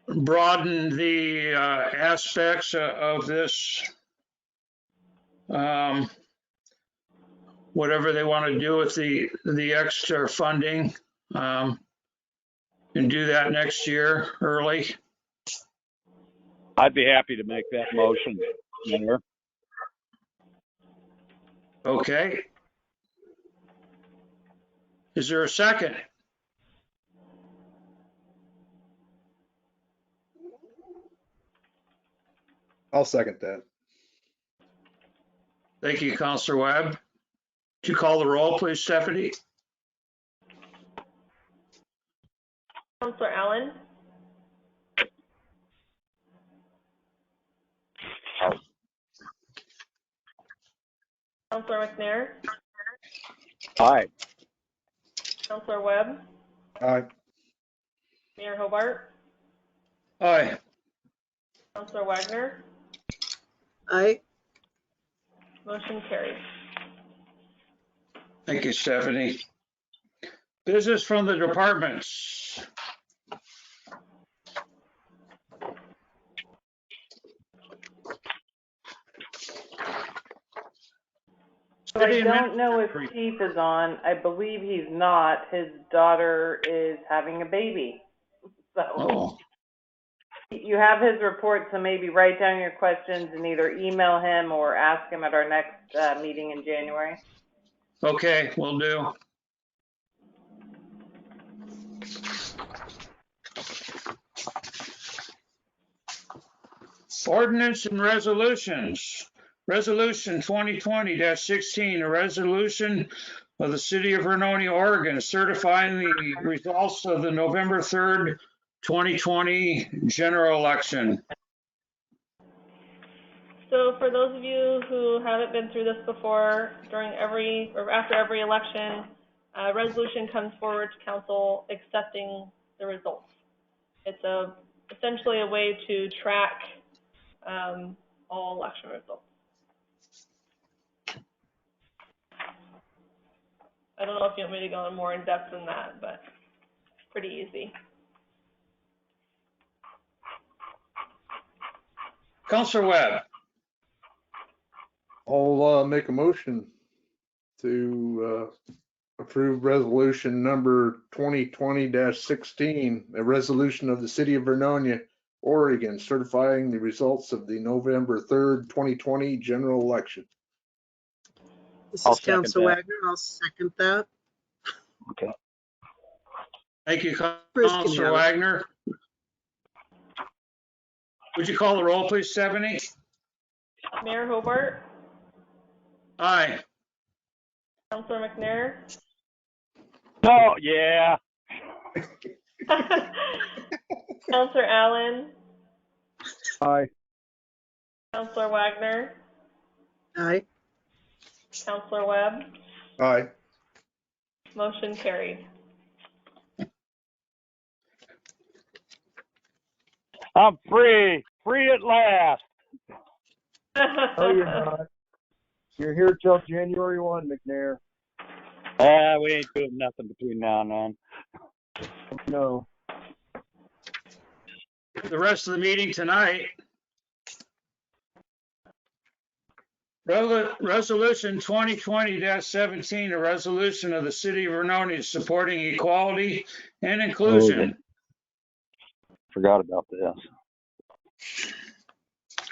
broaden the aspects of this, whatever they want to do with the extra funding, and do that next year early? I'd be happy to make that motion, Mayor. Okay. Is there a second? I'll second that. Thank you, Counselor Webb. Would you call the roll, please, Stephanie? Counselor Allen? Counselor McNair? Aye. Counselor Webb? Aye. Mayor Hobart? Aye. Counselor Wagner? Aye. Motion carries. Thank you, Stephanie. Business from the departments. So I don't know if Chief is on. I believe he's not. His daughter is having a baby. So you have his report, so maybe write down your questions and either email him or ask him at our next meeting in January. Okay, will do. Ordinance and resolutions. Resolution 2020-16, a resolution of the City of Vernonia, Oregon, certifying the results of the November 3rd, 2020 general election. So for those of you who haven't been through this before, after every election, a resolution comes forward to council accepting the results. It's essentially a way to track all election results. I don't know if you want me to go more in depth than that, but. pretty easy. Counselor Webb. I'll make a motion to approve resolution number 2020-16, a resolution of the city of Vernonia, Oregon, certifying the results of the November 3rd, 2020 general election. This I'll is second Counselor that. Wagner. I'll second that. Okay. Thank you, Bruce can Counselor have it. Wagner. Would you call the roll, please, Stephanie? Mayor Hobart, Aye. Counselor McNair, Oh, yeah. Counselor Allen, Aye. Counselor Wagner, Aye. Counselor Webb, Aye. motion carried. I'm free. Free at last. Oh, you're not. You're here till January 1, McNair. We ain't doing nothing between now and then. No. The rest of the meeting tonight. Resolution 2020-17, a resolution of the city of Vernonia supporting equality and inclusion. Forgot about this.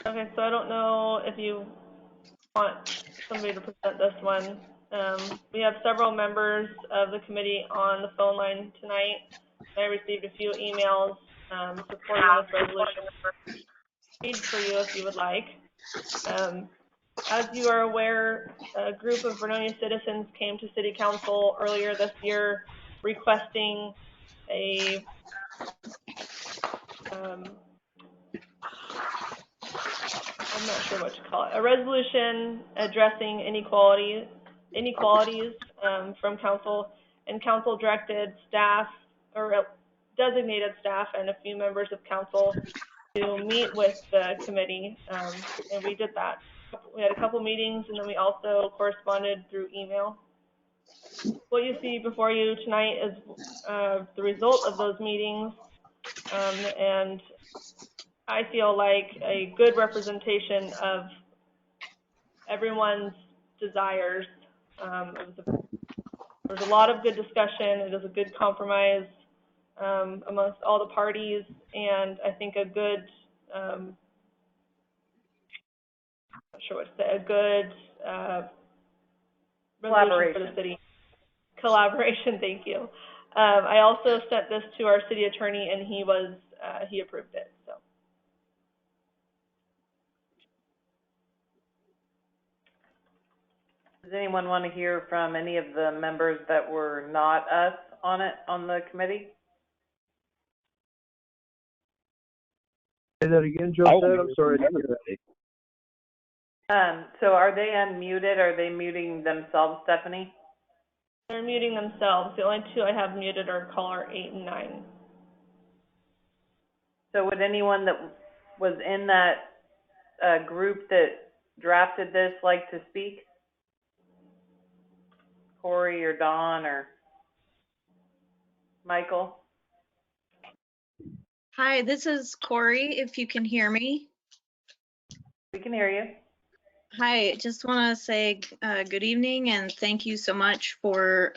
Okay, so I don't know if you want somebody to present this one. We have several members of the committee on the phone line tonight. I received a few emails supporting this resolution. Read for you if you would like. As you are aware, a group of Vernonia citizens came to City Council earlier this year requesting a I'm not sure what to call it, a resolution addressing inequalities from council, and council directed staff or designated staff and a few members of council to meet with the committee, and we did that. We had a couple meetings, and then we also corresponded through email. What you see before you tonight is the result of those meetings, and I feel like a good representation of everyone's desires. There's a lot of good discussion. It is a good compromise amongst all the parties, and I think a good, I'm not sure what to say, a good resolution for the city. Collaboration, thank you. I also sent this to our city attorney, and he approved it. So. Does anyone want to hear from any of the members that were not us on the committee? Say that again, Josette. I'm sorry. So are they unmuted? Are they muting themselves, Stephanie? They're muting themselves. The only two I have muted are caller 8 and 9. So would anyone that was in that group that drafted this like to speak? Corey or Dawn or Michael? Hi, this is Corey, if you can hear me. We can hear you. Hi, just want to say good evening and thank you so much for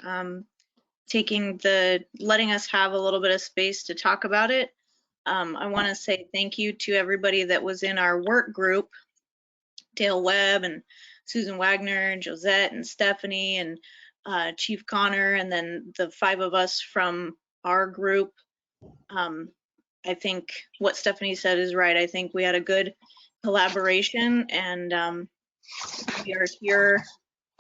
letting us have a little bit of space to talk about it. I want to say thank you to everybody that was in our work group, Dale Webb and Susan Wagner and Josette and Stephanie and Chief Connor, and then the 5 of us from our group. I think what Stephanie said is right. I think we had a good collaboration, and we are here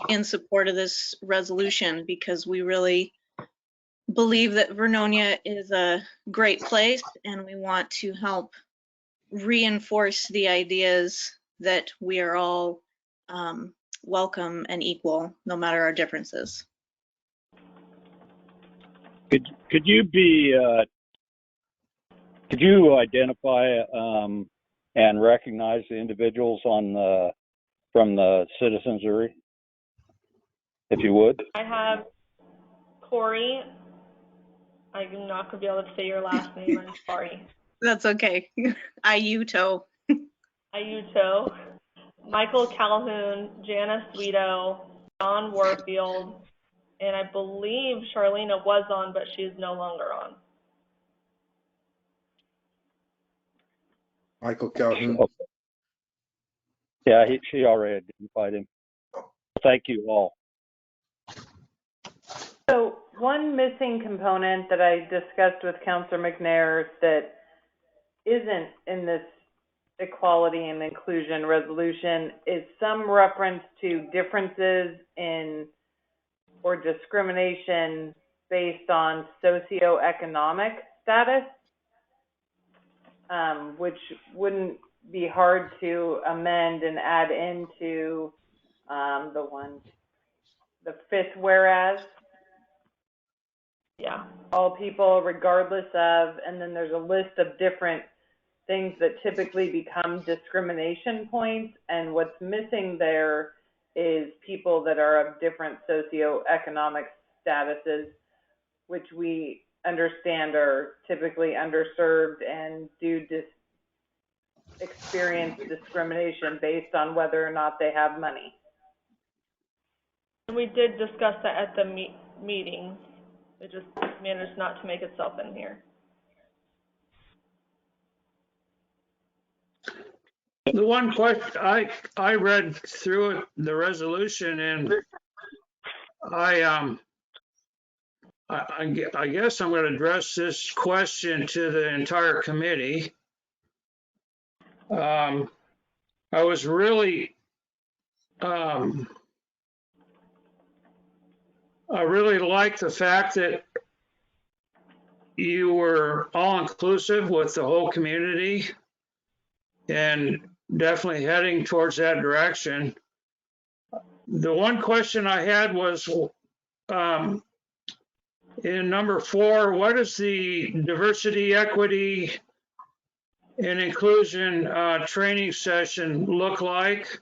in support of this resolution because we really believe that Vernonia is a great place, and we want to help reinforce the ideas that we are all welcome and equal, no matter our differences. Could you identify and recognize the individuals from the citizenry, if you would? I have Corey, I'm not gonna be able to say your last name, I'm sorry. That's okay. Ayuto. Ayuto, Michael Calhoun, Janice Sweeto, John Warfield, and I believe Charlena was on, but she's no longer on. Michael Calhoun. Okay. Yeah, she already identified him. Thank you all. So one missing component that I discussed with Councilor McNair that isn't in this equality and inclusion resolution is some reference to differences in or discrimination based on socioeconomic status, which wouldn't be hard to amend and add into the fifth whereas. Yeah. All people regardless of, and then there's a list of different things that typically become discrimination points, and what's missing there is people that are of different socioeconomic statuses, which we understand are typically underserved and do experience discrimination based on whether or not they have money. And we did discuss that at the meeting. It just managed not to make itself in here. The one question, I read through it, the resolution, and I guess I'm going to address this question to the entire committee. I was really, I really like the fact that you were all inclusive with the whole community and definitely heading towards that direction. The one question I had was, in number 4, what does the diversity, equity, and inclusion training session look like?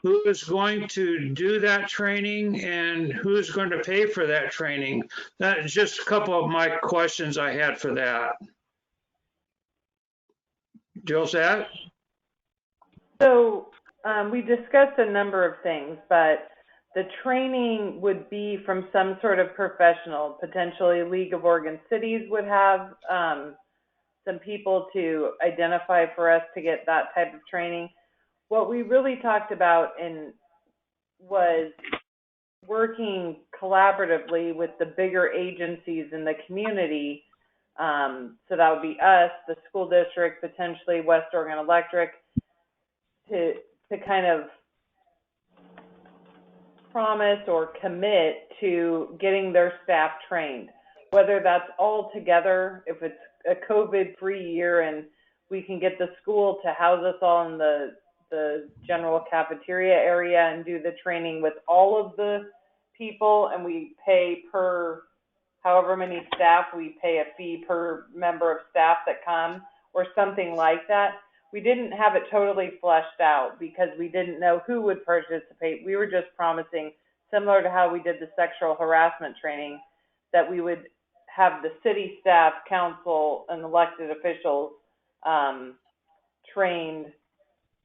Who is going to do that training and who's going to pay for that training? That is just a couple of my questions I had for that. Josette? So we discussed a number of things, but the training would be from some sort of professional. Potentially League of Oregon Cities would have some people to identify for us to get that type of training. What we really talked about was working collaboratively with the bigger agencies in the community. So that would be us, the school district, potentially West Oregon Electric, to kind of promise or commit to getting their staff trained, whether that's all together, if it's a COVID-free year and we can get the school to house us all in the general cafeteria area and do the training with all of the people, and we pay per however many staff, we pay a fee per member of staff that come, or something like that. We didn't have it totally fleshed out because we didn't know who would participate. We were just promising, similar to how we did the sexual harassment training, that we would have the city staff, council, and elected officials trained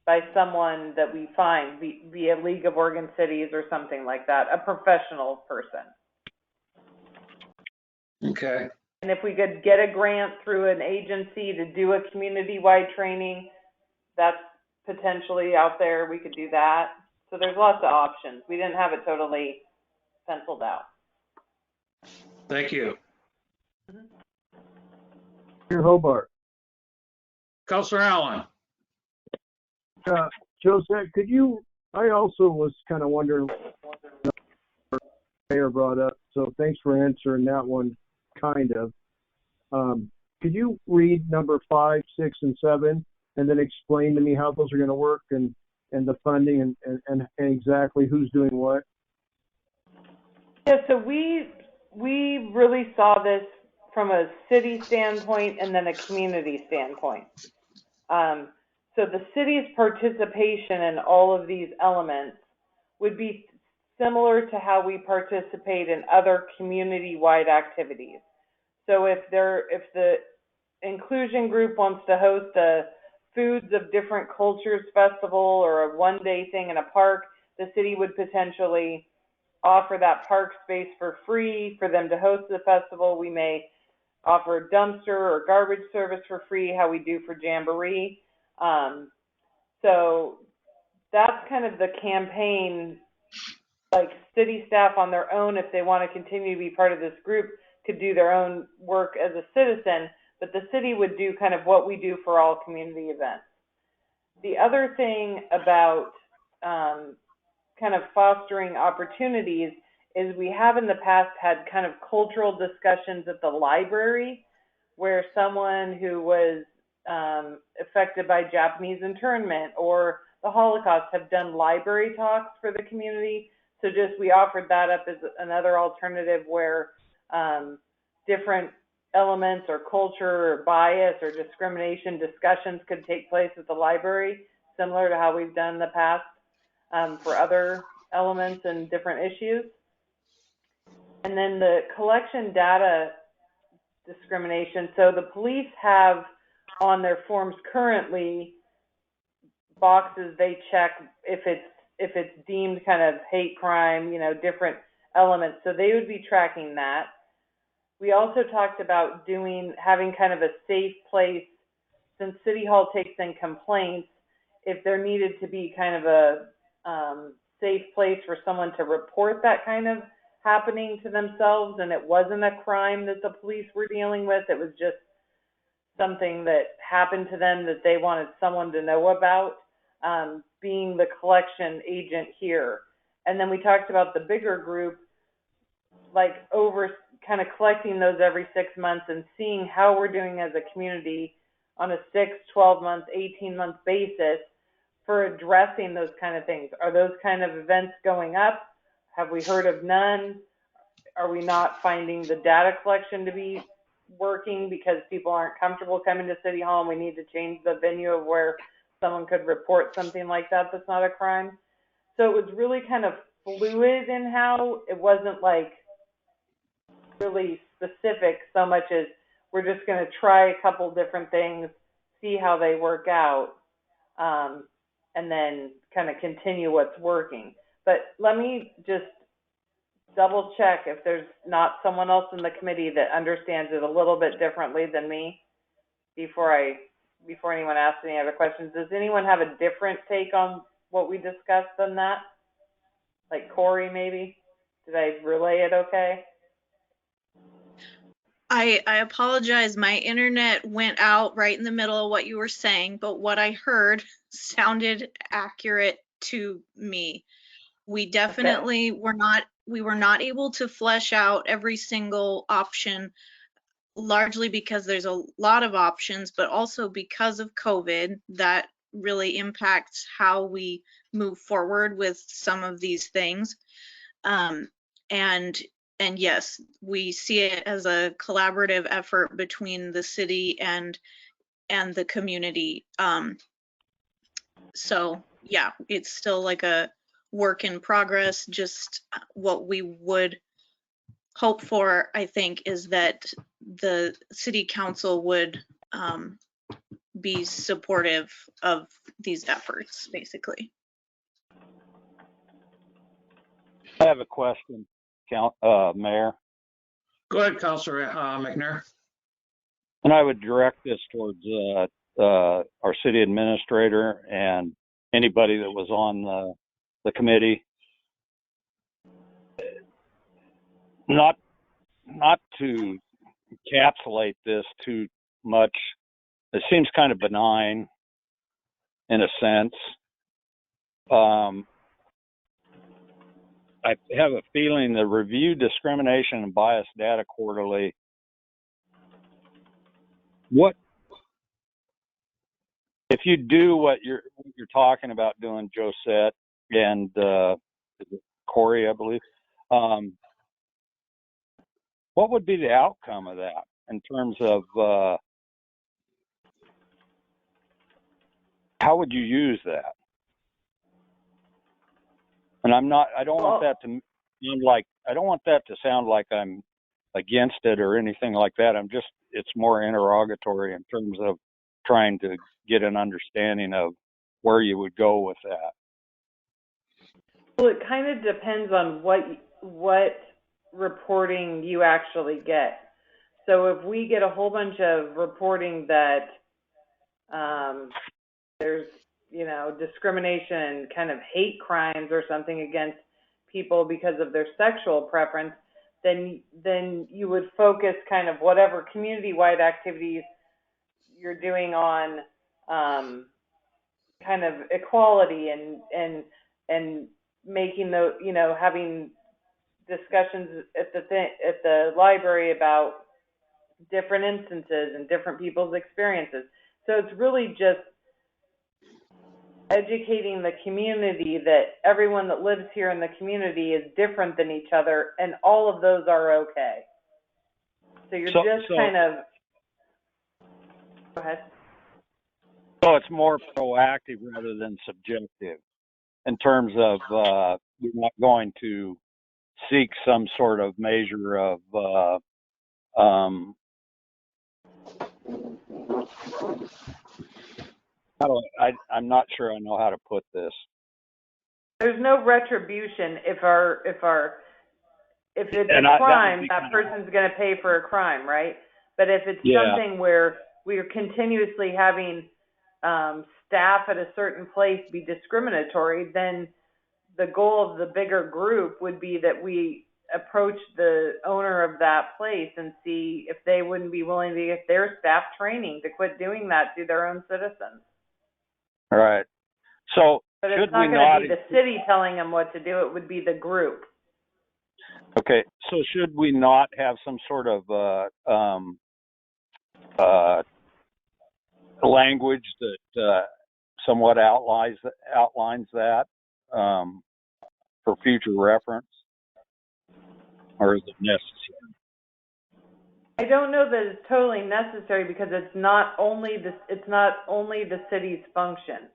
by someone that we find, via League of Oregon Cities or something like that, a professional person. Okay. And if we could get a grant through an agency to do a community-wide training, that's potentially out there. We could do that. So there's lots of options. We didn't have it totally penciled out. Thank you. Here, Hobart. Councilor Allen. Josette, I also was kind of wondering what the mayor brought up, so thanks for answering that one, kind of. Could you read number 5, 6, and 7, and then explain to me how those are going to work and the funding and exactly who's doing what? Yeah, so we really saw this from a city standpoint and then a community standpoint. So the city's participation in all of these elements would be similar to how we participate in other community-wide activities. So if the inclusion group wants to host a Foods of Different Cultures festival or a one-day thing in a park, the city would potentially offer that park space for free for them to host the festival. We may offer a dumpster or garbage service for free, how we do for Jamboree. So that's kind of the campaign. Like city staff on their own, if they want to continue to be part of this group, could do their own work as a citizen, but the city would do kind of what we do for all community events. The other thing about kind of fostering opportunities is we have in the past had kind of cultural discussions at the library where someone who was affected by Japanese internment or the Holocaust have done library talks for the community. So just we offered that up as another alternative where different elements or culture or bias or discrimination discussions could take place at the library, similar to how we've done in the past for other elements and different issues. And then the collection data discrimination. So the police have on their forms currently boxes they check if it's deemed kind of hate crime, you know, different elements. So they would be tracking that. We also talked about having kind of a safe place, since City Hall takes in complaints, if there needed to be kind of a safe place for someone to report that kind of happening to themselves, and it wasn't a crime that the police were dealing with, it was just something that happened to them that they wanted someone to know about, being the collection agent here. And then we talked about the bigger group, like over kind of collecting those every 6 months and seeing how we're doing as a community on a 6, 12 month, 18-month basis for addressing those kind of things. Are those kind of events going up? Have we heard of none? Are we not finding the data collection to be working because people aren't comfortable coming to City Hall and we need to change the venue of where someone could report something like that that's not a crime? So it was really kind of fluid in how it wasn't like really specific so much as we're just going to try a couple different things, see how they work out, and then kind of continue what's working. But let me just double check if there's not someone else in the committee that understands it a little bit differently than me before anyone asks any other questions. Does anyone have a different take on what we discussed than that? Like Corey, maybe? Did I relay it okay? I apologize. My internet went out right in the middle of what you were saying, but what I heard sounded accurate to me. We definitely were not able to flesh out every single option, largely because there's a lot of options, but also because of COVID that really impacts how we move forward with some of these things. And yes, we see it as a collaborative effort between the city and the community. So yeah, it's still like a work in progress. Just what we would hope for, I think, is that the city council would be supportive of these efforts, basically. I have a question, Mayor, Go ahead, Councilor McNair. and I would direct this towards our city administrator and anybody that was on the committee. Not to encapsulate this too much. It seems kind of benign in a sense. I have a feeling the review discrimination and bias data quarterly. What if you do what you're talking about doing, Josette and Corey, I believe? What would be the outcome of that in terms of how would you use that? And I don't want that to sound like I'm against it or anything like that. It's more interrogatory in terms of trying to get an understanding of where you would go with that. Well, it kind of depends on what reporting you actually get. So if we get a whole bunch of reporting that there's, discrimination, kind of hate crimes or something against people because of their sexual preference, then you would focus kind of whatever community-wide activities you're doing on kind of equality and making having discussions at the library about different instances and different people's experiences. So it's really just educating the community that everyone that lives here in the community is different than each other, and all of those are okay. So you're kind of, go ahead. So it's more proactive rather than subjective in terms of you're not going to seek some sort of measure of I'm not sure I know how to put this. There's no retribution if it's a crime, that person's going to pay for a crime, right? But if it's something where we are continuously having staff at a certain place be discriminatory, then the goal of the bigger group would be that we approach the owner of that place and see if they wouldn't be willing to get their staff training to quit doing that to their own citizens. All right. So, but it's not going to be the city telling them what to do. It would be the group. Okay. So should we not have some sort of language that somewhat outlines that for future reference, or is it necessary? I don't know that it's totally necessary because it's not only the city's function.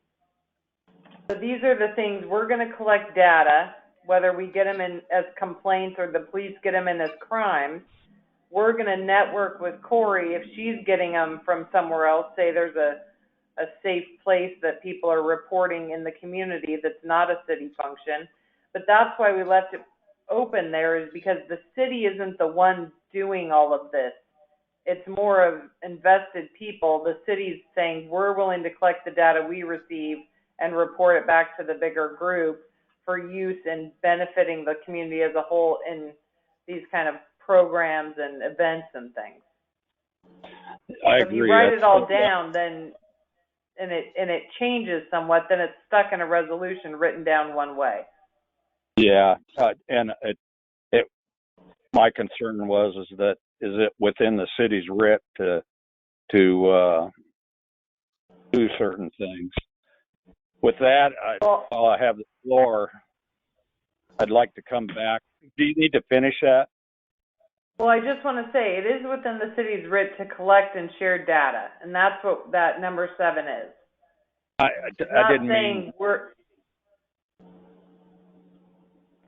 So these are the things we're going to collect data, whether we get them in as complaints or the police get them in as crimes. We're going to network with Corey if she's getting them from somewhere else. Say there's a safe place that people are reporting in the community that's not a city function. But that's why we left it open there, is because the city isn't the one doing all of this. It's more of invested people. The city's saying we're willing to collect the data we receive and report it back to the bigger group for use in benefiting the community as a whole in these kind of programs and events and things. I agree. If you write it all down, then and it changes somewhat, then it's stuck in a resolution written down one way. Yeah, and my concern is it within the city's writ to do certain things. With that, while I have the floor, I'd like to come back. Do you need to finish that? Well, I just want to say it is within the city's writ to collect and share data, and that's what that number 7 is. I didn't mean.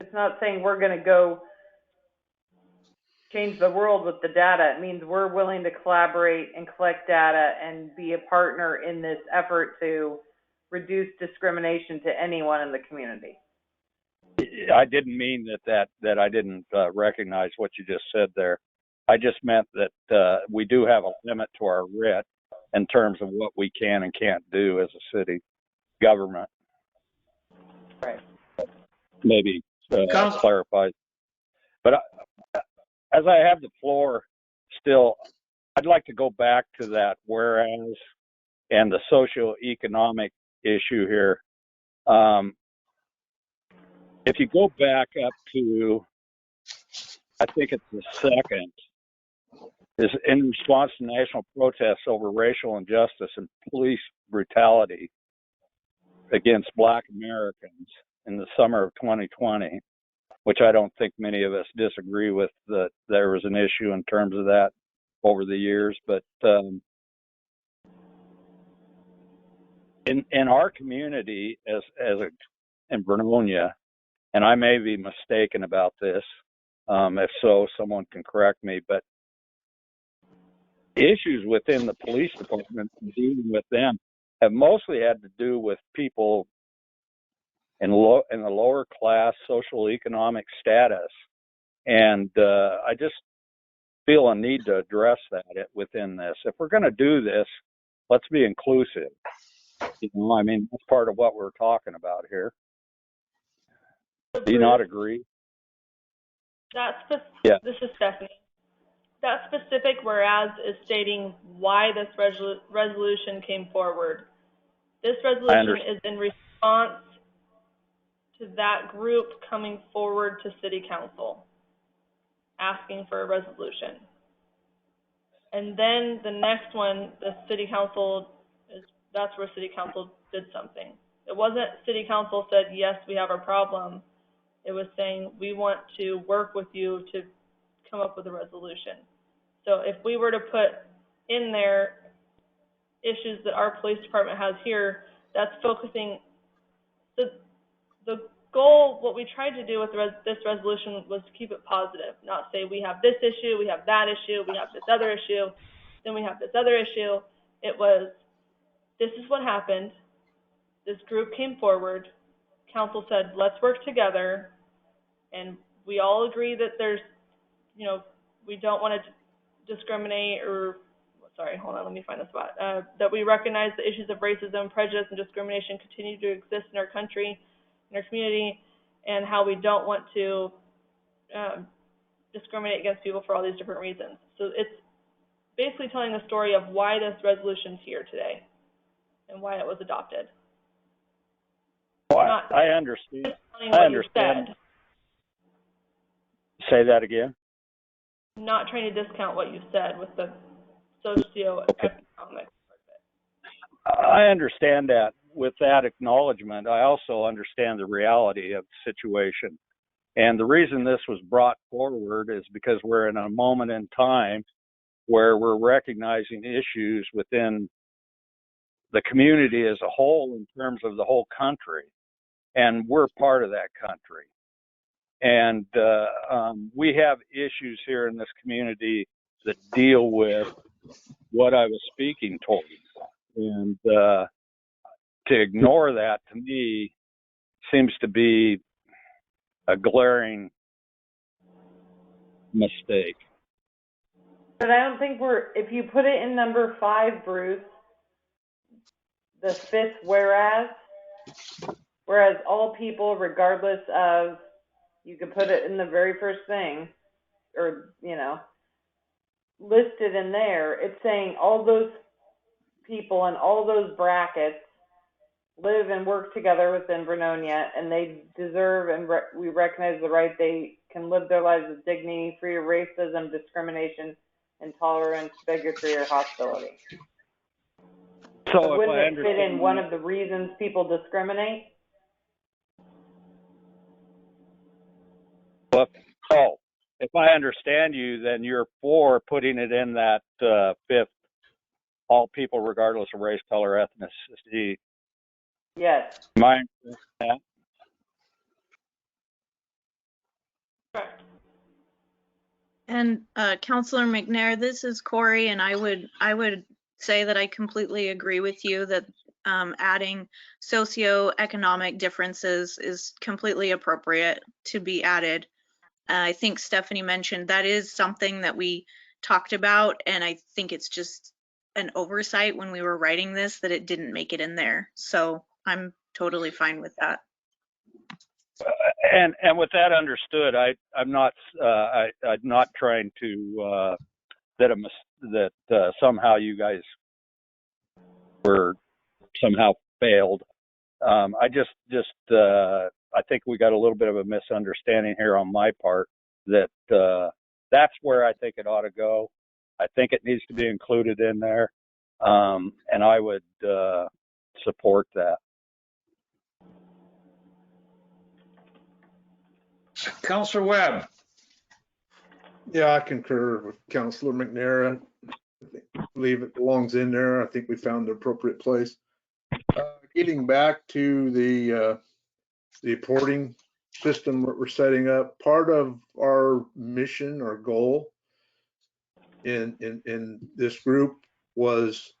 It's not saying we're going to go change the world with the data. It means we're willing to collaborate and collect data and be a partner in this effort to reduce discrimination to anyone in the community. I didn't mean that I didn't recognize what you just said there. I just meant that we do have a limit to our writ in terms of what we can and can't do as a city government. Right. Maybe clarifies. But as I have the floor still, I'd like to go back to that whereas and the socioeconomic issue here. If you go back up to, I think it's the second, is in response to national protests over racial injustice and police brutality against Black Americans in the summer of 2020, which I don't think many of us disagree with, that there was an issue in terms of that over the years. But in our community in Vernonia, and I may be mistaken about this, If so, someone can correct me, but issues within the police department and dealing with them have mostly had to do with people in the lower class social economic status. And I just feel a need to address that within this. If we're going to do this, let's be inclusive. You know, I mean, that's part of what we're talking about here. Do you not agree? Yeah. This is Stephanie. That specific whereas is stating why this resolution came forward. This resolution is in response to that group coming forward to City Council, asking for a resolution. And then the next one, the City Council, that's where City Council did something. It wasn't City Council said, yes, we have a problem. It was saying, we want to work with you to come up with a resolution. So if we were to put in there issues that our police department has here, that's focusing, the goal, what we tried to do with this resolution was to keep it positive, not say we have this issue, we have that issue, we have this other issue, then we have this other issue. It was, this is what happened. This group came forward. Council said, let's work together. And we all agree that there's, you know, we don't want to discriminate or, sorry, hold on, let me find the spot. That we recognize the issues of racism, prejudice, and discrimination continue to exist in our country, in our community, and how we don't want to discriminate against people for all these different reasons. So it's basically telling the story of why this resolution's here today and why it was adopted. I understand. I understand. Say that again. Not trying to discount what you said with the socio-economic part of it. I understand that. With that acknowledgement, I also understand the reality of the situation. And the reason this was brought forward is because we're in a moment in time where we're recognizing issues within the community as a whole in terms of the whole country. And we're part of that country. And we have issues here in this community that deal with what I was speaking towards. And to ignore that, to me, seems to be a glaring mistake. But I don't think if you put it in number 5, Bruce, the 5th whereas all people, regardless of, you could put it in the very first thing, or, you know, listed in there, it's saying all those people in all those brackets live and work together within Vernonia, and they deserve and we recognize the right they can live their lives with dignity, free of racism, discrimination, intolerance, bigotry, or hostility. So wouldn't it fit in one of the reasons people discriminate? Well, if I understand you, then you're for putting it in that 5th, all people regardless of race, color, ethnicity. Yes. Am I that? Correct. And Councilor McNair, this is Corey, and I would say that I completely agree with you that adding socioeconomic differences is completely appropriate to be added. I think Stephanie mentioned that is something that we talked about, and I think it's just an oversight when we were writing this that it didn't make it in there. So I'm totally fine with that. And with that understood, I'm not trying to that somehow you guys were somehow failed. I think we got a little bit of a misunderstanding here on my part that that's where I think it ought to go. I think it needs to be included in there, and I would support that. Councilor Webb. Yeah, I concur with Councilor McNair. I believe it belongs in there. I think we found the appropriate place. Getting back to the reporting system that we're setting up, part of our mission or goal in this group was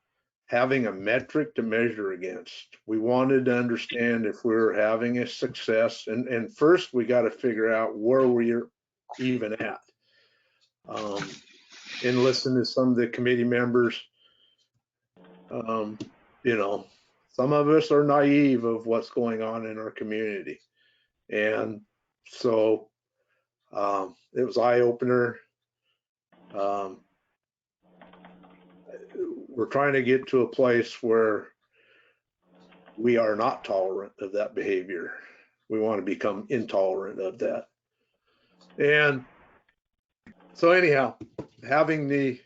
having a metric to measure against. We wanted to understand if we were having a success, and first we got to figure out where we're even at. And listen to some of the committee members. You know, some of us are naive of what's going on in our community. And so it was eye opener. We're trying to get to a place where we are not tolerant of that behavior. We want to become intolerant of that. And so anyhow, having the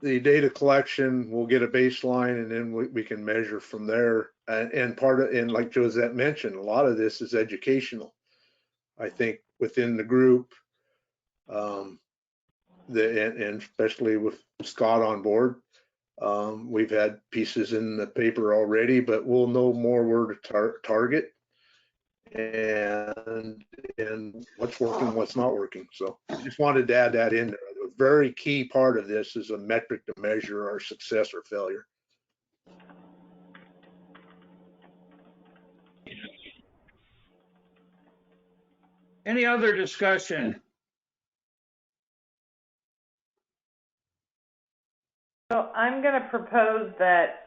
data collection, we'll get a baseline, and then we can measure from there. And part of, and like Josette mentioned, a lot of this is educational. I think within the group, and especially with Scott on board, we've had pieces in the paper already, but we'll know more where to target and what's working, what's not working. So I just wanted to add that in there. A very key part of this is a metric to measure our success or failure. Any other discussion? So I'm going to propose that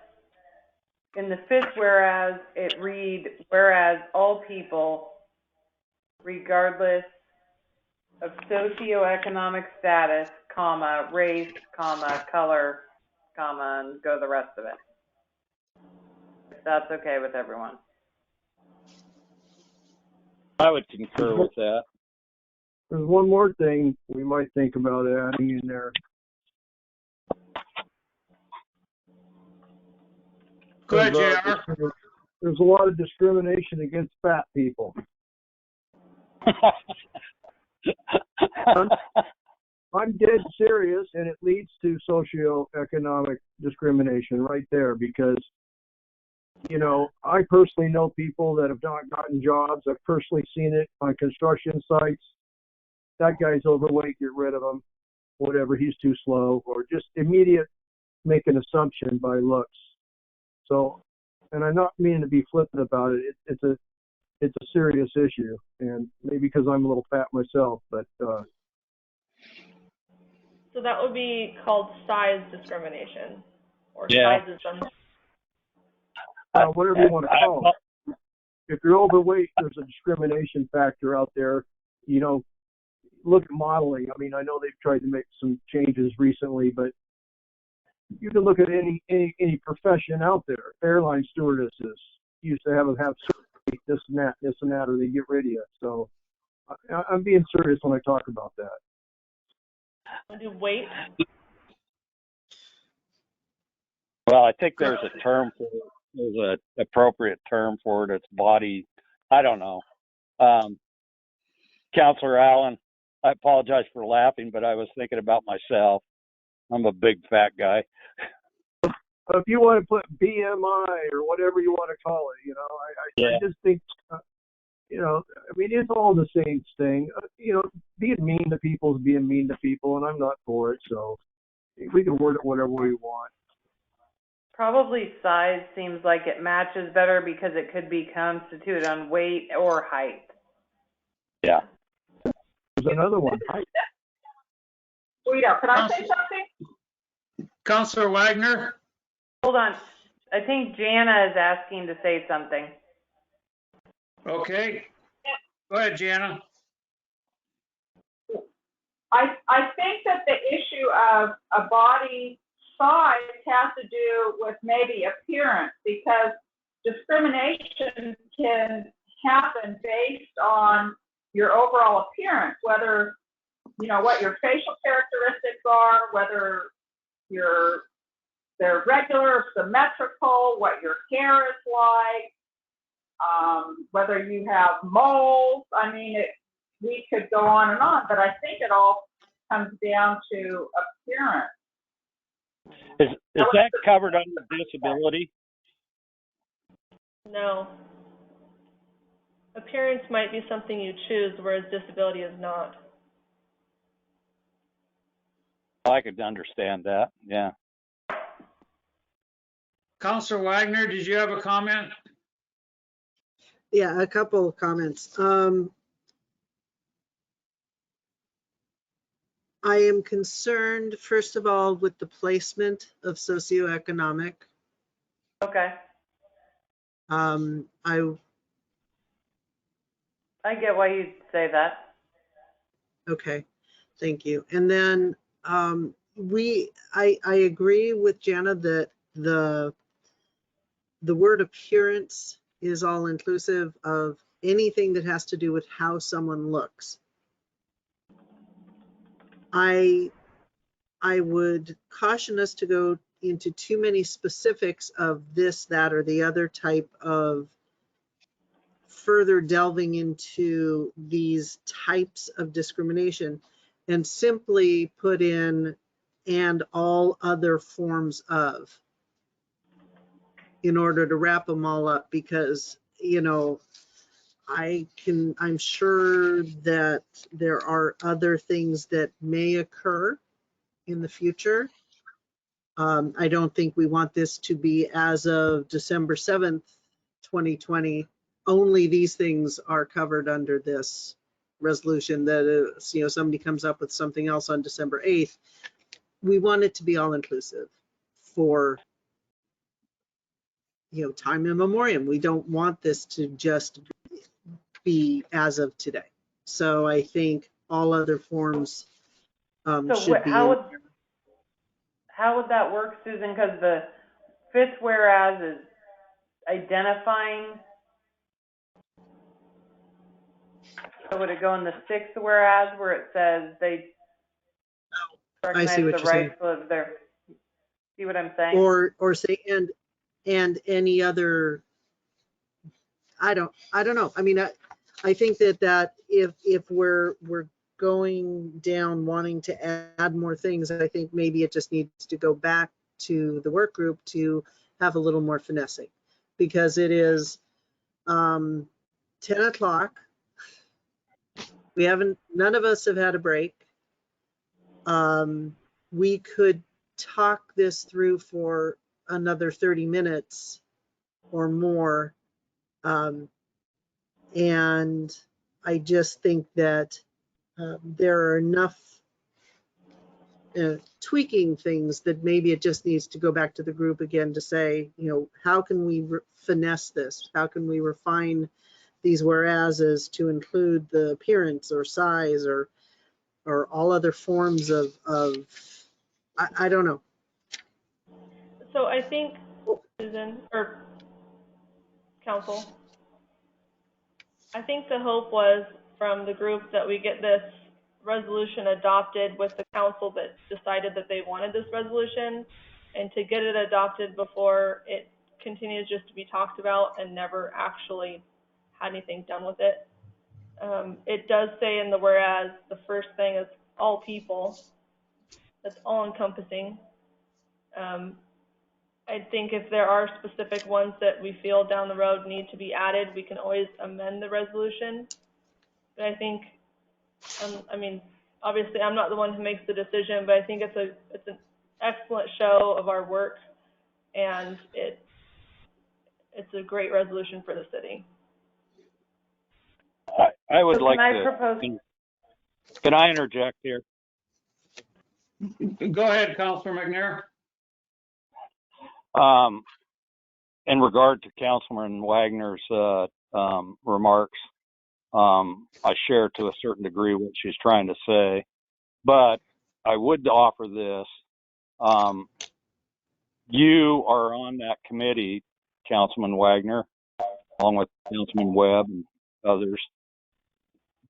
in the fifth whereas, it read, whereas all people, regardless of socioeconomic status, comma, race, comma, color, comma, and go the rest of it. If that's okay with everyone. I would concur with that. There's one more thing we might think about adding in there. Go ahead, JR. There's a lot of discrimination against fat people. I'm dead serious, and it leads to socioeconomic discrimination right there because, you know, I personally know people that have not gotten jobs. I've personally seen it on construction sites. That guy's overweight, get rid of him. Whatever, he's too slow, or just immediate make an assumption by looks. So, and I'm not meaning to be flippant about it. It's a serious issue, and maybe because I'm a little fat myself, but. So that would be called size discrimination, or Yeah. sizeism. Whatever you want to call it. If you're overweight, there's a discrimination factor out there. You know, look at modeling. I mean, I know they've tried to make some changes recently, but you can look at any profession out there. Airline stewardesses used to have this and that, or they get rid of you. So I'm being serious when I talk about that. Do weight? Well, I think there's a term for it. There's an appropriate term for it. It's body. I don't know. Counselor Allen, I apologize for laughing, but I was thinking about myself. I'm a big fat guy. If you want to put BMI or whatever you want to call it, you know, I just think, you know, I mean, it's all the same thing. You know, being mean to people is being mean to people, and I'm not for it. So we can word it whatever we want. Probably size seems like it matches better because it could be constituted on weight or height. Yeah. There's another one. Height. Guido, can I say something? Counselor Wagner? Hold on. I think Jana is asking to say something. Okay. Go ahead, Jana. I think that the issue of a body size has to do with maybe appearance, because discrimination can happen based on your overall appearance, whether, you know, what your facial characteristics are, whether they're regular, symmetrical, what your hair is like, whether you have moles. I mean, we could go on, but I think it all comes down to appearance. Is that covered under disability? No. Appearance might be something you choose, whereas disability is not. I could understand that, yeah. Counselor Wagner, did you have a comment? Yeah, a couple of comments. I am concerned, first of all, with the placement of socioeconomic. Okay, I get why you'd say that. Okay, thank you. And then I agree with Jana that the word appearance is all inclusive of anything that has to do with how someone looks. I would caution us to go into too many specifics of this, that, or the other type of further delving into these types of discrimination and simply put in and all other forms of in order to wrap them all up, because, you know, I'm sure that there are other things that may occur in the future. I don't think we want this to be as of December 7th, 2020. Only these things are covered under this resolution. That you know, somebody comes up with something else on December 8th. We want it to be all inclusive for, you know, time in memoriam. We don't want this to just be as of today. So I think all other forms should be in. How would that work, Susan? Because the fifth whereas is identifying. So would it go in the sixth whereas where it says they recognize the rights of their? See what I'm saying? Or say and any other. I don't know. I mean, I think that if we're going down wanting to add more things, I think maybe it just needs to go back to the work group to have a little more finessing, because it is 10 o'clock. None of us have had a break. We could talk this through for another 30 minutes or more. And I just think that there are enough tweaking things that maybe it just needs to go back to the group again to say, you know, how can we finesse this? How can we refine these whereases to include the appearance or size or all other forms of I don't know. So I think, Susan, or council, I think the hope was from the group that we get this resolution adopted with the council that decided that they wanted this resolution, and to get it adopted before it continues just to be talked about and never actually had anything done with it. It does say in the whereas, the first thing is all people. That's all encompassing. I think if there are specific ones that we feel down the road need to be added, we can always amend the resolution. But I think, I mean, obviously I'm not the one who makes the decision, but I think it's an excellent show of our work, and it's a great resolution for the city. I would like can I to. propose? Can I interject here? Go ahead, Councilor McNair. In regard to Councilman Wagner's remarks, I share to a certain degree what she's trying to say, but I would offer this. You are on that committee, Councilman Wagner, along with Councilman Webb and others.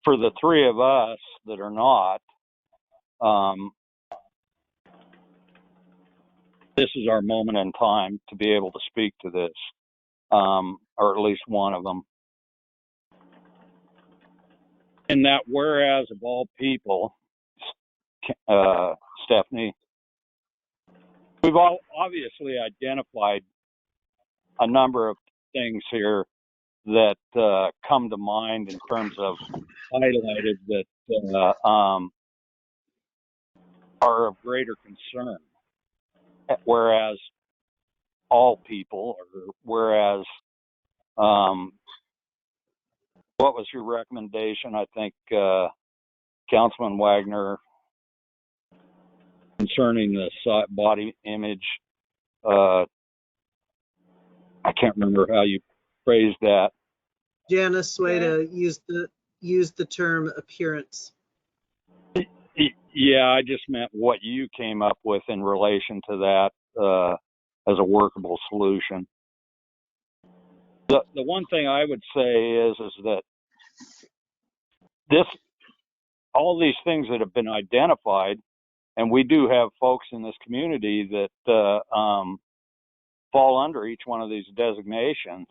For the three of us that are not, this is our moment in time to be able to speak to this, or at least one of them. And that whereas of all people, Stephanie, we've all obviously identified a number of things here that come to mind in terms of highlighted that are of greater concern. Whereas all people, or whereas, what was your recommendation? I think Councilman Wagner, concerning the body image, I can't remember how you phrased that. Janice Sueda used the term appearance. Yeah, I just meant what you came up with in relation to that as a workable solution. The one thing I would say is that all these things that have been identified, and we do have folks in this community that fall under each one of these designations,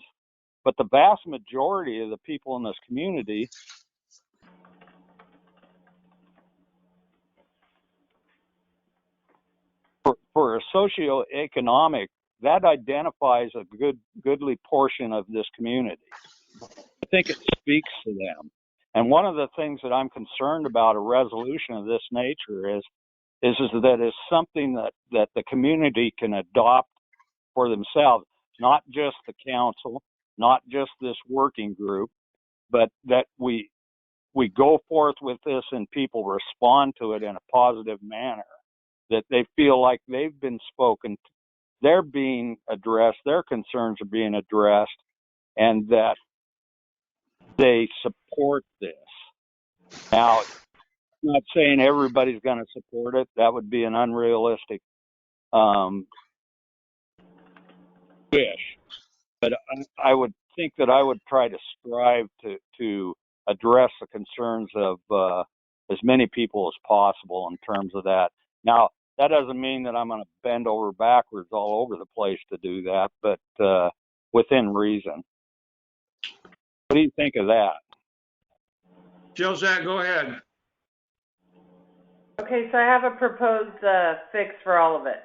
but the vast majority of the people in this community for a socioeconomic, that identifies a goodly portion of this community. I think it speaks to them. And one of the things that I'm concerned about a resolution of this nature is that it's something that the community can adopt for themselves, not just the council, not just this working group, but that we go forth with this and people respond to it in a positive manner, that they feel like they've been spoken to, they're being addressed, their concerns are being addressed, and that they support this. Now, I'm not saying everybody's going to support it. That would be an unrealistic wish. But I would think that I would try to strive to address the concerns of as many people as possible in terms of that. Now, that doesn't mean that I'm going to bend over backwards all over the place to do that, but within reason. What do you think of that? Josette, go ahead. Okay, so I have a proposed fix for all of it.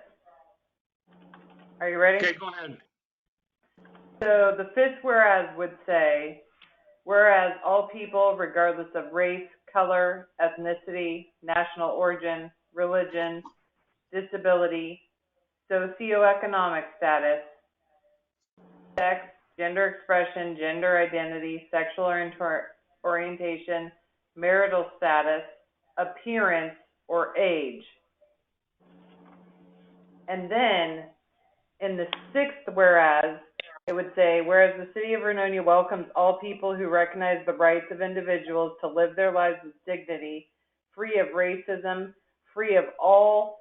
Are you ready? Okay, go ahead. So the fifth whereas would say, whereas all people, regardless of race, color, ethnicity, national origin, religion, disability, socioeconomic status, sex, gender expression, gender identity, sexual orientation, marital status, appearance, or age. And then in the sixth whereas, it would say, whereas the city of Vernonia welcomes all people who recognize the rights of individuals to live their lives with dignity, free of racism, free of all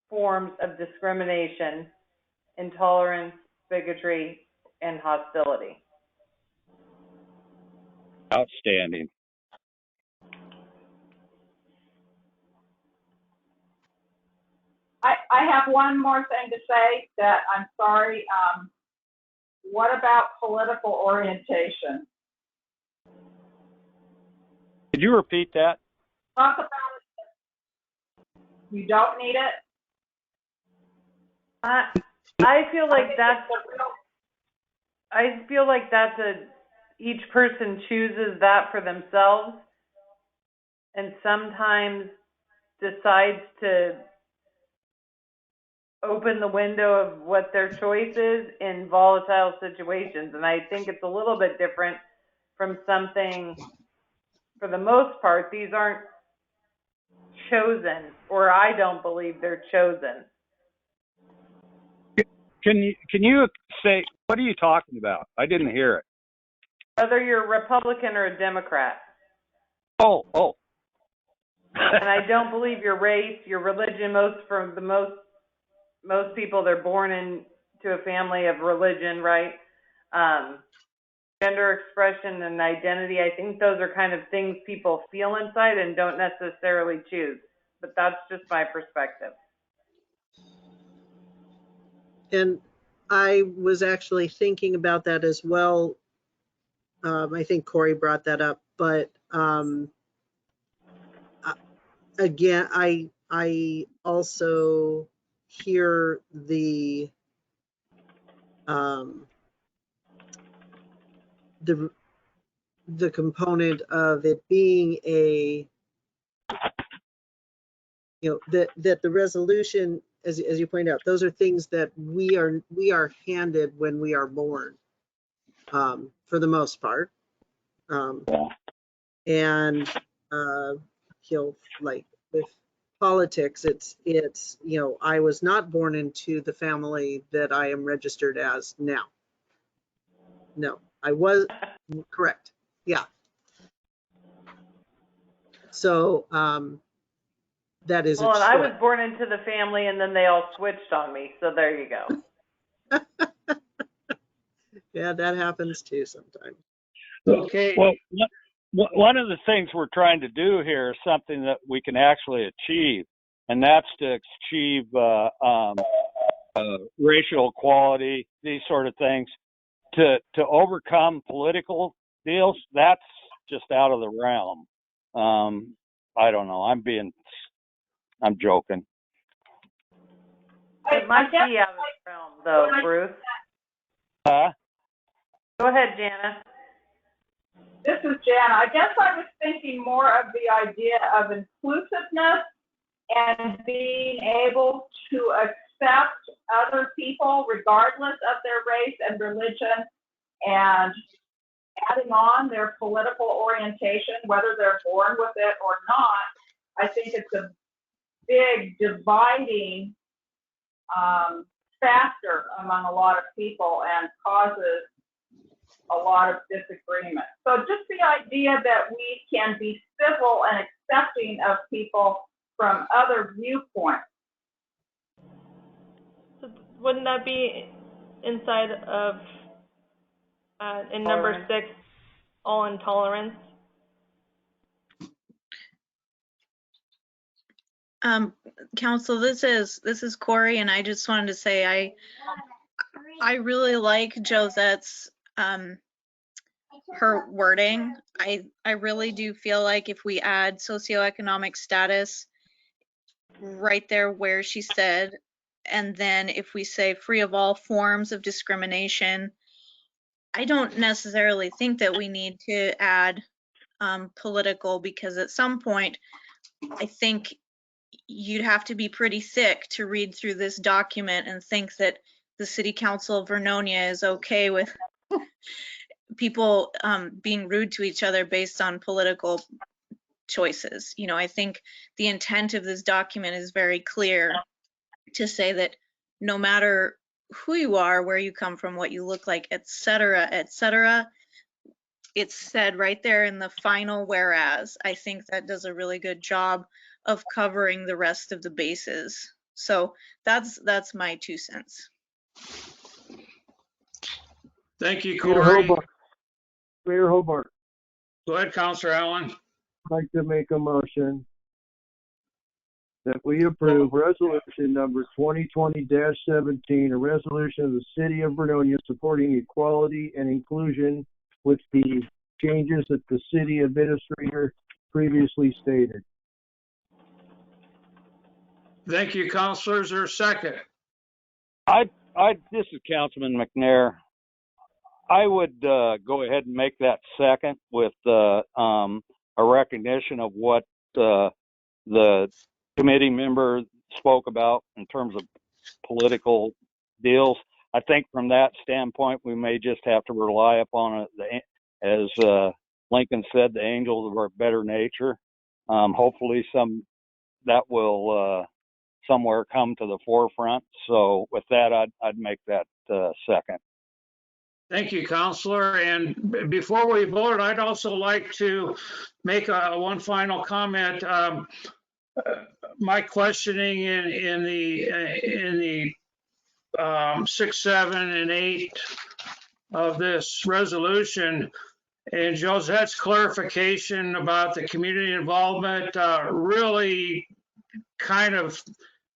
forms of discrimination, intolerance, bigotry, and hostility. Outstanding. I have one more thing to say that I'm sorry. What about political orientation? Could you repeat that? Talk about it. You don't need it? I feel like that's each person chooses that for themselves and sometimes decides to open the window of what their choice is in volatile situations. And I think it's a little bit different from something, for the most part, these aren't chosen, or I don't believe they're chosen. Can you say, what are you talking about? I didn't hear it. Whether you're a Republican or a Democrat. Oh. And I don't believe your race, your religion, most people, they're born into a family of religion, right? Gender expression and identity, I think those are kind of things people feel inside and don't necessarily choose. But that's just my perspective. And I was actually thinking about that as well. I think Corey brought that up, but again, I also hear the the component of it being a, that the resolution, as you point out, those are things that we are handed when we are born, for the most part. And like with politics, it's I was not born into the family that I am registered as now. No, I was correct. Yeah. So that is well, a and I choice. was born into the family, and then they all switched on me. So there you go. Yeah, that happens too sometimes. Okay. Well, one of the things we're trying to do here is something that we can actually achieve, and that's to achieve racial equality, these sort of things. To overcome political deals, that's just out of the realm. I don't know. I'm joking. It might be out of the realm, though, Bruce. Huh? Go ahead, Jana. This is Jana. I guess I was thinking more of the idea of inclusiveness and being able to accept other people regardless of their race and religion, and adding on their political orientation, whether they're born with it or not. I think it's a big dividing factor among a lot of people and causes a lot of disagreement. So just the idea that we can be civil and accepting of people from other viewpoints. So wouldn't that be inside of, in number 6, all intolerance? Council, this is Corey, and I just wanted to say I really like Josette's her wording. I really do feel like if we add socioeconomic status right there where she said, and then if we say free of all forms of discrimination, I don't necessarily think that we need to add political, because at some point I think you'd have to be pretty sick to read through this document and think that the City Council of Vernonia is okay with people being rude to each other based on political choices. I think the intent of this document is very clear, to say that no matter who you are, where you come from, what you look like, etc., it's said right there in the final whereas. I think that does a really good job of covering the rest of the bases. So that's my 2 cents. Thank you, Corey. Mayor Hobart. Go ahead, Councilor Allen. I'd like to make a motion that we approve resolution number 2020-17, a resolution of the City of Vernonia supporting equality and inclusion with the changes that the city administrator previously stated. Thank you, Councilor. Is there a second? This is Councilman McNair. I would go ahead and make that second with a recognition of what the committee member spoke about in terms of political deals. I think from that standpoint, we may just have to rely upon it, as Lincoln said, the angels of our better nature. Hopefully that will somewhere come to the forefront. So with that, I'd make that second. Thank you, Councilor. And before we vote, I'd also like to make one final comment. My questioning in the 6, 7, and 8 of this resolution, and Josette's clarification about the community involvement really kind of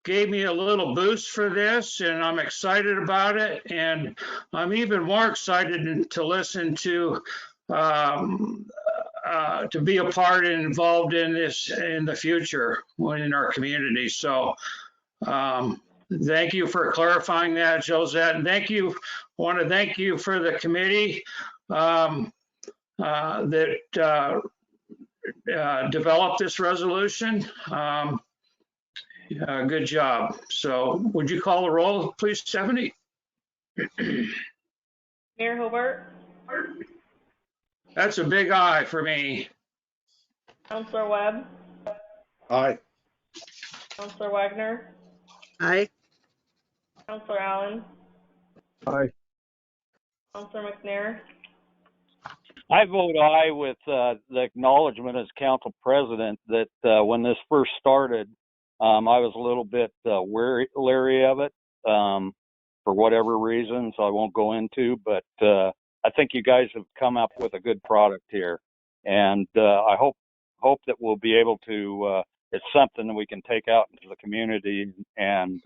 gave me a little boost for this, and I'm excited about it. And I'm even more excited to listen to be a part and involved in this in the future in our community. So thank you for clarifying that, Josette. And I want to thank you for the committee. that developed this resolution. Good job. So would you call the roll, please, Stephanie? Mayor Hobart, That's a big aye for me. Counselor Webb, Aye. Counselor Wagner, Aye. Counselor Allen, Aye. Counselor McNair, I vote aye with the acknowledgement as council president that when this first started, I was a little bit leery of it for whatever reasons I won't go into, but I think you guys have come up with a good product here, and I hope that we'll be able to. It's something that we can take out into the community and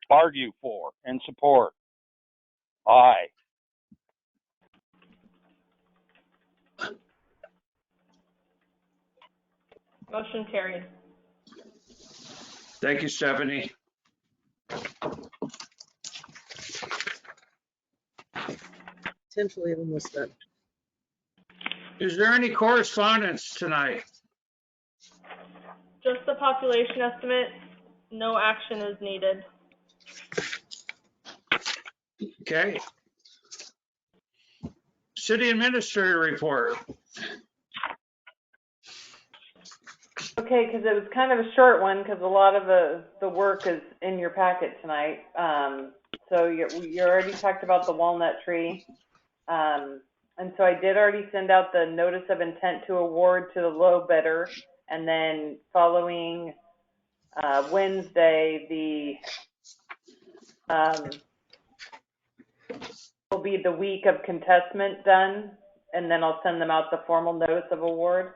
argue for and support. Aye. motion carried. Thank you, Stephanie. Potentially almost done. Is there any correspondence tonight? Just the population estimate, no action is needed. Okay. City Administrator report. Okay, because it was kind of a short one because a lot of the work is in your packet tonight. So you already talked about the walnut tree. And so I did already send out the notice of intent to award to the low bidder. And then following Wednesday, will be the week of contestment done. And then I'll send them out the formal notice of award.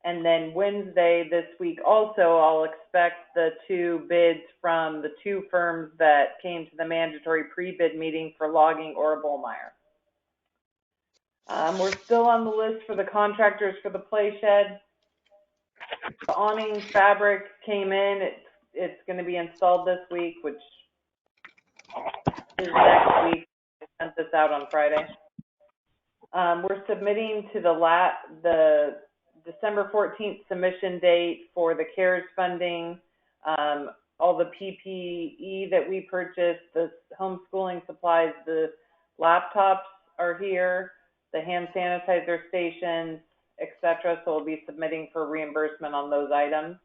And then Wednesday this week also, I'll expect the 2 bids from the 2 firms that came to the mandatory pre-bid meeting for logging or Bullmeyer. We're still on the list for the contractors for the play shed. The awning fabric came in. It's going to be installed this week, which is next week. I sent this out on Friday. We're submitting to the December 14th submission date for the CARES funding, all the PPE that we purchased, the homeschooling supplies, the laptops are here, the hand sanitizer stations, etc. So we'll be submitting for reimbursement on those items.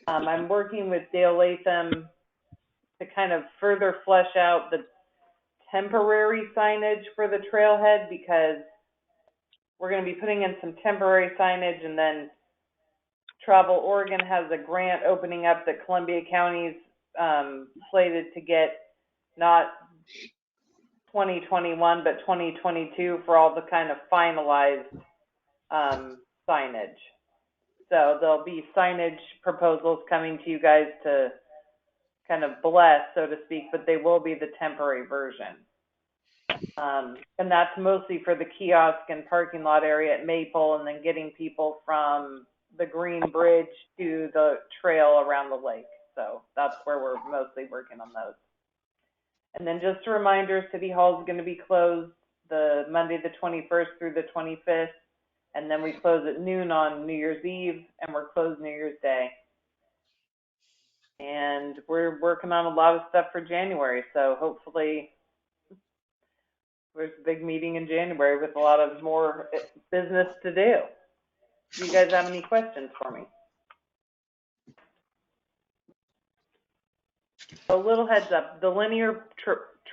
I'm working with Dale Latham to kind of further flesh out the temporary signage for the trailhead, because we're going to be putting in some temporary signage, and then Travel Oregon has a grant opening up that Columbia County's slated to get not 2021 but 2022 for all the kind of finalized signage. So there'll be signage proposals coming to you guys to kind of bless, so to speak, but they will be the temporary version. And that's mostly for the kiosk and parking lot area at Maple, and then getting people from the Green Bridge to the trail around the lake. So that's where we're mostly working on those. And then just a reminder, City Hall is going to be closed the Monday the 21st through the 25th, and then we close at noon on New Year's Eve, and we're closed New Year's Day. And we're working on a lot of stuff for January, so hopefully there's a big meeting in January with a lot of more business to do. Do you guys have any questions for me? A little heads up, the linear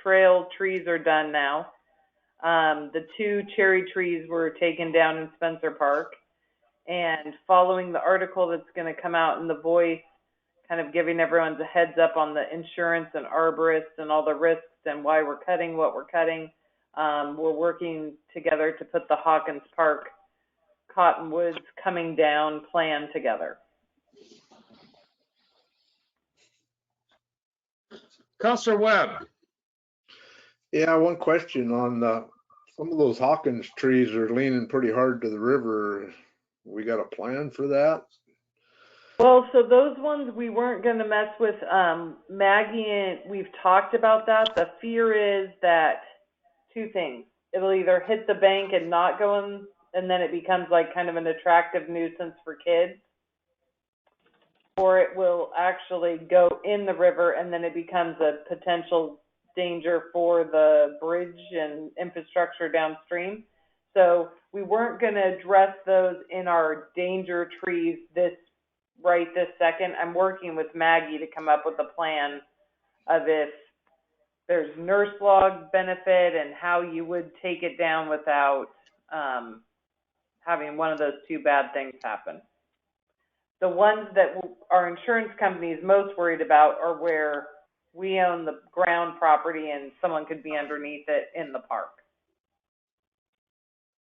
trail trees are done now. The 2 cherry trees were taken down in Spencer Park. And following the article that's going to come out in The Voice, kind of giving everyone a heads up on the insurance and arborists and all the risks and why we're cutting what we're cutting, we're working together to put the Hawkins Park cottonwoods coming down plan together. Councilor Webb. Yeah, one question on some of those Hawkins trees are leaning pretty hard to the river. We got a plan for that? Well, so those ones we weren't going to mess with. Maggie and we've talked about that. The fear is that two things. It'll either hit the bank and not go in, and then it becomes like kind of an attractive nuisance for kids, or it will actually go in the river and then it becomes a potential danger for the bridge and infrastructure downstream. So we weren't going to address those in our danger trees this second. I'm working with Maggie to come up with a plan of if there's nurse log benefit and how you would take it down without having one of those two bad things happen. The ones that our insurance company is most worried about are where we own the ground property and someone could be underneath it in the park.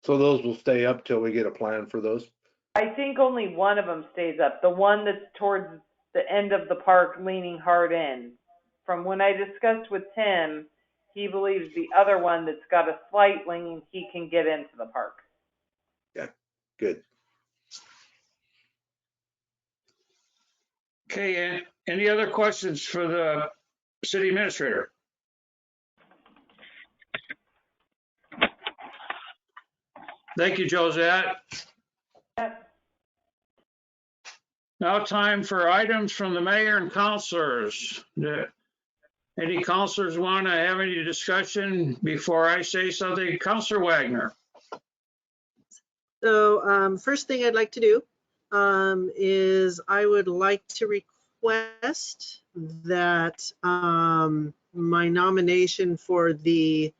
So those will stay up till we get a plan for those? I think only one of them stays up. The one that's towards the end of the park leaning hard in. From when I discussed with Tim, he believes the other one that's got a slight lean, he can get into the park. Yeah, good. Okay, any other questions for the city administrator? Thank you, Josette. Now time for items from the mayor and councilors. Any councilors want to have any discussion before I say something? Councilor Wagner. So first thing I'd like to do is I would like to request that my nomination for the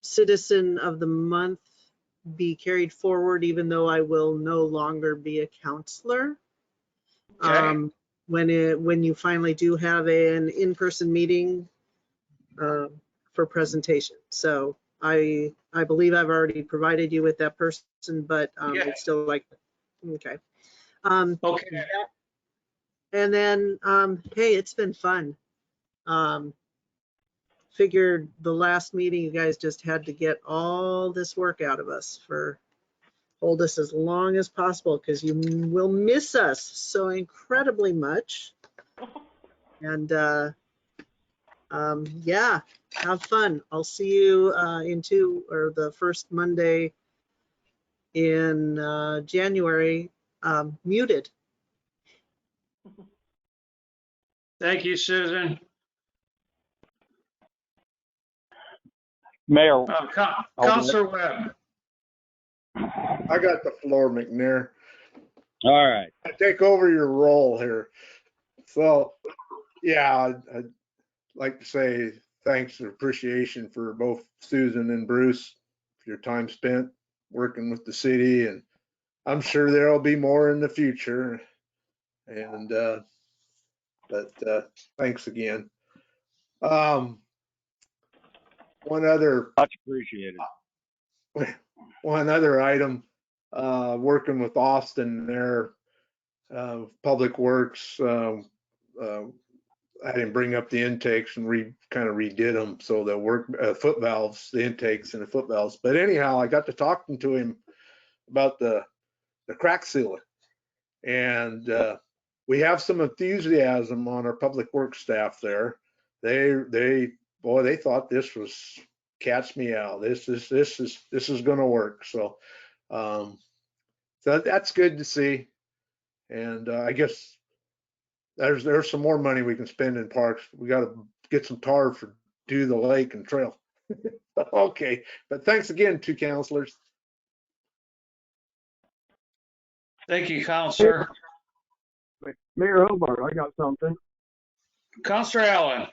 Citizen of the Month be carried forward, even though I will no longer be a counselor. Okay. When you finally do have an in-person meeting for presentation. So I believe I've already provided you with that person, but Yeah. I'd still like, okay. Okay. And then, hey, it's been fun. Figured the last meeting, you guys just had to get all this work out of us hold us as long as possible because you will miss us so incredibly much. And yeah, have fun. I'll see you the first Monday in January, muted. Thank you, Susan. Mayor. Councilor Webb. I got the floor, McNair. All right. I take over your role here. So, yeah, I'd like to say thanks and appreciation for both Susan and Bruce for your time spent working with the city, and I'm sure there'll be more in the future. And but thanks again. One other Much appreciated. One other item, working with Austin there, Public Works, I didn't bring up the intakes and kind of redid them so that work foot valves, the intakes and the foot valves. But anyhow, I got to talking to him about the crack sealing, and we have some enthusiasm on our Public Works staff there. They thought this was catch me out. This is going to work. So so that's good to see. And I guess there's some more money we can spend in parks. We got to get some tar for do the lake and trail. Okay, but thanks again, two counselors. Thank you, Counselor. Mayor Hobart, I got something. Counselor Allen.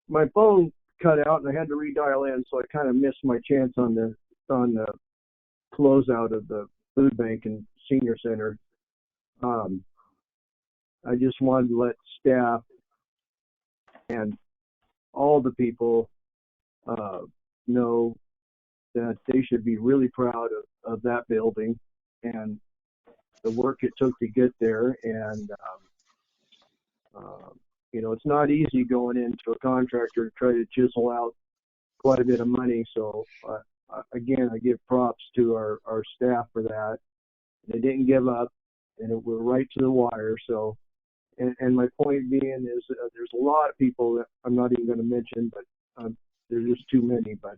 My phone cut out and I had to redial in, so I kind of missed my chance on the closeout of the food bank and senior center. I just wanted to let staff and all the people know that they should be really proud of that building and the work it took to get there. And it's not easy going into a contractor to try to chisel out quite a bit of money. So again, I give props to our staff for that. They didn't give up, and it went right to the wire. So, and my point being is there's a lot of people that I'm not even going to mention, but There's just too many. But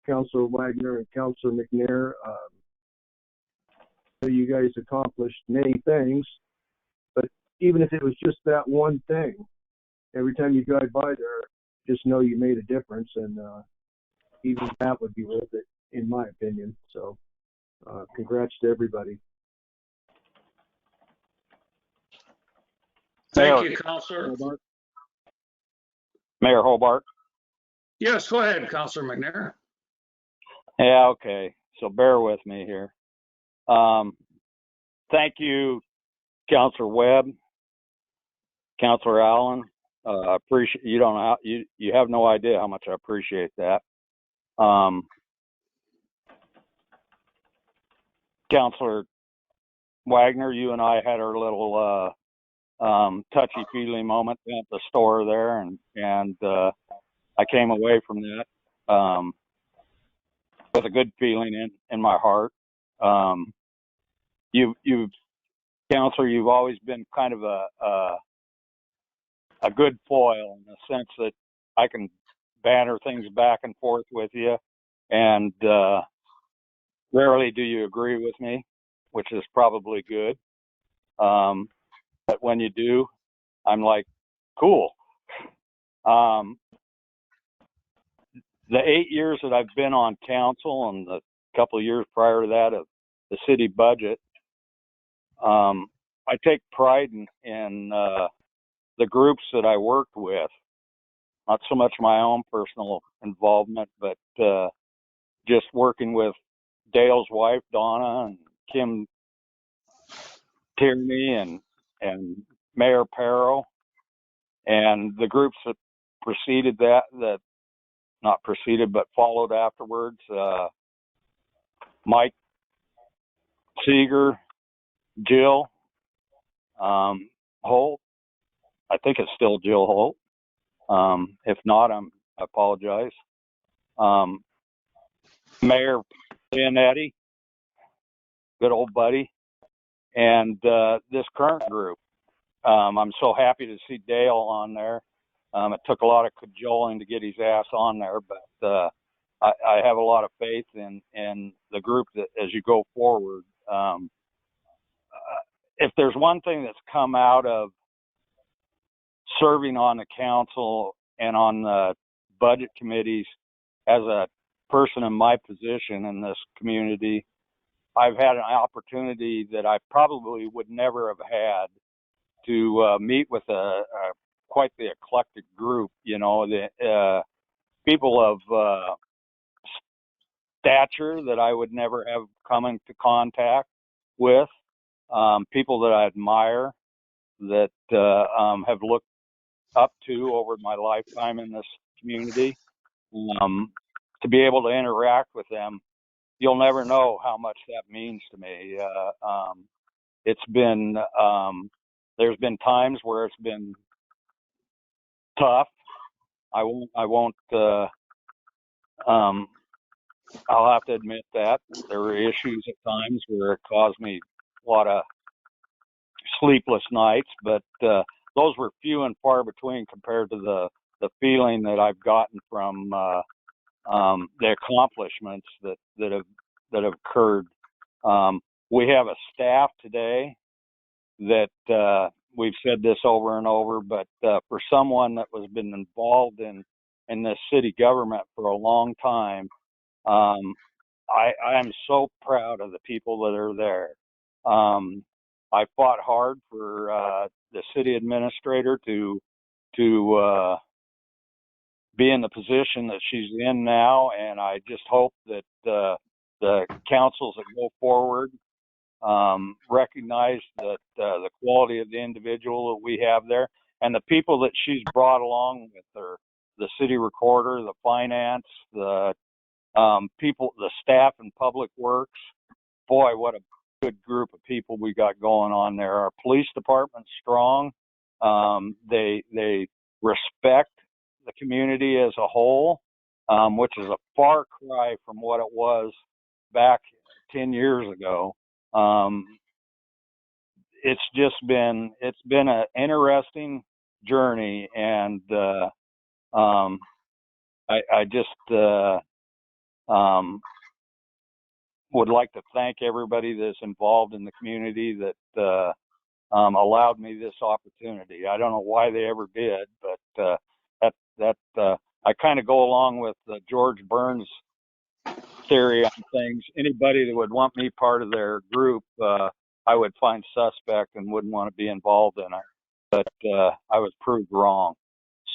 Councilor Wagner and Councilor McNair, you guys accomplished many things. But even if it was just that one thing, every time you drive by there, just know you made a difference, and even that would be worth it, in my opinion. So, congrats to everybody. Thank you, Counselor. Mayor Hobart. Yes, go ahead, Counselor McNair. Yeah, okay. So bear with me here. Thank you, Councilor Webb, Councilor Allen. Appreciate, you don't know, you have no idea how much I appreciate that. Councilor Wagner, you and I had our little touchy-feely moment at the store there, and I came away from that with a good feeling in my heart. Counselor, you've always been kind of a good foil in the sense that I can banter things back and forth with you, and rarely do you agree with me, which is probably good. But when you do, I'm like, cool. The 8 years that I've been on council and the couple of years prior to that of the city budget, I take pride in the groups that I worked with. Not so much my own personal involvement, but just working with Dale's wife, Donna, and Kim Tierney, and Mayor Perro, and the groups that preceded that not preceded, but followed afterwards. Mike Seeger, Jill Holt. I think it's still Jill Holt. If not, I apologize. Mayor Leonetti, good old buddy, and this current group. I'm so happy to see Dale on there. It took a lot of cajoling to get his ass on there, but I have a lot of faith in the group that as you go forward. If there's one thing that's come out of serving on the council and on the budget committees as a person in my position in this community, I've had an opportunity that I probably would never have had to meet with a quite the eclectic group, you know, the people of stature that I would never have come into contact with, people that I admire, that have looked up to over my lifetime in this community. To be able to interact with them, you'll never know how much that means to me. It's been, there's been times where it's been tough. I'll have to admit that there were issues at times where it caused me a lot of sleepless nights, but those were few and far between compared to the feeling that I've gotten from the accomplishments that have occurred. We have a staff today that we've said this over and over, but for someone that was been involved in this city government for a long time, I am so proud of the people that are there. I fought hard for the city administrator to be in the position that she's in now, and I just hope that the councils that go forward recognize that the quality of the individual that we have there and the people that she's brought along with her, the city recorder, the finance, the people, the staff in public works. Boy, what a good group of people we got going on there. Our police department's strong. They respect the community as a whole, which is a far cry from what it was back 10 years ago. It's been an interesting journey, and I just would like to thank everybody that's involved in the community that allowed me this opportunity. I don't know why they ever did, but I kind of go along with George Burns' theory on things. Anybody that would want me part of their group, I would find suspect and wouldn't want to be involved in it. But I was proved wrong.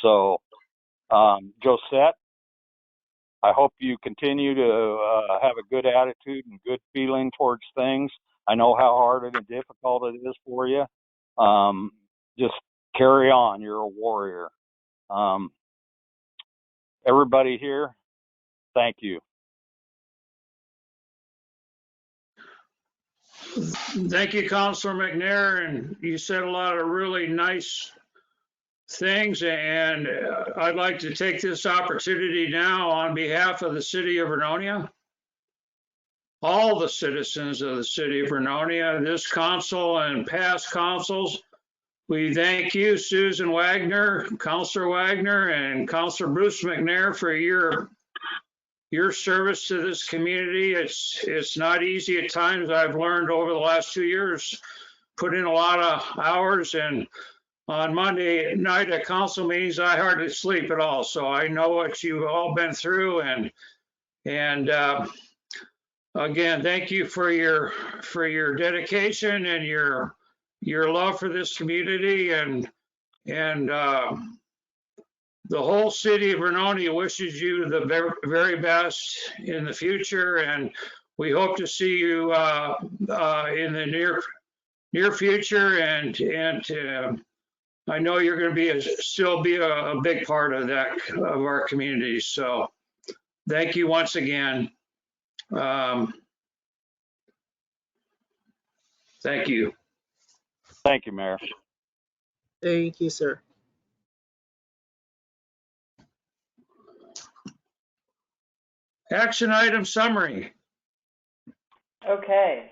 So, Josette, I hope you continue to have a good attitude and good feeling towards things. I know how hard and difficult it is for you. Just carry on. You're a warrior. Everybody here, thank you. Thank you, Councilor McNair, and you said a lot of really nice things, and I'd like to take this opportunity now on behalf of the city of Vernonia, all the citizens of the city of Vernonia, this council and past councils. We thank you, Susan Wagner, Councilor Wagner, and Councilor Bruce McNair for your service to this community. It's not easy at times. I've learned over the last 2 years, put in a lot of hours, and on Monday night at council meetings, I hardly sleep at all. So I know what you've all been through, and again, thank you for your dedication and your love for this community, and the whole city of Vernonia wishes you the very, very best in the future, and we hope to see you in the near future, and I know you're going to still be a big part of our community. So thank you once again. Thank you. Thank you, Mayor. Thank you, sir. Action item summary. Okay.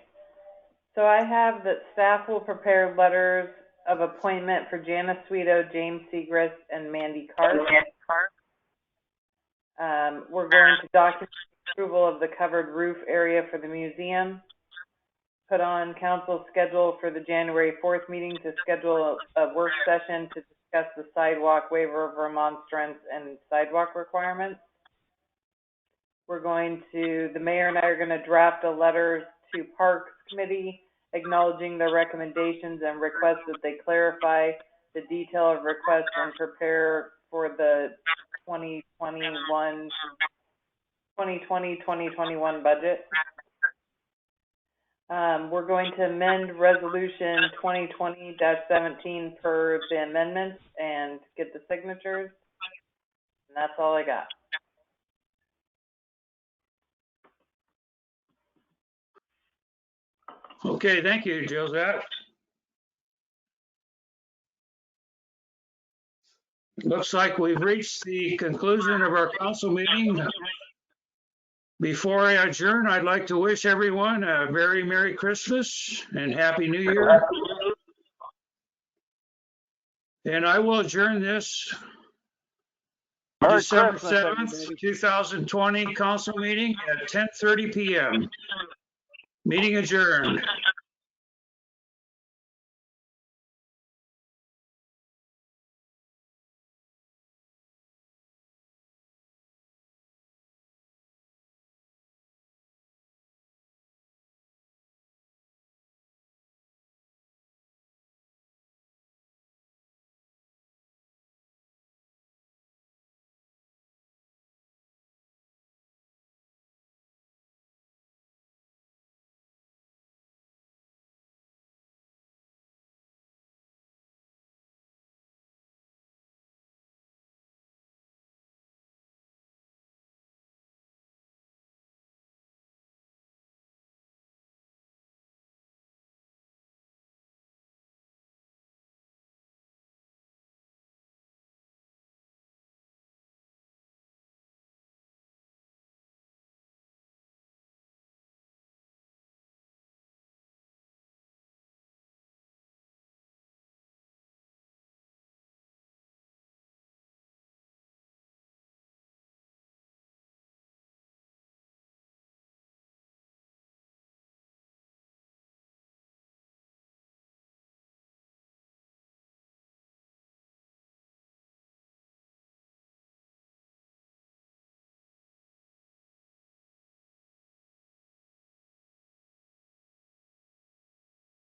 So I have that staff will prepare letters of appointment for Janice Sweeto, James Segrist, and Mandy Carp. We're going to document approval of the covered roof area for the museum. Put on council schedule for the January 4th meeting to schedule a work session to discuss the sidewalk waiver of remonstrance and sidewalk requirements. The mayor and I are going to draft a letter to Parks Committee acknowledging their recommendations and request that they clarify the detail of requests and prepare for the 2020-2021 budget. We're going to amend resolution 2020-17 per the amendments and get the signatures. And that's all I got. Okay, thank you, Josette. Looks like we've reached the conclusion of our council meeting. Before I adjourn, I'd like to wish everyone a very Merry Christmas and Happy New Year. And I will adjourn this Merry December Christmas, 7th, everybody. 2020 council meeting at 10:30 p.m. Meeting adjourned.